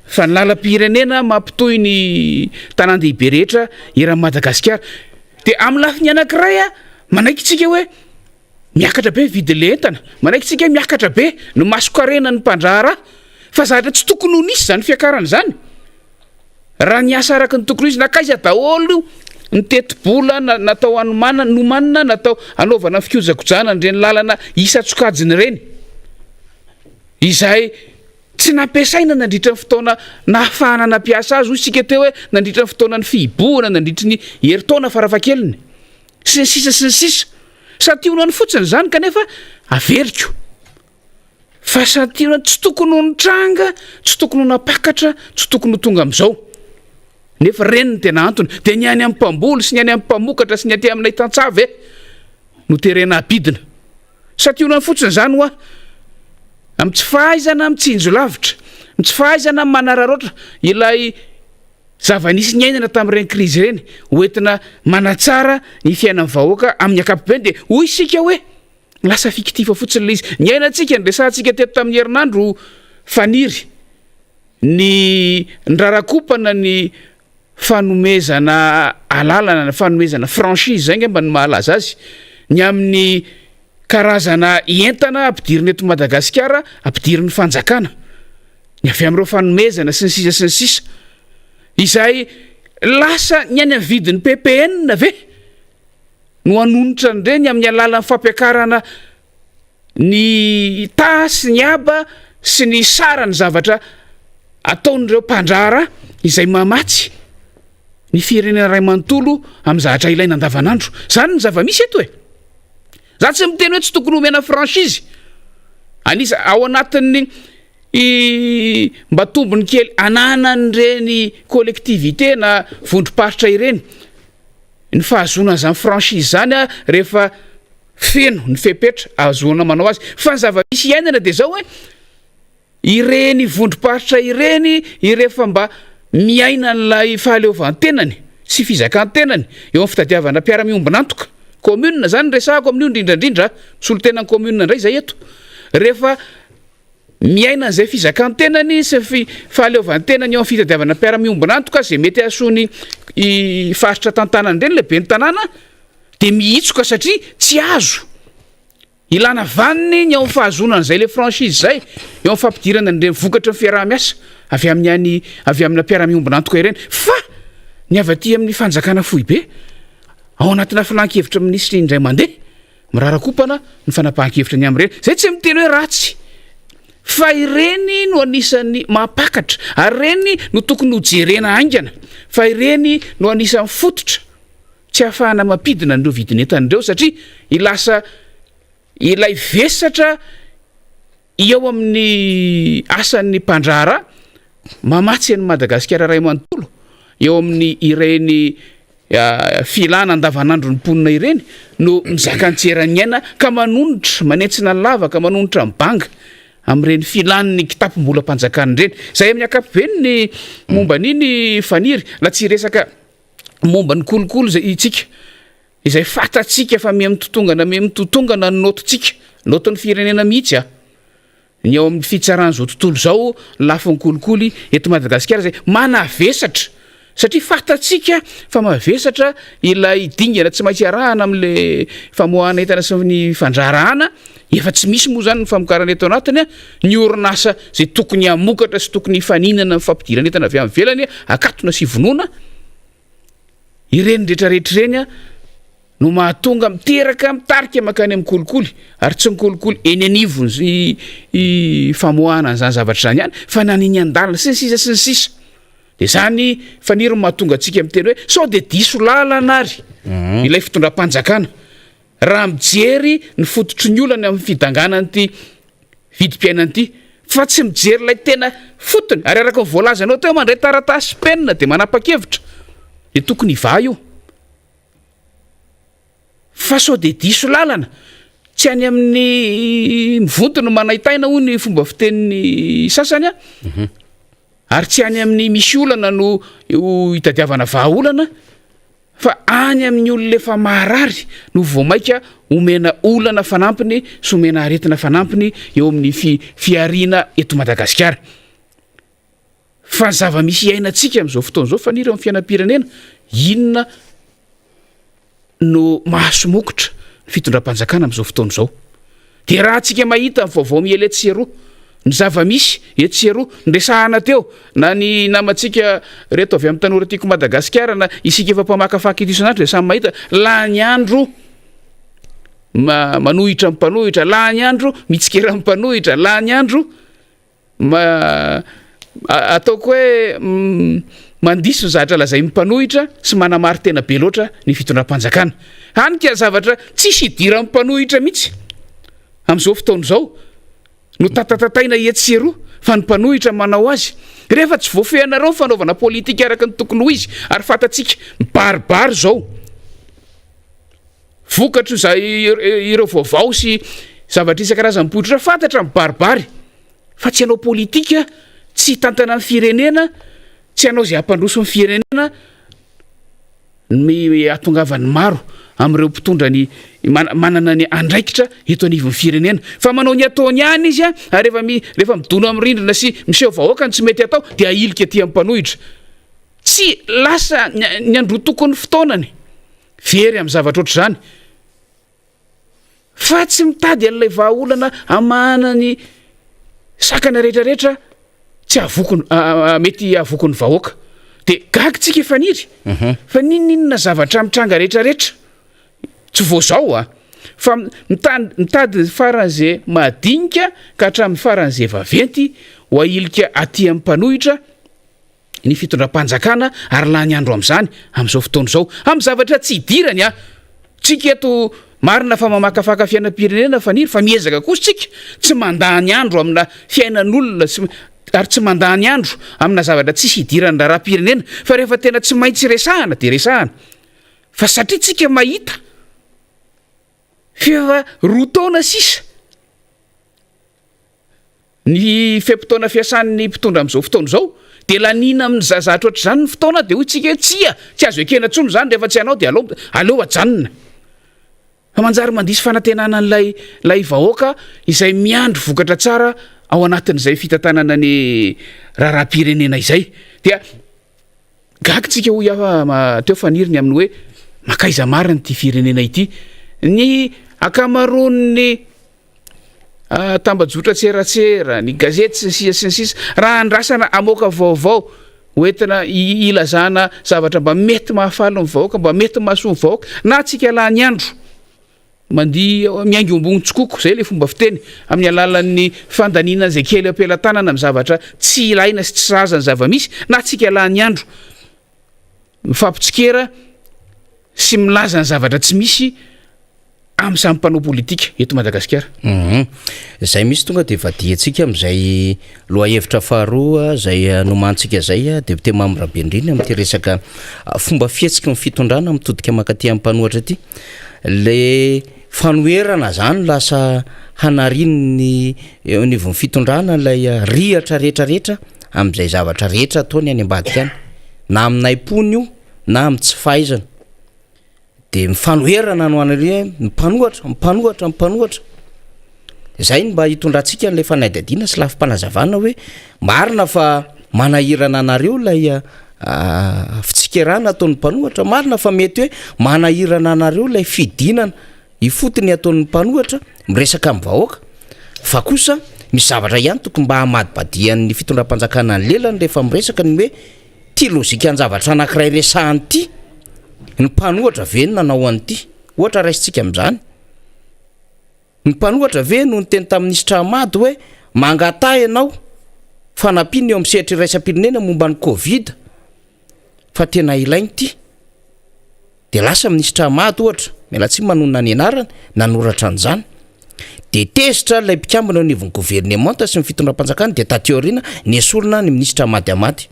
fa ny lalam-pirenena mampitoy ny tanàn-dehibe rehetra eran'ny Madagasikara de amin'ny lafiny anankiray manaiky tsika hoe miakatra be vidy le entana manaiky tsika miakatra be no masokarena ny mpandrahara fa zatra tsy tokony ho nisy zany fiakarana zany raha ny asa araky ny tokony izy nakaiza daholo ny teti-bola natao nomanina natao anaovana fikiojakojana nireny lalana isa-tsokajiny reny izay tsy nampiasaina nandritra ny fotoana nahafahana nampiasa azy hoy sika teo hoe nandritra ny fotoana ny fiboana nandritra ny heri-taona farafakeliny sy ny sisa sationany fotsiny zany kanefa averiko fa sationany tsy tokony ho nitranga tsy tokony ho napakatra tsy tokony ho tonga am'izao nefa reny ny tena antony de ny any amin'ny mpamboly sy ny any amin'ny mpamokatra sy ny aty aminay tantsavy no terena abidina sationany fotsiny zany hoa amin'ny tsy fahaizana mitsinjo lavitra tsy fahaizana manararoatra ilay zava-nisy ny ainana tamin'ireny krizy ireny hoentina manatsara ny fiainan'ny vahoaka amin'ny ankapobeny de hoy isika hoe lasa fikitifa fotsiny le izy ny ainantsika nresantsika teto tamin'ny herinandro faniry ny ndrarakopana ny fanomezana alalana fanomezana franchise zay ngamba ny mahalaza azy ny amin'ny karazana entana ampidiriny eto Madagasikara ampidiriny fanjakana ny avy amin'ireo fanomezana sy ny sisa sy ny sisa izay lasa ny any amin'ny vidin'ny PPN ve no anonitra nireny amin'ny alalan'ny fampiakarana ny tasy ny aba sy ny sarany zavatra ataon'ireo mpandrara izay mamatsy ny firenena ray manontolo amin'ny zavatra ilaina andavanandro zany ny zava-misy eto za tsy miteny hoe tsy tokony omena franchise anisa ao anatin'ny mba tombony kely ananan'ireny collectivité na vondrom-paritra ireny ny fahazona zany franchise zany rehefa feno ny fepetra azoana manao azy fa ny zava-misy iainana de zao hoe ireny vondrom-paritra ireny irefa mba miaina n'lay fahaleovantenany sy fizakan-tenany eo amin'ny fitadiavana mpiara-miombonantoka commune zany resahako amin'io indrindrandrindra solontenan'ny commune indray zay eto rehefa miaina n'izay fizakan-tenany sy fahaleovantenany eo amin'ny fitadiavana mpiara-miombonantoka zay mety asony faritra tantanany ireny lehibe ny tanàna de miitsoka satria tsy azo ilana vaniny ny ao amin'ny fahazonan'izay le franchise zay eo amin'ny fampidirana nireny vokatra ny fiaraha-miasa avy amin'ny mpiara-miombonantoka ireny fa ny avy aty amin'ny fanjakana fohy be ao anatina filan-kevitra ministry indray mandeha mirarakopana ny fanapahan-kevitra ny amin'ireny zay tsy miteny hoe ratsy fa ireny no anisan'ny mampakatra ary ireny no tokony hojerena aingana fa ireny no anisan'ny fototra tsy ahafahana mampidina n'ireo vidinentan'ireo satria ilasa ilay vesatra eo amin'ny asan'ny mpandrara mamatsy an'ny Madagasikara ray manontolo eo amin'ny ireny filana andavanandro ny mponina ireny no mizaka-ntseran'ny aina ka manonitra manentsina lava ka manonitra mibanga amin'ireny filan'ny kitapom-bola mpanjakana ireny zay amin'ny ankapobeny ny momba niny faniry la tsy resaka momba ny kolokolo zay itsika izay fatatsika fa mitotongana ny nototsika noton'ny firenena mihitsy ny eo amin'ny fitsaran'izao tontolo zao lafin'ny kolikoly eto Madagasikara zay manavesatra satria fatatsika fa mavesatra ilay dingana tsy maintsy arahana amin'le famoahana entana sy ny fandrarahana efa tsy misy moa zany ny famokarana eto anatiny ny orinasa zay tokony hamokatra sy tokony hifaninana ny fampidirana entana avy amin'ny velany akatona sy vonoana ireny rehetrarehetra ireny no mahatonga miteraka mitarika makany amin'ny kolikoly ary tsy ny kolikoly eny anivony famoahana an'izany zavatra zany ihany fa naniny an-dalana sy ny sisa sy ny sisa de zany faniry mahatonga antsika miteny hoe sao de diso lalana ary ilay fitondram-panjakana raha mijery ny fototry ny olana amin'ny fidanganan'ity vidim-piainan'ity fa tsy mijery ilay tena fotony ary araka ny voalazanao teo mandray taratasy penina de manapa-kevitra de tokony iva io fa sao de diso lalana tsy any amin'ny mivonto no manahitaina ho ny fomba fitenin'ny sasany ary tsy any amin'ny misy olana no hitadiavana vahaolana fa any amin'ny olona efa maharary no voamaika omena olana fanampiny sy omena aretina fanampiny eo amin'ny fiariana eto Madagasikara fa ny zava-misy iainantsika amin'izao fotoan'izao faniry amin'ny fiainam-pirenena inona no mahasomokotra ny fitondram-panjakana amin'izao fotoan'izao de raha antsika mahita ny vaovao miela etseroa ny zava-misy etseroa ndresahana teo na ny namantsika reto avy amin'ny tanora tiako Madagasikara na isika efa mpamakafaky ito isan'andro de samy mahita la ny andro manohitra mpanohitra la ny andro mitsikera mpanohitra la ny andro ataoko hoe mandiso ny zavatra lazay mpanohitra sy manamary tena be loatra ny fitondram-panjakana hanika zavatra tsisy hidira mpanohitra mihitsy amin'izao fotaon'izao no tatatataina etseroa fa ny mpanohitra manao azy rehefa tsy voafehanareo ny fanaovana politika araka ny tokony ho izy ary fatatsika mibaribary zao vokatra zay ireo vaovao sy zavatra isan-karazany mipoitra fantatra mibaribary fa tsy hanao politika tsy tantana ny firenena tsy hanao zay hampandroso ny firenena atongavany maro am'ireo mpitondra ny manana ny andraikitra eto anivon'ny firenena fa manao ny ataony any izy a rehefa midono amin'ny rindrina sy miseho vahoaka ny tsy mety atao dia ailika aty amin'ny mpanohitra tsy lasa ny andro tokony fotoanany very amin'ny zavatra oatra zany fa tsy mitady an'ilay vahaolana amanany sakana rehetrarehetra tsy mety avokony vahoaka de gagitsika efaniry fa ninninona zavatra mitranga rehetrarehetra tsy vo zao fa mitady faran'izay madinika ka hatramin'ny faran'izay vaventy ho ailika aty amin'ny mpanohitra ny fitondram-panjakana ary laha ny andro amin'izany amin'izao fotoana izao amin'ny zavatra tsy hidirany tsika eto marina fa mamakafaka fiainam-pirenena faniry fa miezaka kosa tsika tsy mandany andro amina fiainan'olona ary tsy mandany andro amina zavatra tsisy hidirany raha-pirenena fa rehefa tena tsy maintsy resahana de resahana fa satria tsika mahita fa roa taona sisa ny fempotoana fiasan'ny mpitondra amin'izao fotoana izao de lanina amin'ny zazatra oatra zany ny fotoana de hoy tsika tsy azo ekena tsony zany rehefa tsy anao de aleo ajanona fa manjary mandisy fanantenana n'lay vahoaka izay miandro vokatra tsara ao anatin'izay fitantanana ny raha-pirenena izay dia gagitsika hoy teo faniriny amin'ny hoe makaiza marina ty firenena ity ny akamaroan'ny tambajotra tseratsera ny gazety sy ny sisa raha andrasana amoaka vaovao hoentina ilazana zavatra mba mety mahafalo ny vahoaka mba mety mahasoa ny vahoaka na tsika lahany andro mandia miaingo ambony tsokoko zay le fomba fiteny amin'ny alalan'ny fandaninana zay kely ampelantanana amin'ny zavatra tsy ilaina sy tsy sazany zava-misy na tsika lahany andro mifampitsikera sy milaza ny zavatra tsy misy amin'ny samy mpanao politika eto Madagasikara. Zay misy tonga de vadiantsika amin'izay loha hevitra faharoa zay nomantsika zay député membre Bendriny amin'ity resaka fomba fihetsiky ny fitondrana mitodika makaty amin'ny mpanohatra aty le fanoherana zany lasa hanariny eo anivon'ny fitondrana ilay rihatra rehetrarehetra amin'izay zavatra rehetra ataony any ambadika any na amin'naim-pony io na amin'ny tsy fahaizana de mifanoherana no anare mipanohatra zay mba hitondrantsika n'le fanaidadiana sy lafim-panazavana hoe marina fa manahirana anareo lay fitsikerana ataon'ny mpanohatra marina fa mety hoe manahirana anareo lay fidinana ifotony ataon'ny mpanohatra miresaka amin'ny vahoaka fa kosa misy zavatra ihany tokony mba hamadibadian'ny fitondram-panjakana ny lelany rehefa miresaka ny hoe ty lozika ny zavatra anankiray resahany ty ny mpanohatra ve nanao an'ity ohatra raisitsika amin'izany ny mpanohatra ve no nyteny tamin'ny ministra Amady hoe mangata ianao fanampiny eo amin'ny sehatra iraisam-pirenena momba ny Covid fa tena ilainy ity de lasa ministra Amady ohatra mila tsy manonona ny anarany nanoratra an'izany de tezitra lay mpikambana ao anivon'ny gouvernemanta sy ny fitondram-panjakana de tateorina ny esorina ny ministra Amady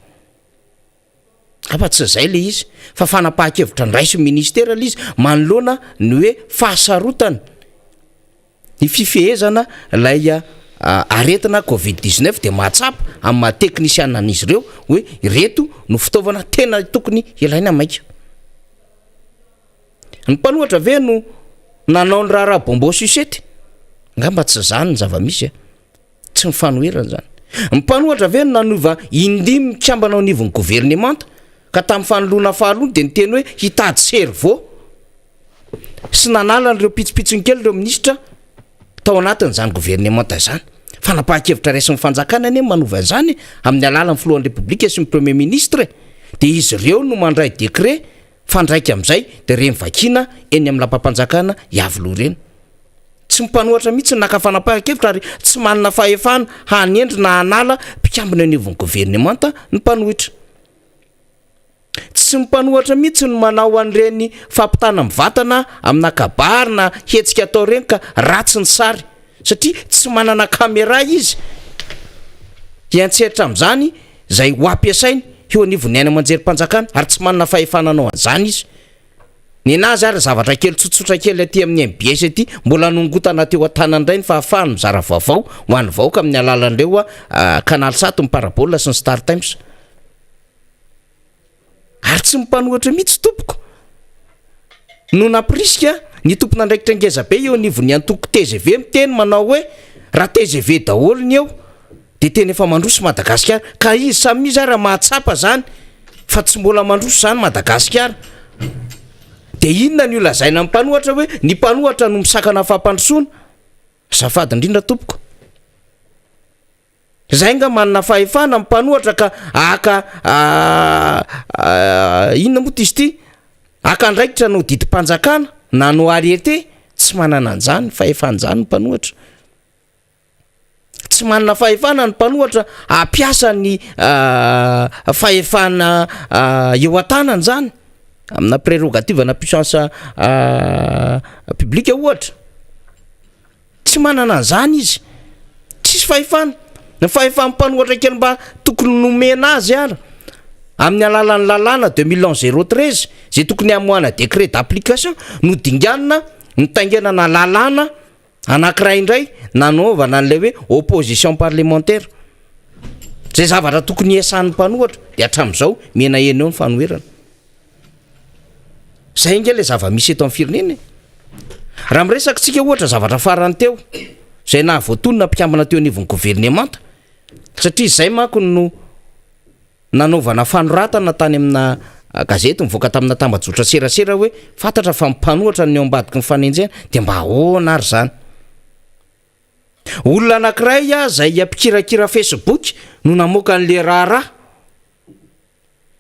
afa tsy zay le izy fa fanapahan-kevitra ny raisin'ny ministera le izy manoloana ny hoe fahasarotana ny fifehezana lay aretina Covid-19 de mahatsapa amin'ny mahateknisiana an'izy ireo hoe ireto no fitaovana tena tokony ilaina maika ny mpanohatra ve no nanao ny raha bombo susety ngamba tsy zany ny zava-misy tsy ny fanoherana zany ny mpanohatra ve no nanova indimy mikambana ao anivon'ny gouvernemanta ka tamin'ny fanoloana fahalohany de nyteny hoe hitady servo sy nanala n'ireo pitsopitsony kely ireo ministra tao anatin'izany gouvernemanta zany fanapahan-kevitra raisin'ny fanjakana ane manova izany amin'ny alalan'ny filohan'ny republika sy ny premier ministre de izy ireo no mandray décret fandraika amin'izay de reny vakina eny amin'ny lapam-panjakana iavoloha reny tsy mpanohatra mihitsy naka fanapahan-kevitra ary tsy manana fahefana hanendry na hanala mpikambana anivon'ny gouvernemanta ny mpanohitra tsy mpanohatra mihitsy no manao an'ireny fampitana mivatana amina kabary na hetsika atao reny ka ratsy ny sary satria tsy manana kamera izy hiantseritra amin'izany zay ho ampiasainy eo anivon'ny aina amanjerim-panjakana ary tsy manana fahefananao an'izany izy ny nazy ary zavatra kely tsotsotra kely aty amin'ny MBS aty mbola nongotana teo an-tanandrainy fa ahafahany mizara vaovao ho an'ny vahoaka amin'ny alalan'ireo Canal 7 Parabole sy ny Star Times ary tsy mipanohatra mihitsy tompoko no napriska ny tompona ndraikitra ngeza be eo nivony antoko TGV miteny manao hoe raha TGV daholony eo de teny efa mandroso Madagasikara ka izy samy raha mahatsapa zany fa tsy mbola mandroso zany Madagasikara de inona ny olazaina amin'ny mpanohatra hoe ny mpanohatra no misakana fampandrosoana zafady indrindra tompoko zay nga manana fahefana amin'ny mpanohatra ka aka inona moa izy ty aka ndraikitra no didi-panjakana na no arete tsy manana an'izany fahefan'izany ny mpanohatra tsy manana fahefana ny mpanohatra ampiasa ny fahefana eo an-tanany zany amina prérogative na puissance publique ohatra tsy manana an'izany izy tsisy fahefana ny fahefa-mpanohatra kely mba tokony nomena azy ara amin'ny alalan'ny lalàna 2011-013 zay tokony amoana décret d'application no dinganina nitaingenana lalàna anankiray indray nanaovana an'lay hoe opposition parlementaire zay zavatra tokony esan'ny mpanohatra de hatramin'izao mena eny eo ny fanoherana zay nge le zava-misy eto amin'ny firenena raha miresaka tsika ohatra zavatra farany teo zay na voatonona mpikambana teo anivon'ny gouvernemanta satria zay manko no nanaovana fanoratana tany amina gazety mivoaka tamina tambajotra serasera hoe fantatra fa mpanohatra ny eo ambadiky ny fanenjena de mba ahoana ary zany olona anankiray zay ampikirakira Facebook no namoaka an'le raharaha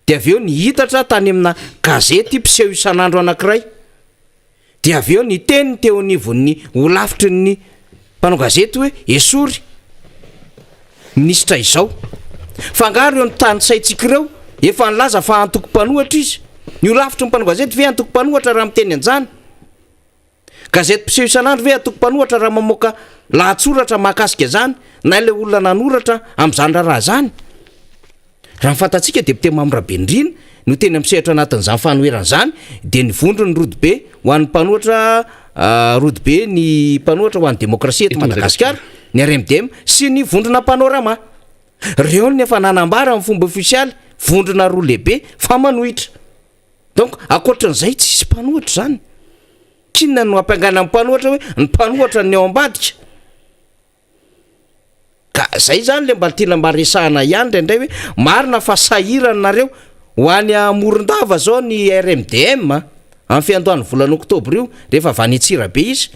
de avy eo ny hitatra tany amina gazety mpiseho isan'andro anankiray de avy eo ny teniny teo anivon'ny olafitry ny mpanao gazety hoe esory ministra izao fangaro eo ny tany saitsika ireo efa nilaza fa antoko mpanohatra izy ny olafitry ny mpanao gazety ve antoko mpanohatra raha miteny an'izany gazety mpiseho isan'andro ve antoko mpanohatra raha mamoaka lahatsoratra mahakasika zany na ilay olona nanoratra amin'izany raha zany raha mifantatsika depute Mamrabenirina no teny amsehatra anatin'izany fanoherana zany de ny vondro ny rodibe ho an'ny mpanohatra rodibe ny mpanohatra ho an'ny demokrasia eto Madagasikara ny RMDM sy ny vondrona panorama reo ny efa nanambara amin'ny fomba ofisialy vondrona roa lehibe fa manohitra donc akoatran'izay tsisy mpanohatra zany kinona no ampiangana amin'ny mpanohatra hoe ny mpanohatra ny ao ambadika ka zay zany le mba tiana mba resahana ihany ndraindray hoe marina fa sahirana nareo ho any Morondava zao ny RMDM amin'ny fiandohan'ny volana oktobra io rehefa avany Antsirabe izy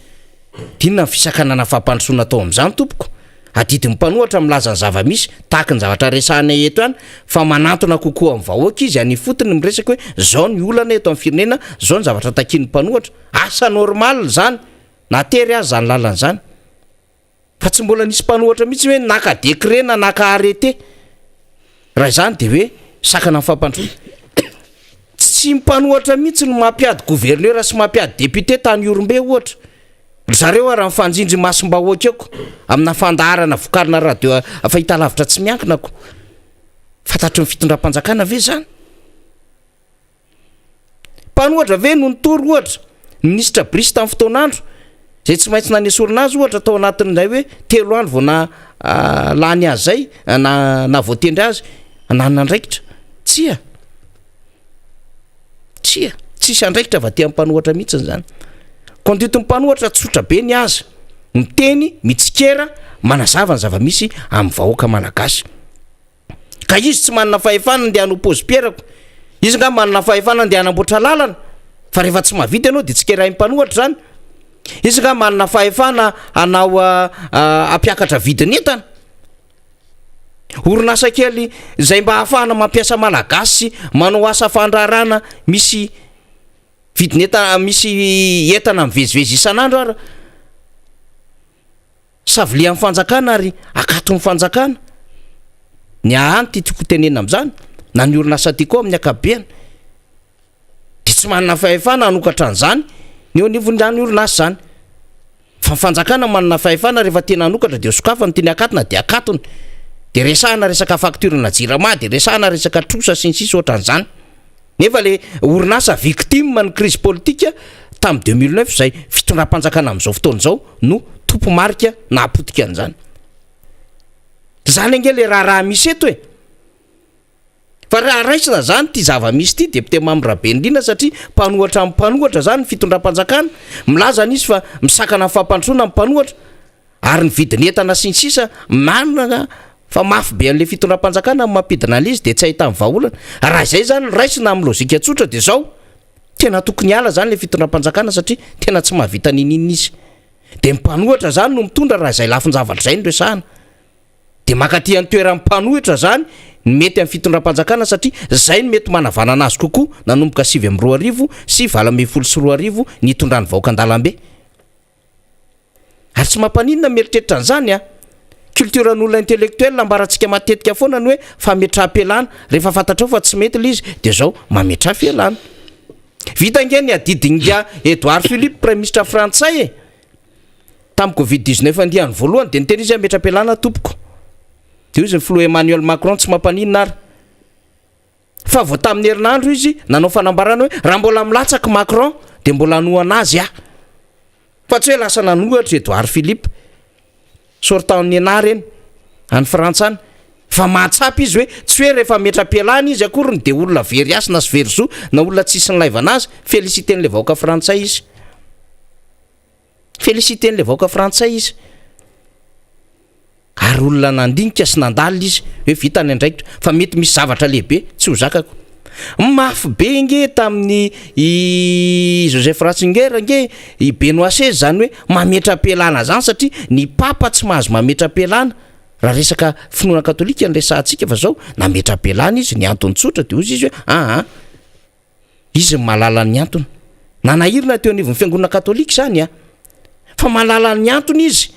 dinona ny fisakanana fampandrosoana atao amin'izany tompoko adidi mpanohatra milaza ny zava-misy tahaka ny zavatra resahana eto ihany fa manantona kokoa amin'ny vahoaka izy any fotony miresaka hoe zao ny olana eto amin'ny firenena zao ny zavatra takiany mpanohatra asa normal zany natery azy zany lalana zany fa tsy mbola nisy mpanohatra mihitsy hoe naka décret na naka arrêté raha zany de hoe sakana fampandrosoana tsy mpanohatra mihitsy no mampiady gouverneur sy mampiady député tany Orombe ohatra zareo raha mifanjindry masom-bahoaka eko amina fandaharana vokarina radio fahitalavitra tsy miankinako fantatry ny fitondram-panjakana ve zany mpanohatra ve no nitory ohatra ministra Brice tamin'ny fotoanandro zay tsy maintsy nanesorina azy ohatra tao anatin'izay hoe 3 andro vao na lany azy zay na voatendry azy nanana andraikitra tsisy andraikitra va tia mpanohatra mihitsy zany conduite mpanohatra tsotra be ny azy miteny mitsikera manazava ny zava-misy amin'ny vahoaka malagasy ka izy tsy manana fahefana andeha hanopôzy pierako izy nga manana fahefana andeha hanamboatra lalana fa rehefa tsy mahavita ianao de tsikerahy mpanohatra zany izy nga manana fahefana anao ampiakatra vidiny entana orinasa kely zay mba hahafahana mampiasa malagasy manao asa fandrarana misy vidiny entana misy entana mivezivezy isan'andro ara savily amin'ny fanjakana ary akato ny fanjakana ny ahanty tiako tenena amin'izany na ny orinasa tiako amin'ny akabeany de tsy manana fahefana hanokatra an'izany ny eo anivon'izany orinasa zany fa fanjakana manana fahefana rehefa tena hanokatra de sokafany teny akatona de akatony de resahana resaka fakturana jirama de resahana resaka trosa sy ny sisy ohatran'izany nefa le orinasa victime ny crise politique tamin'ny 2009 zay fitondram-panjakana amin'izao fotoana zao no tompo marika na apotika an'izany zany ange le raha misy eto fa raha raisina zany ty zava-misy ty de pte mamyrabe indrindra satria mpanohatra amin'ny mpanohatra zany fitondram-panjakana milazana izy fa misakana amin'ny fampandrosoana amin'ny mpanohatra ary ny vidiny entana sy ny sisa manana fa mafy be an'le fitondram-panjakana amin'ny mampidina an'izy de tsy ahita amin'ny vahaolana raha izay zany raisina amin'ny lôzika tsotra de zao tena tokony ala zany le fitondram-panjakana satria tena tsy mahavita ninina izy de mpanohatra zany no mitondra raha izay lafin-javatra zay no resahana de makaty an'ny toeran'ny mpanohitra zany mety amin'ny fitondram-panjakana satria zay no mety manavanana azy kokoa nanomboka 7 sy 20 ny itondrany vahoaka an-dalambe ary tsy mampaninona mieritreritra an'izany a culturan'olona intellectuel ambaratsika matetika foana ny hoe fametraha-pialana rehefa fantatrao fa tsy mety le izy de zao mametraha fialana vita nge ny adidinga Edouard Philippe premier ministre frantsay tamin'ny Covid-19 andiany voalohany de niteny izy ametra-pialana tompoko de izy ny filo Emmanuel Macron tsy mampanina ary fa vo tamin'ny herinandro izy nanao fanambarana hoe raha mbola milatsaka Macron de mbola anohana azy fa tsy hoe lasa nanohatra Edouard Philippe sorta'ny ana reny any Frantsa any fa mahatsapy izy hoe tsy hoe rehefa metra-pialana izy akoriny de olona very asy na sy very zo na olona tsisy ny laivana azy félicité-n'le vahoaka frantsay izy félicité-n'le vahoaka frantsay izy ary olona nandinika sy nandalina izy hoe vitany andraikitra fa mety misy zavatra lehibe tsy ho zakako mafy be nge tamin'ny Joseph Ratzinger nge i Benoît XVI zany hoe mametra-pialana zany satria ny papa tsy mahazo mametra-pialana raha resaka finoana katolika nresahantsika fa zao nametra-pialana izy ny antony tsotra de ozy izy hoe izy mahalala ny antony nanahirina teo anivon'ny fiangonana katolika zany fa mahalala ny antony izy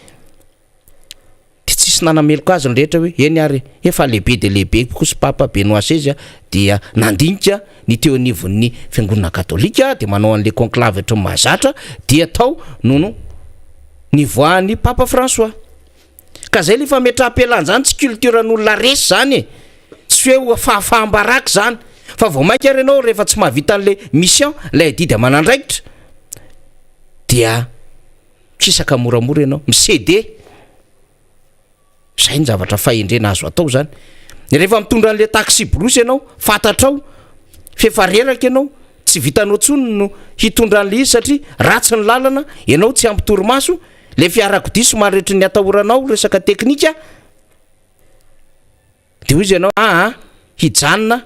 de tsisy nanameloko azy ny rehetra hoe eny ary efa lehibe de lehibe kosa papa Benoît XVI dia nandinika ny teo anivon'ny fiangonana katolika de manao an'le conclave eto mahazatra dia tao nono ny voan'ny papa François ka zay le fa metra-pialana zany tsy culturan'olona resy zany tsy hoe fahafahambaraka zany fa vao mainka ary ianao rehefa tsy mahavita an'le mission lay didy amanandraikitra dia kisaka moramora ianao misede zay ny zavatra fahendrena azo atao zany rehefa mitondra an'le taxi brosy ianao fantatrao fefareraka ianao tsy vitanao tsony no hitondra an'le izy satria ratsy ny lalana ianao tsy ampy torimaso le fiarakodia somary rehetra ny atahoranao resaka teknika de hoy izy ianao hijanona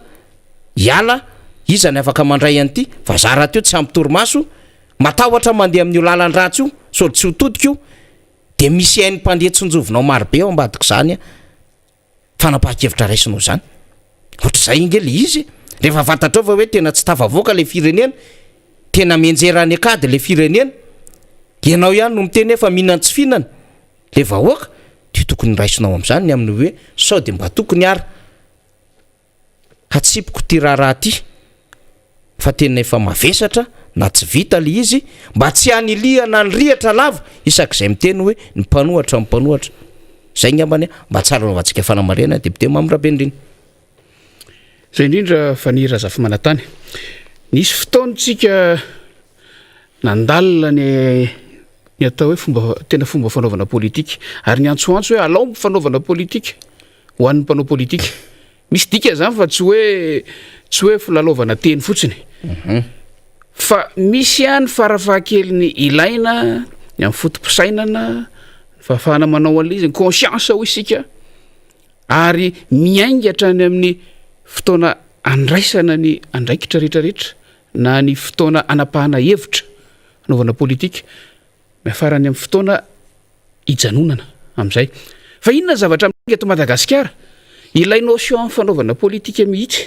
hiala izany afaka mandray an'ity fa zara teo tsy ampy torimaso matahotra mandeha amin'io lalan-dratsy io sao tsy ho todika io de misy hainy mpandeha tsonjovinao marobe ao ambadika zany fanapaha-kevitra raisinao zany ohatr'izay inge le izy rehefa fantatrao fa hoe tena tsy tafavoaka le firenena tena menjerany akady le firenena ianao ihany no miteny efa mihinany tsy fihinana le vahoaka de tokony raisinao am'zany ny amin'ny hoe sao de mba tokony ary hatsipiko ty raharaha ty fa tena efa mavesatra na tsy vita le izy mba tsy hanilihana ny rihatra lava isak'izay miteny hoe ny mpanohatra zay ngambany mba tsara novatsika fanamarena de pte mamirabe indrindra zay indrindra fanira zafy manatany nisy fotoantsika nandalina ny atao hoe tena fomba fanaovana politika ary ny antsoantso hoe alao fanaovana politika ho an'ny mpanao politika misy dika zany fa tsy hoe filalaovana teny fotsiny fa misy ihany farafahakeliny ilaina ny amin'ny fotom-pisainana fahafahana manao an'le izy ny conscience ho isika ary miaingatra ny amin'ny fotoana andraisana ny andraikitra rehetrarehetra na ny fotoana anapahana hevitra anaovana politika miafarany amin'ny fotoana hijanonana amin'izay fa inona zavatra minga eto Madagasikara ilay notion fanaovana politika mihitsy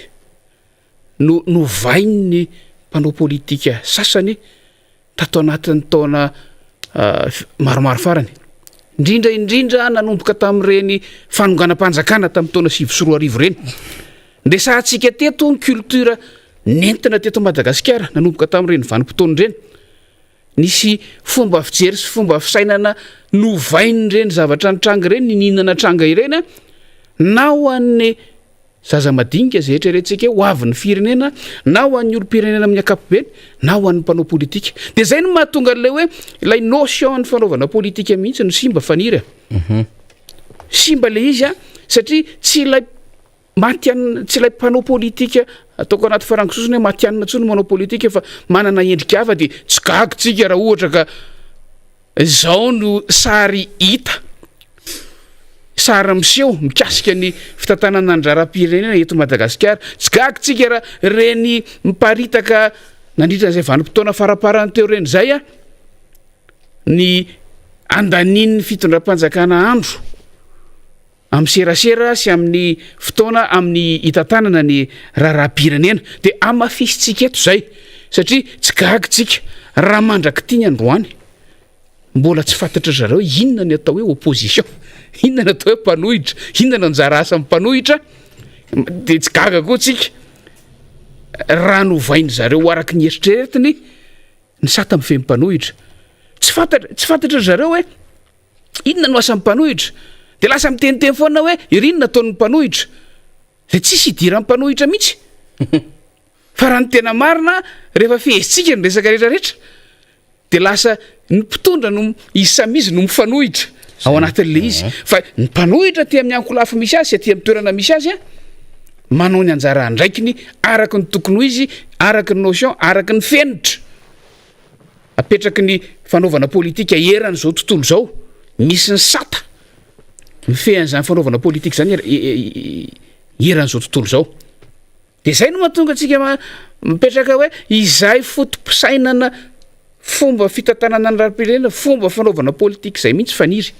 no vain'ny mpanao politika sasany tato anatin'ny taona maromaro farany indrindra nanomboka tamin'ireny fanonganam-panjakana tamin'ny taona 20 reny ndesahantsika teto ny culture nentina teto Madagasikara nanomboka tamin'ireny vanim-potoana ireny nisy fomba fijery sy fomba fisainana novainy ireny zavatra nitranga ireny nininana tranga ireny na ho an'ny zaza madinika zay etrarehtsika ho avy ny firenena na ho an'ny olo-pirenena amin'ny ankapobeny na ho an'ny mpanao politika de zay no mahatonga an'ilay hoe ilay notion ny fanaovana politika mihitsy no simba fanira simba le izy satria tsy ilay matianina tsy ilay mpanao politika ataoko anaty farangisosiny hoe matianina ntsony manao politika fa manana endrika hafa dia tsy gagotsika raha ohatra ka zao no sary hita sary miseho mikasika ny fitantanana andraram-pirenena eto Madagasikara tsy gagotsika raha reny miparitaka nandritran'izay vanim-potoana faraparany teo reny zay a ny andanian'ny fitondram-panjakana andro amin'ny serasera sy amin'ny fotoana amin'ny hitantanana ny raharaham-pirenena dia amafisitsika eto zay satria tsy gagotsika raha mandraky ny androany mbola tsy fantatra zareo inona ny atao hoe opposition inona ny atao hoe mpanohitra inona ny anjara asa mpanohitra dia tsy gaga koa tsika raha novainy zareo araky ny eritreretiny ny sata amin'ny fempanohitra tsy fantatra zareo hoe inona no asan'ny mpanohitra dia lasa miteniteny foana hoe irinona ataon'ny mpanohitra dia tsisy hidira mpanohitra mihitsy fa raha ny tena marina rehefa fihezitsika ny resaka rehetrarehetra dia lasa ny mpitondra no izy samizy no mifanohitra ao anatin'le izy fa ny mpanohitra ty amin'ny ankolafo misy azy sy aty amin'ny toerana misy azy a manao ny anjara andraikiny araky ny tokony ho izy araky ny notion araky ny fenitra apetraky ny fanaovana politika eran'izao tontolo zao misy ny sata mifehan'izany fanaovana politika zany eran'izao tontolo zao dia zay no mahatonga antsika mipetraka hoe izay fotom-pisainana fomba fitantanana ny raram-pirenena fomba fanaovana politika zay mihitsy faniry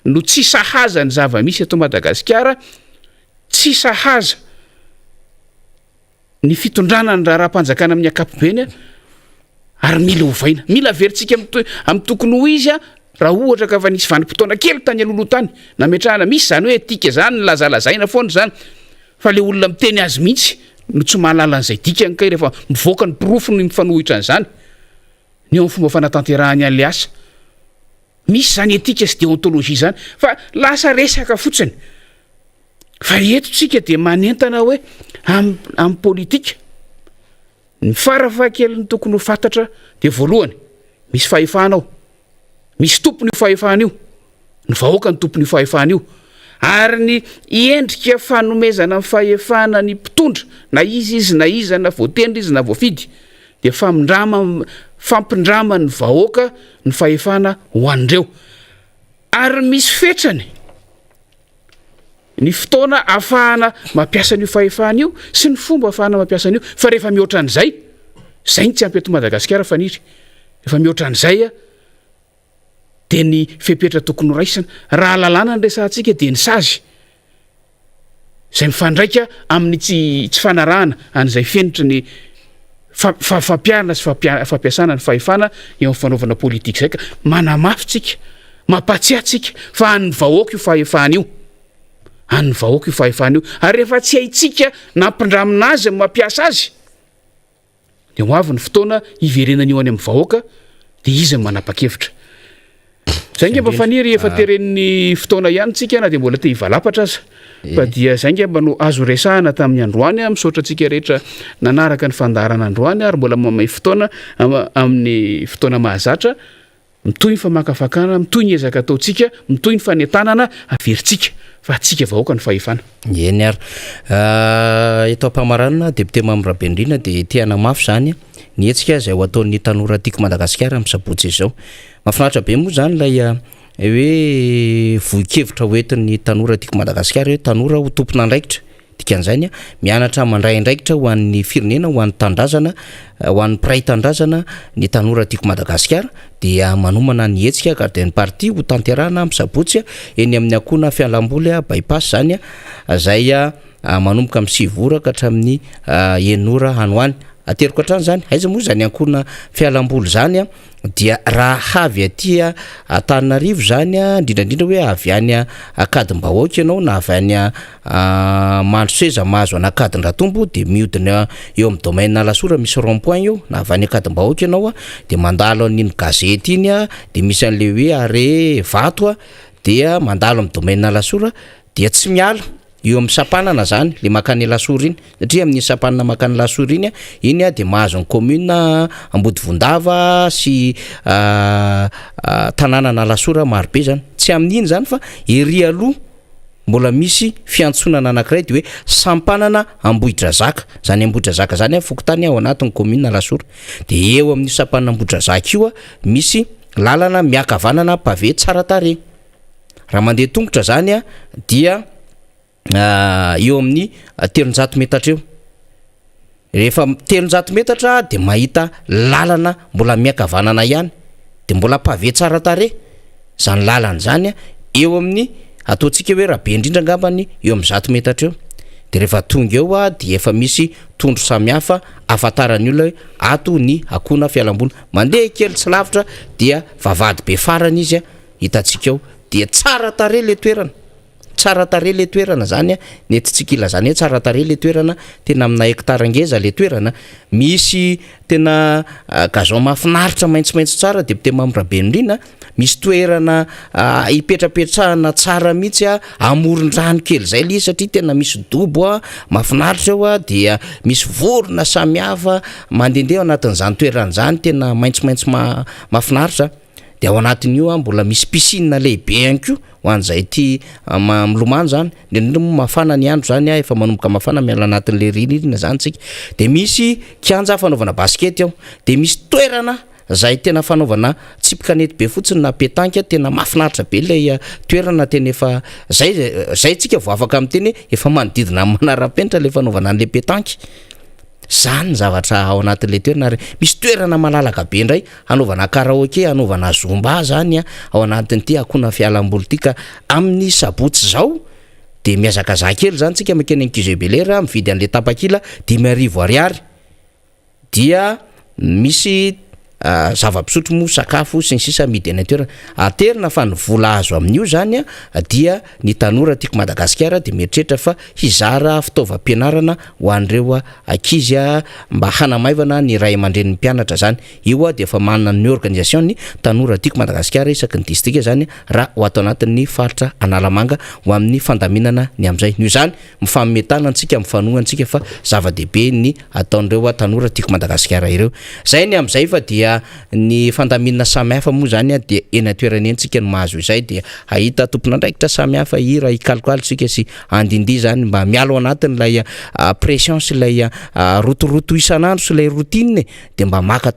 no tsy sahaza ny zava-misy eto Madagasikara tsy sahaza ny fitondrana ny raha-panjakana amin'ny ankapobeny ary mila hovaina mila averintsika amin'ny tokony ho izy a raha ohatra ka fa nisy vanim-potoana kely tany aloloha tany nametrahana misy zany hoe tika zany ny lazalazaina foana zany fa le olona miteny azy mihitsy no tsy mahalala an'izay dikany kay rehefa mivoaka ny pirofo ny mifanohitra an'izany ny eo amin'ny fomba fanatanterahany an'le asa misy zany etika sy déontologie zany fa lasa resaka fotsiny fa eto tsika dia manentana hoe amin'ny politika ny farafahakeliny tokony ho fantatra dia voalohany misy fahefana ao misy tompony io fahefana io ny vahoaka ny tompony io fahefana io ary ny endrika fanomezana ny fahefana ny mpitondra na izy na iza na voatendry izy na voafidy dia fampindrama ny vahoaka ny fahefana ho an'ireo ary misy fetrany ny fotoana ahafahana mampiasa an'io fahefana io sy ny fomba ahafahana mampiasa an'io fa rehefa mihoatra an'izay zay ny tsy ampy eto Madagasikara faniry rehefa mihoatra an'izay a dia ny fepetra tokony ho raisina raha lalàna ny resantsika dia ny sazy zay mifandraika amin'ny tsy fanarahana an'izay fenitra ny fampiarana sy fampiasana ny fahefana eo amin'ny fanaovana politika zay ka manamafitsika mampatsiatsika fa an'ny vahoaka io fahefana io an'ny vahoaka io fahefana io ary rehefa tsy haitsika nampindramina azy mampiasa azy dia ho avy ny fotoana iverenana io any amin'ny vahoaka dia izy manapa-kevitra zay nge mba faniry efa teren'ny fotoana ihany tsika na dia mbola te hivalapatra aza fa dia zay nge mba no azo resahana tamin'ny androany a misaotra antsika rehetra nanaraka ny fandarana androany ary mbola mamay fotoana amin'ny fotoana mahazatra mitoy ny famakafakana mitoy ny ezaka ataotsika mitoy ny fanentanana averintsika fa atsika vahoaka ny fahefana eny ary eto ampamaranana député Mambrabendrina dia tiana mafy zany ny etsika zay ho ataon'ny tanora tiako Madagasikara amin'ny sabotsy izao mahafinaritra be moa zany lay hoe vohikevitra hoentin'ny tanora tiako Madagasikara hoe tanora ho tompona andraikitra dikan'izany mianatra mandray andraikitra ho an'ny firenena ho an'ny tandrazana ho an'ny mpiray tandrazana ny tanora tiako Madagasikara dia manomana ny hetsika gardien parti ho tanterahana amin'ny sabotsy eny amin'ny akona fialamboly bypass zany zay manomboka amin'ny 6 ora ka hatramin'ny 9 ora hanoany ateriko hatrany zany aiza moa zany ankona fialamboly zany dia raha avy aty Antananarivo zany indrindrandrindra hoe avy any akadimbahoaka ianao na avy any Mandroseza mahazo anakadindratombo dia mihodina eo amin'ny domaine lasora misy rond-point io na avy any akadimbahoaka ianao dia mandalo an'iny gazety iny dia misy an'le hoe are vato dia mandalo amin'ny domaine lasora dia tsy miala eo amin'ny sapanana zany le makany lasora iny satria amin'ny sapanana makany lasora iny dia mahazo ny commune Ambodivondava sy tanàna na lasora marobe zany tsy amin'iny zany fa ery aloha mbola misy fiantsonana anankiray de hoe sampanana Ambohidrazaka, zany Ambohidrazaka zany fokotany ao anatin'ny commune Lasora. De eo amin'ny sampanana Ambohidrazaka io misy lalana miakavanana pavé tsara tarehy. Raha mandeha tongotra zany dia eo amin'ny 300 metatra eo. Rehefa 300 metatra de mahita lalana mbola miakavanana ihany, de mbola pavé tsara tarehy. Zany lalana zany eo amin'ny ataontsika hoe raha be indrindra angambany eo amin'ny 100 metatra eo. De rehefa tonga eo de efa misy tondro samihafa afatarany olona hoe ato ny akona fialamboly. Mandeha kely tsy lavitra dia vavady be farany izy hitantsika eo. De tsara tarehy le toerana. Tsara tarehy le toerana zany netitsika ilazany hoe tsara tarehy le toerana, tena amina hektara ngeza le toerana. Misy tena gazon mahafinaritra maitsomaitso tsara, député membre Benrina, misy toerana ipetrapetrahana tsara mihitsy amoron-drano kely zay le satria tena misy dobo mahafinaritra eo dia misy vorona samihafa mandehandeha ao anatin'izany toerana zany tena maitsomaitso mahafinaritra. De ao anatin'io mbola misy piscine lehibe ihany koa ho an'izay ty milomano zany. Indrindra mafana ny andro zany efa manomboka mafana miala anatin'le ririna zany tsika. De misy kianja fanaovana basket ao, de misy toerana zay tena fanaovana tsipikanety be fotsiny na pétanque, tena mahafinaritra be le toerana tena efa zay tsika vao afaka am'teny efa manodidina manara-penitra le fanaovana an'le pétanque. Zany zavatra ao anatin'le toerana ary misy toerana malalaka be indray anaovana karaoke, anaovana zumba zany ao anatin'ity akona fialamboly ty. Ka amin'ny sabotsy zao de miazakazaka kely zany tsika makeny QG Belair mividy an'le tapakila 5,000 ariary. Dia misy zava-pisotro mo sakafo sy ny sisa amidy eny toerana. Aterina fa ny vola azo amin'io zany dia ny tanora tiako Madagasikara de mieritreritra fa hizara fitaovam-pianarana ho an'ireo ankizy mba hanamaivana ny ray aman-dren'ny mpianatra zany. Io de efa manana ny organisation ny tanora tiako Madagasikara isaky ny distrika zany raha ho ato anatin'ny faritra Analamanga ho amin'ny fandaminana ny am'izay. Io zany mifametana antsika, mifanoha antsika fa zava-dehibe ny ataon'ireo tanora tiako Madagasikara ireo. Zay ny am'izay fa dia ny fandaminana samihafa moa zany de eny toerana eny tsika no mahazo izay de ahita tompon'andraikitra samihafa hira hikalikaly tsika sy andindy zany mba mialo anatin'lay pression sy lay rotoroto isanandro sy lay routine de mba maka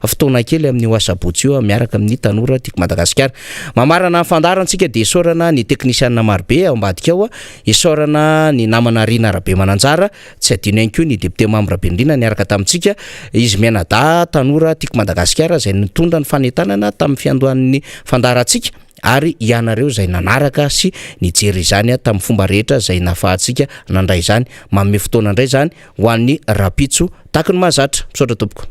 fotoana kely amin'ny oasabotsy io miaraka amin'ny tanora tiako Madagasikara. Mamarana fandarantsika de isorana ny teknisianina marobe ao ambadika ao, isorana ny namana Rina Rabe Mananjara, tsy adino ihany koa ny député membre Benrina niaraka tamintsika izy Mianada tanora tiako Madagasikara zay nitondra ny fanentanana tamin'ny fiandohan'ny fandarantsika ary ianareo zay nanaraka sy nijery izany tamin'ny fomba rehetra zay nafahantsika nandray zany. Manome fotoana indray zany ho an'ny rapitso taky ny mahazatra. Misaotra tompoko.